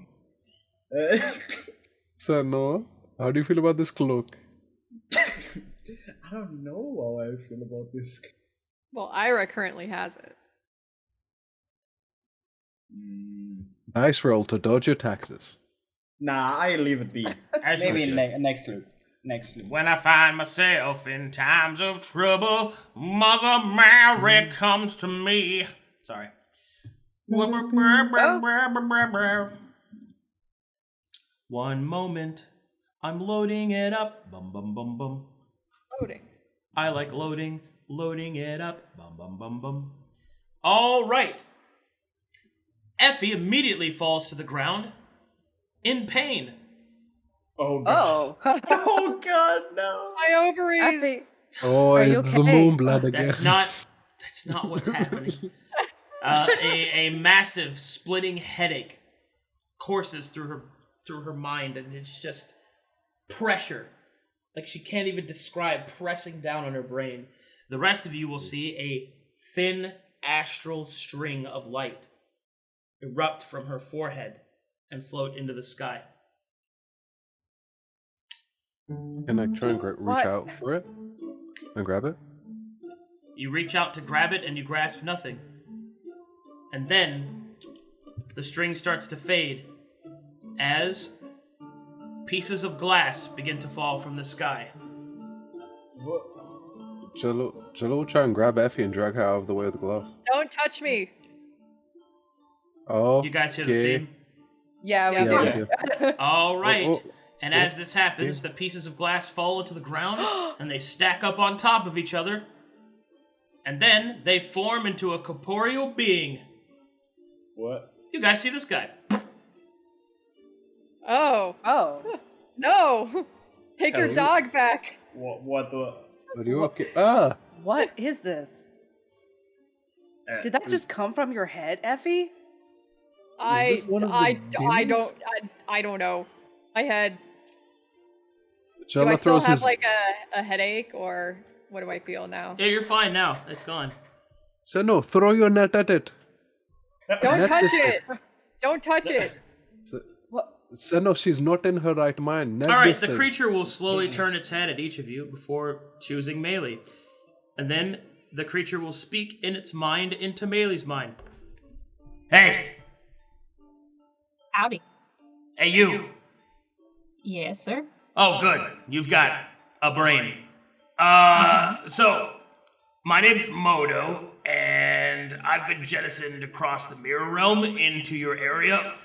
So Noah, how do you feel about this cloak? I don't know how I feel about this. Well, Irha currently has it. Dice roll to dodge your taxes. Nah, I leave it be. As Maybe you next loop. Next loop. When I find myself in times of trouble, Mother Mary comes to me. Sorry. One moment, I'm loading it up. Bum bum bum bum. Loading. I like loading it up. Bum bum bum bum. All right. Effie immediately falls to the ground in pain. Oh gosh. Oh. Oh god, no. My ovaries. Effie, Oh, Are you it's the okay? moon blood again. That's not what's happening. A massive splitting headache courses through her mind, and it's just pressure. Like she can't even describe pressing down on her brain. The rest of you will see a thin astral string of light erupt from her forehead and float into the sky. Can I try and reach What? out for it and grab it? You reach out to grab it and you grasp nothing. And then the string starts to fade as pieces of glass begin to fall from the sky. What? Jello will try and grab Effie and drag her out of the way of the glass. Don't touch me. Oh, You guys hear the theme? yeah, Yeah, we we do. All right. Oh, And as this happens, the pieces of glass fall into the ground, and they stack up on top of each other. And then they form into a corporeal being. What? You guys see this guy. Oh. Oh. No. Take your Oh. dog back. What the? Are you okay? Ah! What is this? Did that just come from your head, Effie? this one of the I demons? don't know. My head. Do Challa I still throws have his... like a headache, or what do I feel now? Yeah, you're fine now. It's gone. Seino, throw your net at it. Don't Net touch this it. Don't touch it. Seino, she's not in her right mind. Net All right, this the thing. creature will slowly turn its head at each of you before choosing Maelie. And then the creature will speak in its mind into Maelie's mind. Hey! Howdy. Hey, you! Yes, sir. Oh, good. You've got a brain. So, my name's Modo, and I've been jettisoned across the mirror realm into your area.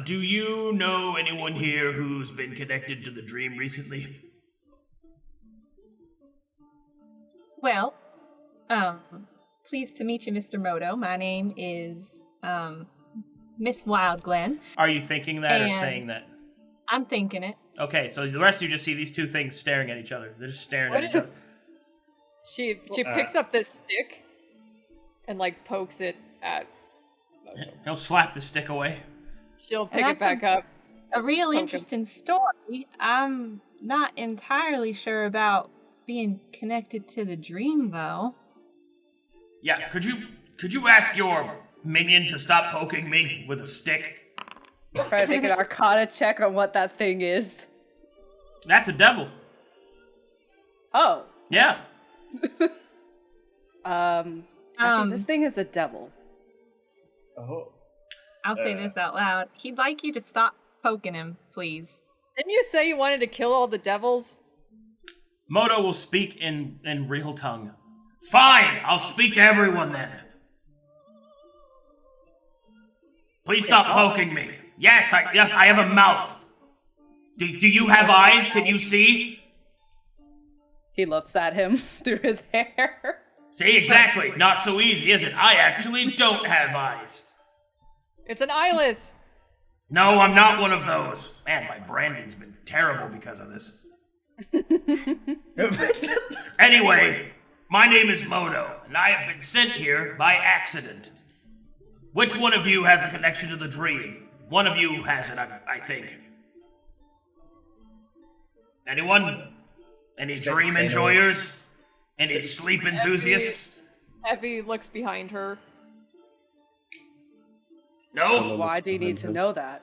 Do you know anyone here who's been connected to the dream recently? Well, pleased to meet you, Mr. Moto. My name is, Miss Wildglen. Are you thinking that or And- saying that? I'm thinking it. Okay, so the rest of you just see these two things staring at each other. They're just staring What at each is? other. She picks up this stick and like pokes it at. He'll slap the stick away. She'll pick And it that's back up. A real Okay. interesting story. I'm not entirely sure about being connected to the dream, though. Yeah, could you ask your minion to stop poking me with a stick? Try to make an Arcana check on what that thing is. That's a devil. Oh. Yeah. I think this thing is a devil. Oh. I'll say this out loud. He'd like you to stop poking him, please. Didn't you say you wanted to kill all the devils? Moto will speak in real tongue. Fine, I'll speak to everyone then. Please stop poking me. Yes, I have a mouth. Do you have eyes? Can you see? He looks at him through his hair. See, exactly. Not so easy, is it? I actually don't have eyes. It's an eyeless. No, I'm not one of those. Man, my branding's been terrible because of this. Anyway, my name is Moto, and I have been sent here by accident. Which one of you has a connection to the dream? One of you has it, I think. Anyone? Any dream enjoyers? Any sleep enthusiasts? Effie looks behind her. No? Why do you need to know that?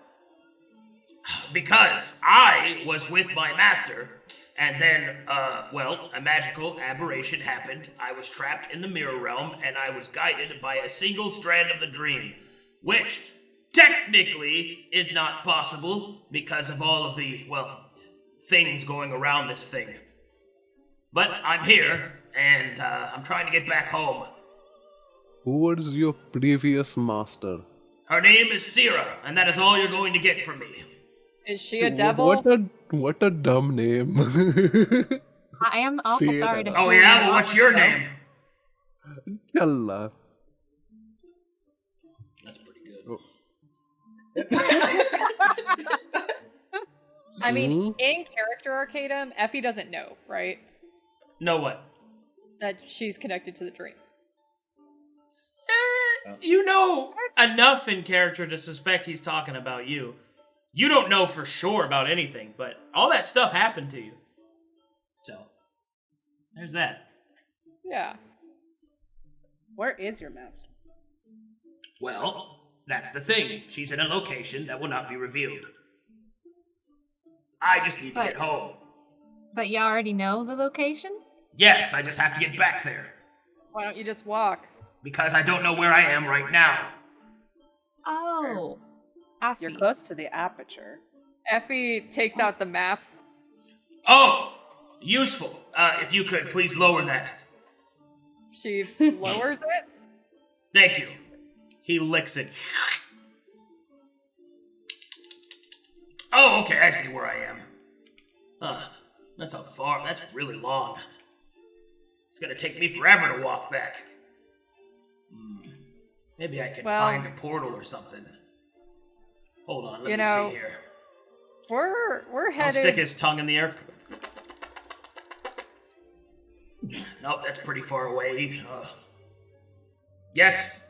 Because I was with my master, and then, a magical aberration happened. I was trapped in the mirror realm, and I was guided by a single strand of the dream, which technically is not possible because of all of the, well, things going around this thing. But I'm here, and I'm trying to get back home. Who was your previous master? Her name is Sira, and that is all you're going to get from me. Is she a devil? What a dumb name. I am awful sorry to Oh hear yeah? that. Well, what's your name? Challa. That's pretty good. I mean, in character Arcadum, Effie doesn't know, right? Know what? That she's connected to the dream. You know enough in character to suspect he's talking about you. You don't know for sure about anything, but all that stuff happened to you. So, there's that. Yeah. Where is your master? Well, that's the thing. She's in a location that will not be revealed. I just need to get home. But you already know the location? Yes, I just have to get back there. Why don't you just walk? Because I don't know where I am right now. Oh, I see. You're close to the aperture. Effie takes out the map. Oh, useful. If you could, please lower that. She lowers it. Thank you. He licks it. Oh, okay, I see where I am. That's really long. It's gonna take me forever to walk back. Maybe I can find a portal or something. Hold on, let me see here. We're I'll headed. stick his tongue in the air. Nope, that's pretty far away. Yes?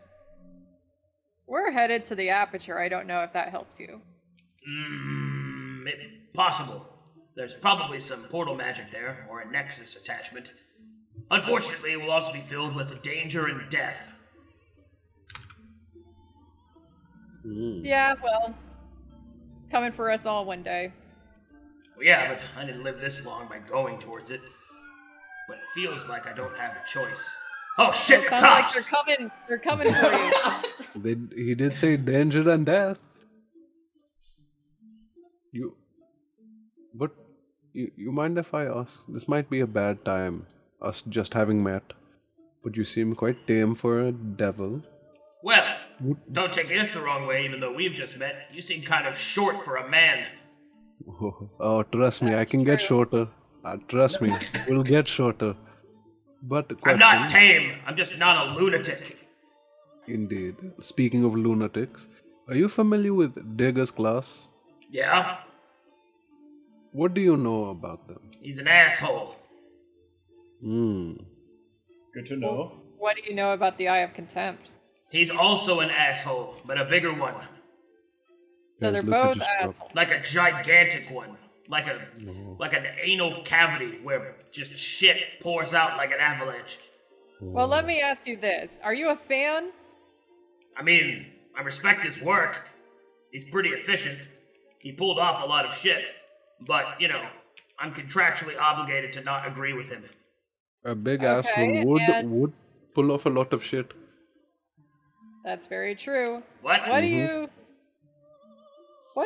We're headed to the aperture. I don't know if that helps you. Possible. There's probably some portal magic there, or a nexus attachment. Unfortunately, it will also be filled with danger and death. Yeah, well, coming for us all one day. Well, yeah, but I didn't live this long by going towards it. But it feels like I don't have a choice. Oh shit, the Sounds cops! like they're coming for you. He did say danger and death. You mind if I ask? This might be a bad time, us just having met. But you seem quite tame for a devil. Well, don't take this the wrong way, even though we've just met. You seem kind of short for a man. Oh, trust me, I can get shorter. Trust me, we'll get shorter. But the I'm question, not tame. I'm just not a lunatic. Indeed. Speaking of lunatics, are you familiar with Digger's class? Yeah? What do you know about them? He's an asshole. Good to know. What do you know about the Eye of Contempt? He's also an asshole, but a bigger one. So Yes, they're Luka both just assholes. Like a gigantic one. Like an anal cavity where just shit pours out like an avalanche. Well, let me ask you this. Are you a fan? I mean, I respect his work. He's pretty efficient. He pulled off a lot of shit. But, you know, I'm contractually obligated to not agree with him. A big Okay, asshole and- would pull off a lot of shit. That's very true. What? What do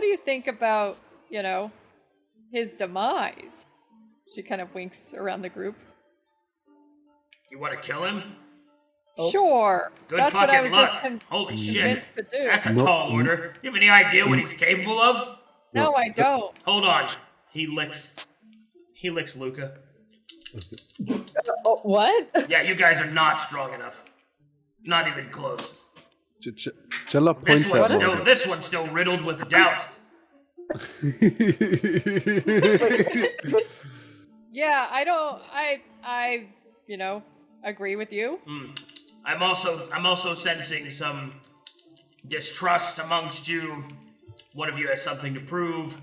you think about, his demise? She kind of winks around the group. You want to kill him? Sure. Good That's what I was fucking luck. just Holy shit. convinced to do. That's a No. tall order. You have any idea what he's capable of? No, I don't. Hold on. He licks Luka. What? Yeah, you guys are not strong enough. Not even close. Challa points at one. This one's still riddled with doubt. Yeah, I agree with you. I'm also sensing some distrust amongst you. One of you has something to prove.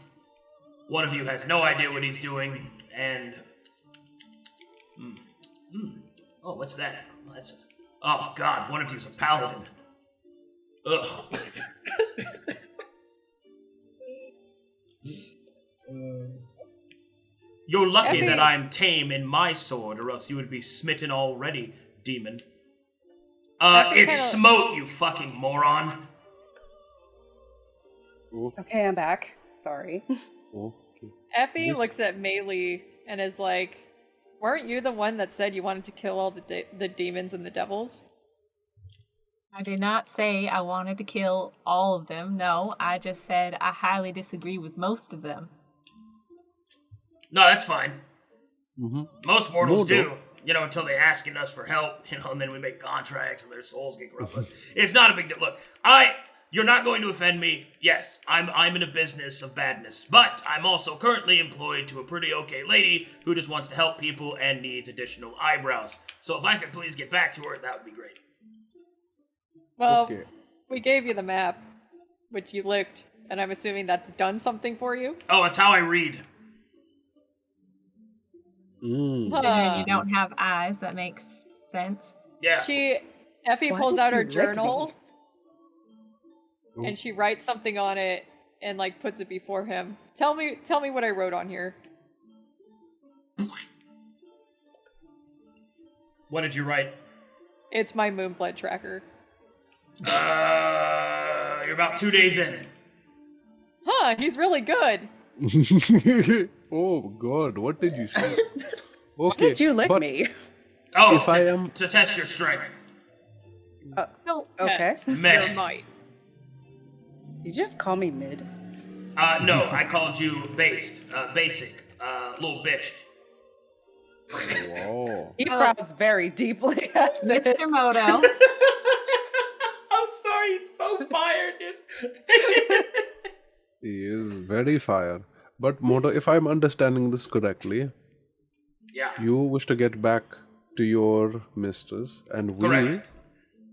One of you has no idea what he's doing, and oh, what's that? Oh God, one of you's a paladin. Ugh. You're lucky Effie- that I'm tame in my sword, or else you would be smitten already, demon. Effie It's kinda- smote, you fucking moron. Oh, Okay, I'm back. Sorry. okay. Effie Yes. looks at Maelie and is like, weren't you the one that said you wanted to kill all the demons and the devils? I did not say I wanted to kill all of them. No, I just said I highly disagree with most of them. No, that's fine. Mm-hmm. Most mortals No, do. You know, until they asking us for help, and then we make contracts and their souls get corrupted. It's not a big deal. Look, you're not going to offend me. Yes, I'm in a business of badness, but I'm also currently employed to a pretty okay lady who just wants to help people and needs additional eyebrows. So if I could please get back to her, that would be great. Well, Okay. we gave you the map, which you licked, and I'm assuming that's done something for you? Oh, it's how I read. Mm. Considering you don't have eyes, that makes sense. Yeah. Effie Why pulls did out you her lick journal, Oh. and she writes something on it, and, like, puts it before him. Tell me what I wrote on here. What did you write? It's my Moonblood tracker. You're about 2 days in. Huh, he's really good. Oh God, what did you say? Why Okay, did you lick but me? Oh, If I am- to test your strength. No, Okay. Yes, Meh. your might. You just call me mid. No, I called you basic, little bitch. Wow. He frowns very deeply at this. Mr. Moto. I'm sorry, he's so fired, dude. He is very fire. But Modo, if I'm understanding this correctly, Yeah, you wish to get back to your mistress, and correct.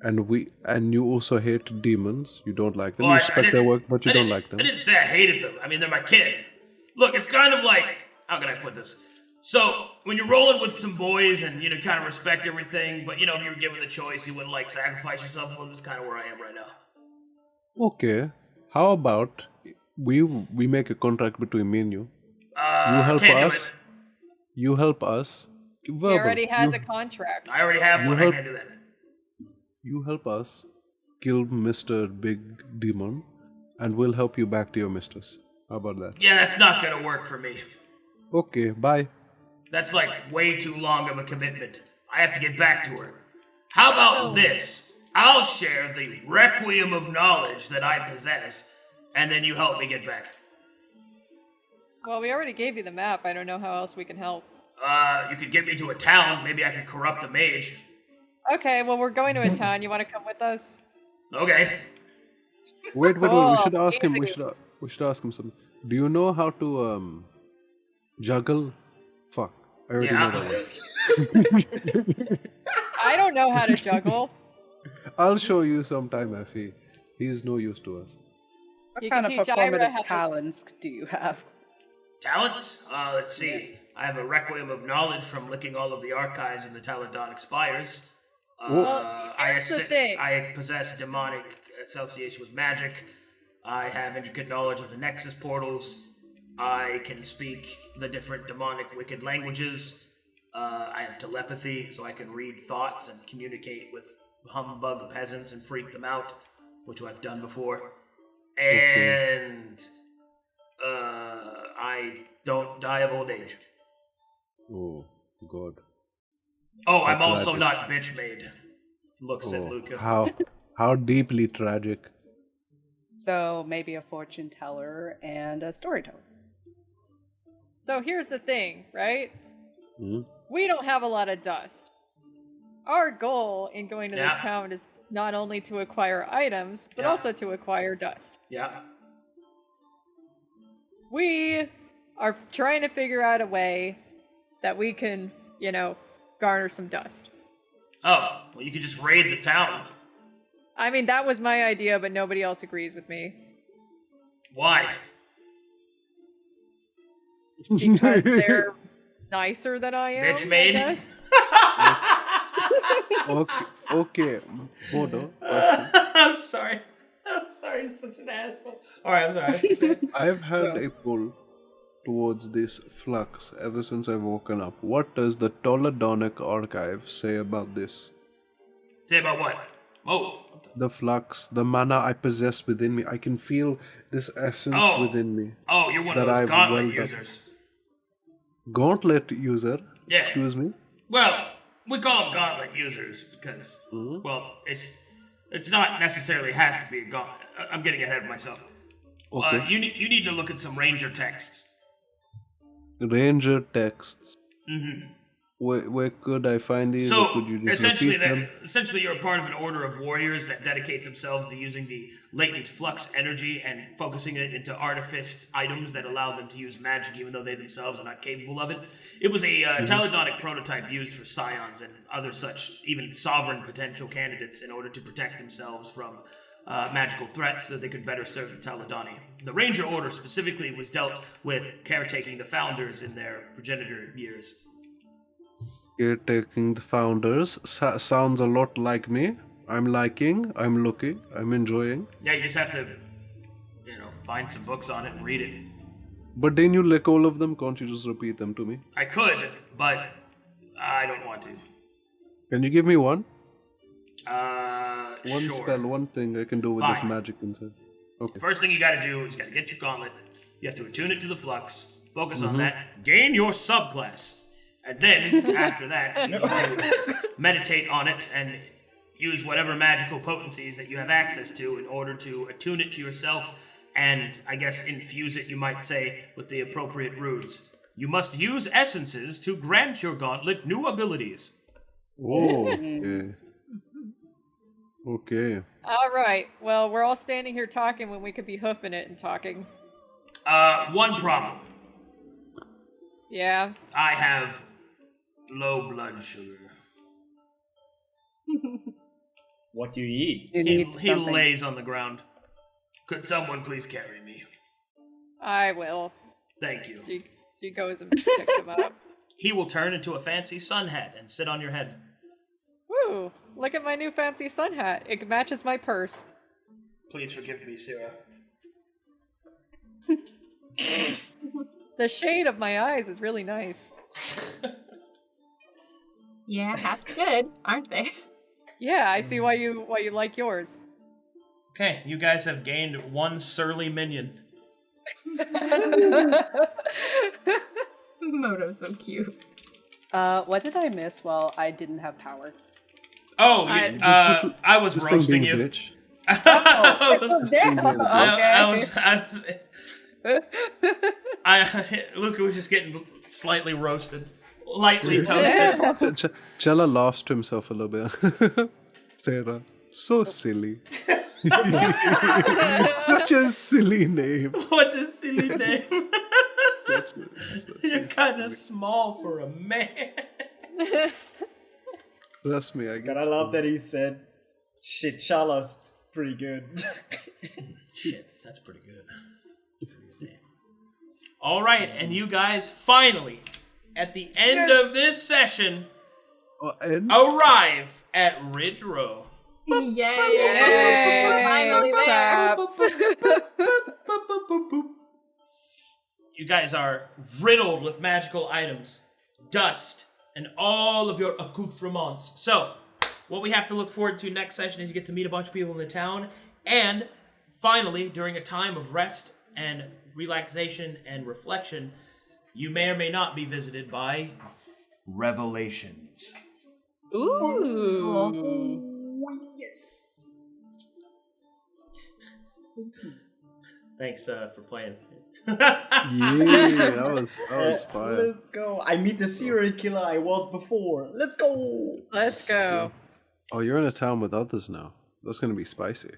and you also hate demons. You don't like them. Well, You I respect their didn't- work, but you I don't didn't- like them. I didn't say I hated them. I mean, they're my kid. Look, it's kind of like, how can I put this? So, when you're rolling with some boys and, kind of respect everything, but, if you were given the choice, you wouldn't, sacrifice yourself for them. That's kind of where I am right now. Okay. How about we make a contract between me and you? You help can't do us. it. You help us. He Verbal. already has you, a contract. I already have You one. help- I can't do that. You help us kill Mr. Big Demon, and we'll help you back to your mistress. How about that? Yeah, that's not going to work for me. Okay, bye. That's way too long of a commitment. I have to get back to her. How about this? I'll share the requiem of knowledge that I possess, and then you help me get back. Well, we already gave you the map. I don't know how else we can help. You could get me to a town. Maybe I could corrupt a mage. Okay, well, we're going to a town. You want to come with us? Okay. Wait. We Oh, should ask him. easy. We should ask him something. Do you know how to juggle? Fuck, I already know that one. I don't know how to juggle. I'll show you sometime, Effie. He's no use to us. What You kind can of teach Irha performative how to- talents do you have? Talents? Let's see. I have a requiem of knowledge from licking all of the archives in the Taladon expires. Well, here's the thing. I possess demonic association with magic. I have intricate knowledge of the Nexus portals. I can speak the different demonic wicked languages. I have telepathy, so I can read thoughts and communicate with humbug peasants and freak them out, which I've done before. And I don't die of old age. Oh God. Oh, I'm That's also tragic. not bitch made. Looks at Oh, Luca. how deeply tragic. So maybe a fortune teller and a storyteller. So here's the thing, right? Hmm? We don't have a lot of dust. Our goal in going to Yeah. this town is not only to acquire items, but Yeah. also to acquire dust. Yeah. We are trying to figure out a way that we can, garner some dust. Oh, well, you could just raid the town. I mean, that was my idea, but nobody else agrees with me. Why? Because they're nicer than I am, Bitch made? I guess. Okay. Modo, question. I'm sorry. He's such an asshole. Alright, I'm sorry. I've had a pull towards this flux ever since I've woken up. What does the Taladonic archive say about this? Say about what? Oh. The flux, the mana I possess within me. I can feel this essence within me. Oh, you're one that of those I've gauntlet welled up. users. Gauntlet user? Yeah. Excuse me? Well, we call them gauntlet users because, well, it's not necessarily has to be a gauntlet. I'm getting ahead of myself. Okay. You need to look at some ranger texts. Ranger texts. Mm-hmm. Where could I find these? So or could you just essentially, repeat them? essentially, you're a part of an order of warriors that dedicate themselves to using the latent flux energy and focusing it into artificed items that allow them to use magic, even though they themselves are not capable of it. It was a Taladonic prototype used for Scions and other such, even sovereign potential candidates, in order to protect themselves from magical threats, so that they could better serve the Taladoni. The Ranger Order specifically was dealt with caretaking the founders in their progenitor years. Caretaking the founders. Sounds a lot like me. I'm liking, I'm looking, I'm enjoying. Yeah, you just have to, find some books on it and read it. But didn't you lick all of them? Can't you just repeat them to me? I could, but I don't want to. Can you give me one? One Sure. spell, one thing I can do with this Fine. magic inside. Okay. First thing you gotta do is you gotta get your gauntlet. You have to attune it to the flux, focus on that, gain your subclass. And then, after that, you need to meditate on it and use whatever magical potencies that you have access to in order to attune it to yourself and, I guess, infuse it, you might say, with the appropriate runes. You must use essences to grant your gauntlet new abilities. Oh, okay. Okay. All right. Well, we're all standing here talking when we could be hoofing it and talking. One problem. Yeah. I have low blood sugar. What do you eat? You need He something. lays on the ground. Could someone please carry me? I will. Thank you. She goes and picks him up. He will turn into a fancy sun hat and sit on your head. Woo! Look at my new fancy sun hat. It matches my purse. Please forgive me, Sarah. The shade of my eyes is really nice. Yeah, hats good, aren't they? Yeah, I see why you like yours. Okay, you guys have gained one surly minion. Moto's so cute. What did I miss while I didn't have power? Oh, I was This thing roasting being a you. bitch. Luca was just getting slightly roasted, lightly toasted. Challa laughs to himself a little bit. Sarah, so silly. Such a silly name. What a silly name! Such You're a kind of small for a man. Trust me, I get God, I love that he said, "Shit, Challa's pretty good." Shit, that's pretty good. All right, and you guys finally, at the end of this session, And arrive at Ridge Row. Yay! We're finally there. You guys are riddled with magical items, dust, and all of your accoutrements. So, what we have to look forward to next session is you get to meet a bunch of people in the town, and finally, during a time of rest and relaxation and reflection, you may or may not be visited by revelations. Ooh. Thanks for playing. yeah, that was fire. Let's go. I meet the serial killer I was before. Let's go. Let's go. Oh, you're in a town with others now. That's gonna be spicy.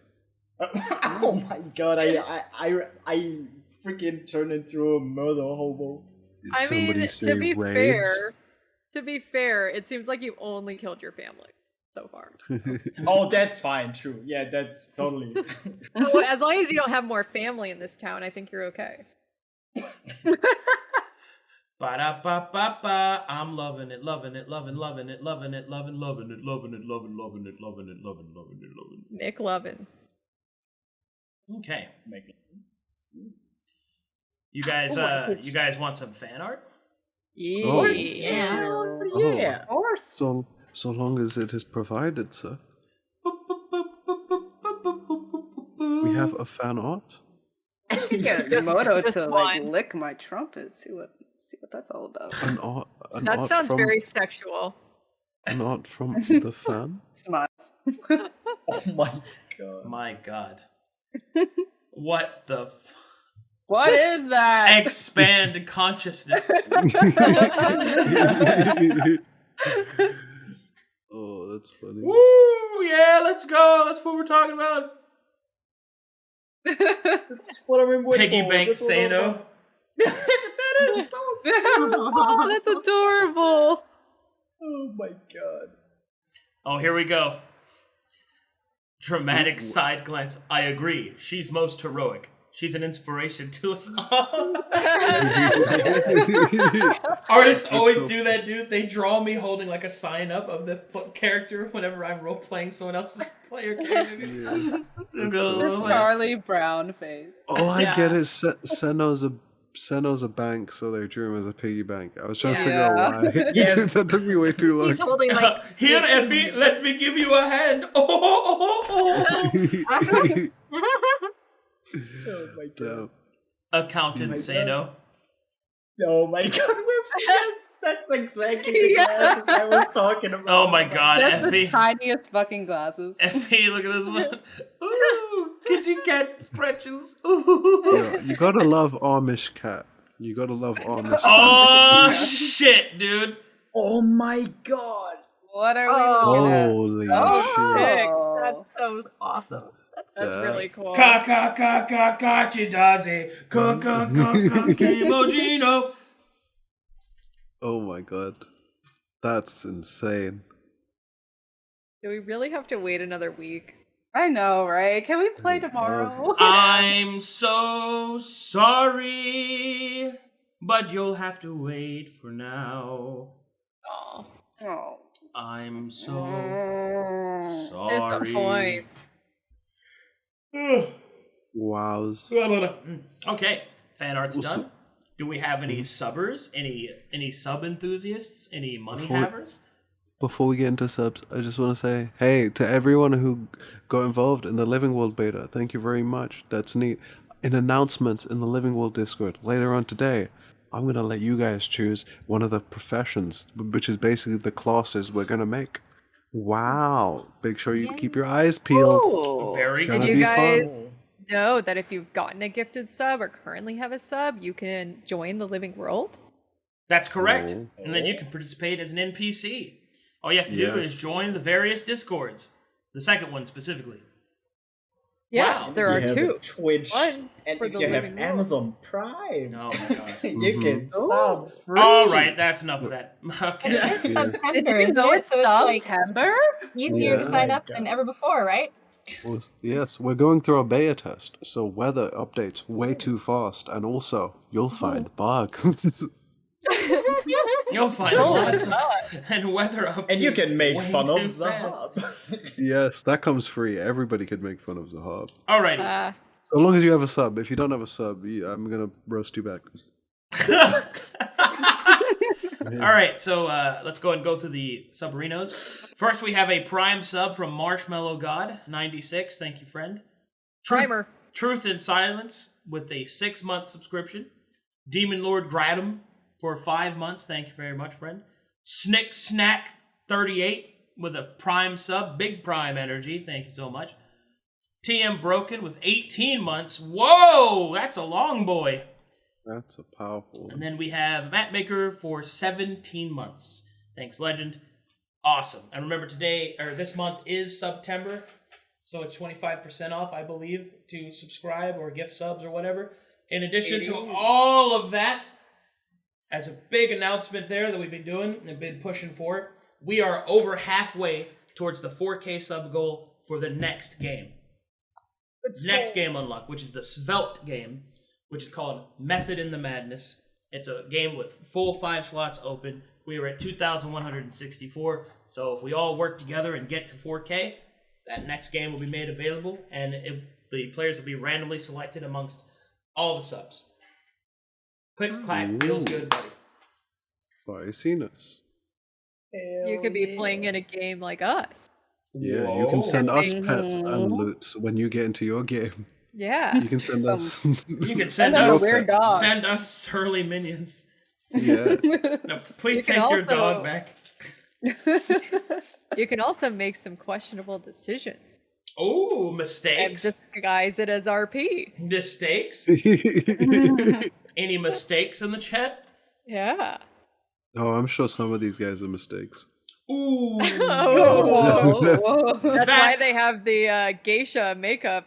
Oh my god! I freaking turned into a murder hobo. Did I mean, somebody say to be raids? fair, it seems like you only killed your family so far. Oh, that's fine. True. Yeah, that's totally. So as long as you don't have more family in this town, I think you're okay. Ba-da-ba-ba-ba. I'm loving it, loving it, loving it, loving it, loving it, loving it, loving it, loving it, loving it, loving it, loving it, loving it. Nick Lovin. Okay. Make it. You guys Oh, you guys want some fan art? Oh. Yeah. Yeah. Of course. So long as it is provided, sir. we have a fan art? Get Moto just to like one. lick my trumpet. See what that's all about. An art. That art sounds from, very sexual. An art from the fan. Smiles. Oh my god. My god. What the What is that? expand consciousness. Oh, that's funny. Woo! Yeah, let's go. That's what we're talking about. That's what I'm waiting Piggy for. bank That's what I'm- Seino. That is so Oh, that's adorable. Oh my god. Oh, here we go. Dramatic side glance. I agree. She's most heroic. She's an inspiration to us all. Artists always so do that, dude. They draw me holding like a sign up of the character whenever I'm role playing someone else's player character. Yeah. They'll That's go, so The "Oh, Charlie Brown face. Oh, I Yeah. get it. Seno's a bank, so they drew him as a piggy bank. I was trying to figure Yeah. out why. Yes. That took me way too long. He's holding like Here, Effie, let me give you a hand. Oh. Oh my god. Accountant Oh my Seino. Oh my god. Yes, that's exactly the Yes. glasses I was talking about. Oh my god, That's the Effie. tiniest fucking glasses. Effie, look at this one. Ooh, kitty cat stretches. Ooh. Yeah, you gotta love Amish cat. You gotta love Amish Oh cat. shit, dude. Oh my god. What are we Oh. looking at? Holy Oh, shit. sick. that's so awesome. That's really cool. Ka ka ka ka ka chidazi. Ka ka ka ka kimojino. Oh my god. That's insane. Do we really have to wait another week? I know, right? Can we play tomorrow? I'm so sorry, but you'll have to wait for now. Oh, Oh. I'm so Mm. sorry. disappoints. Wows. Okay, fan art's Well, so- done. Do we have any subbers? Any sub enthusiasts? Any money Before- havers? Before we get into subs, I just want to say, hey, to everyone who got involved in the Living World beta, thank you very much. That's neat. In announcements in the Living World Discord later on today, I'm going to let you guys choose one of the professions, which is basically the classes we're going to make. Wow. Make sure you keep your eyes peeled. Oh. Very Gonna Did good. you be fun. guys know that if you've gotten a gifted sub or currently have a sub, you can join the Living World? That's correct. Oh. And then you can participate as an NPC. All you have to do Yes. is join the various Discords. The second one specifically. Yes, Wow. there You are have two. Twitch, One and for if the you have Living World. Amazon Prime, Oh my god. you can Oh. sub free. All right, that's enough of that. Okay. It's Yeah. September, Did you isn't know it? it's So it's like September? easier Yeah. to sign Oh my up than God. ever before, right? Well, yes, we're going through a beta test, so weather updates way too fast, and also you'll find bugs. You'll find Oh, lots my of and weather updates. And you can make way fun of too fast. Zahaab. Yes, that comes free. Everybody can make fun of Zahaab. Alrighty. So long as you have a sub. If you don't have a sub, I'm gonna roast you back. All right, so let's go and go through the subarinos. First, we have a prime sub from Marshmallow God 96. Thank you, friend. Primer. Truth in Silence with a 6-month subscription. Demon Lord Gradum for 5 months. Thank you very much, friend. Snick Snack 38 with a prime sub. Big prime energy. Thank you so much. TM Broken with 18 months. Whoa, that's a long boy. That's a powerful And one. then we have Matt Maker for 17 months. Thanks, Legend. Awesome. And remember, this month is September, so it's 25% off, I believe, to subscribe or gift subs or whatever. In addition to all of that, as a big announcement there that we've been doing and been pushing for, we are over halfway towards the 4K sub goal for the next game. Next game unlock, which is the Svelte game, which is called Method in the Madness. It's a game with full 5 slots open. We are at 2,164, so if we all work together and get to 4K, that next game will be made available, and the players will be randomly selected amongst all the subs. Click, clack, feels good, buddy. Spiciness. You could be playing in a game like us. Yeah, you can send us pets and Mhm. loot when you get into your game. Yeah. You can send us. You can Send send us us a weird dog. send us surly minions. Yeah. No, please You can take your also- dog back. You can also make some questionable decisions Oh, and mistakes. disguise it as RP. Mistakes? Any mistakes in the chat? Yeah. Oh, I'm sure some of these guys are mistakes. Ooh. Oh. Whoa. That's why they That's- have the geisha makeup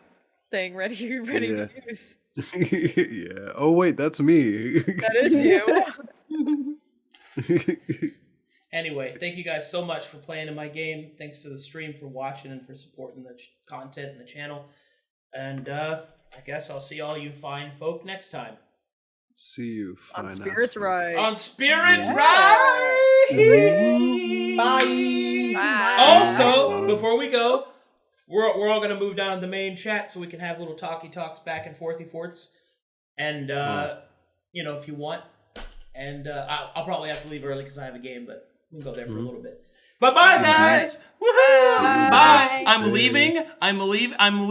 thing ready Yeah. to use. Yeah. Oh wait, that's me. That is you. Anyway, thank you guys so much for playing in my game. Thanks to the stream for watching and for supporting the content and the channel. And I guess I'll see all you fine folk next time. See you. On fine Spirits ass. Rise. On Spirits Yeah. Rise! Bye. Bye. Also, before we go, we're all gonna move down to the main chat so we can have little talky talks back and forthy forths. And if you want. And I'll probably have to leave early because I have a game, but we can go there for a little bit. But bye, guys! Woohoo! Bye. Bye! I'm leaving.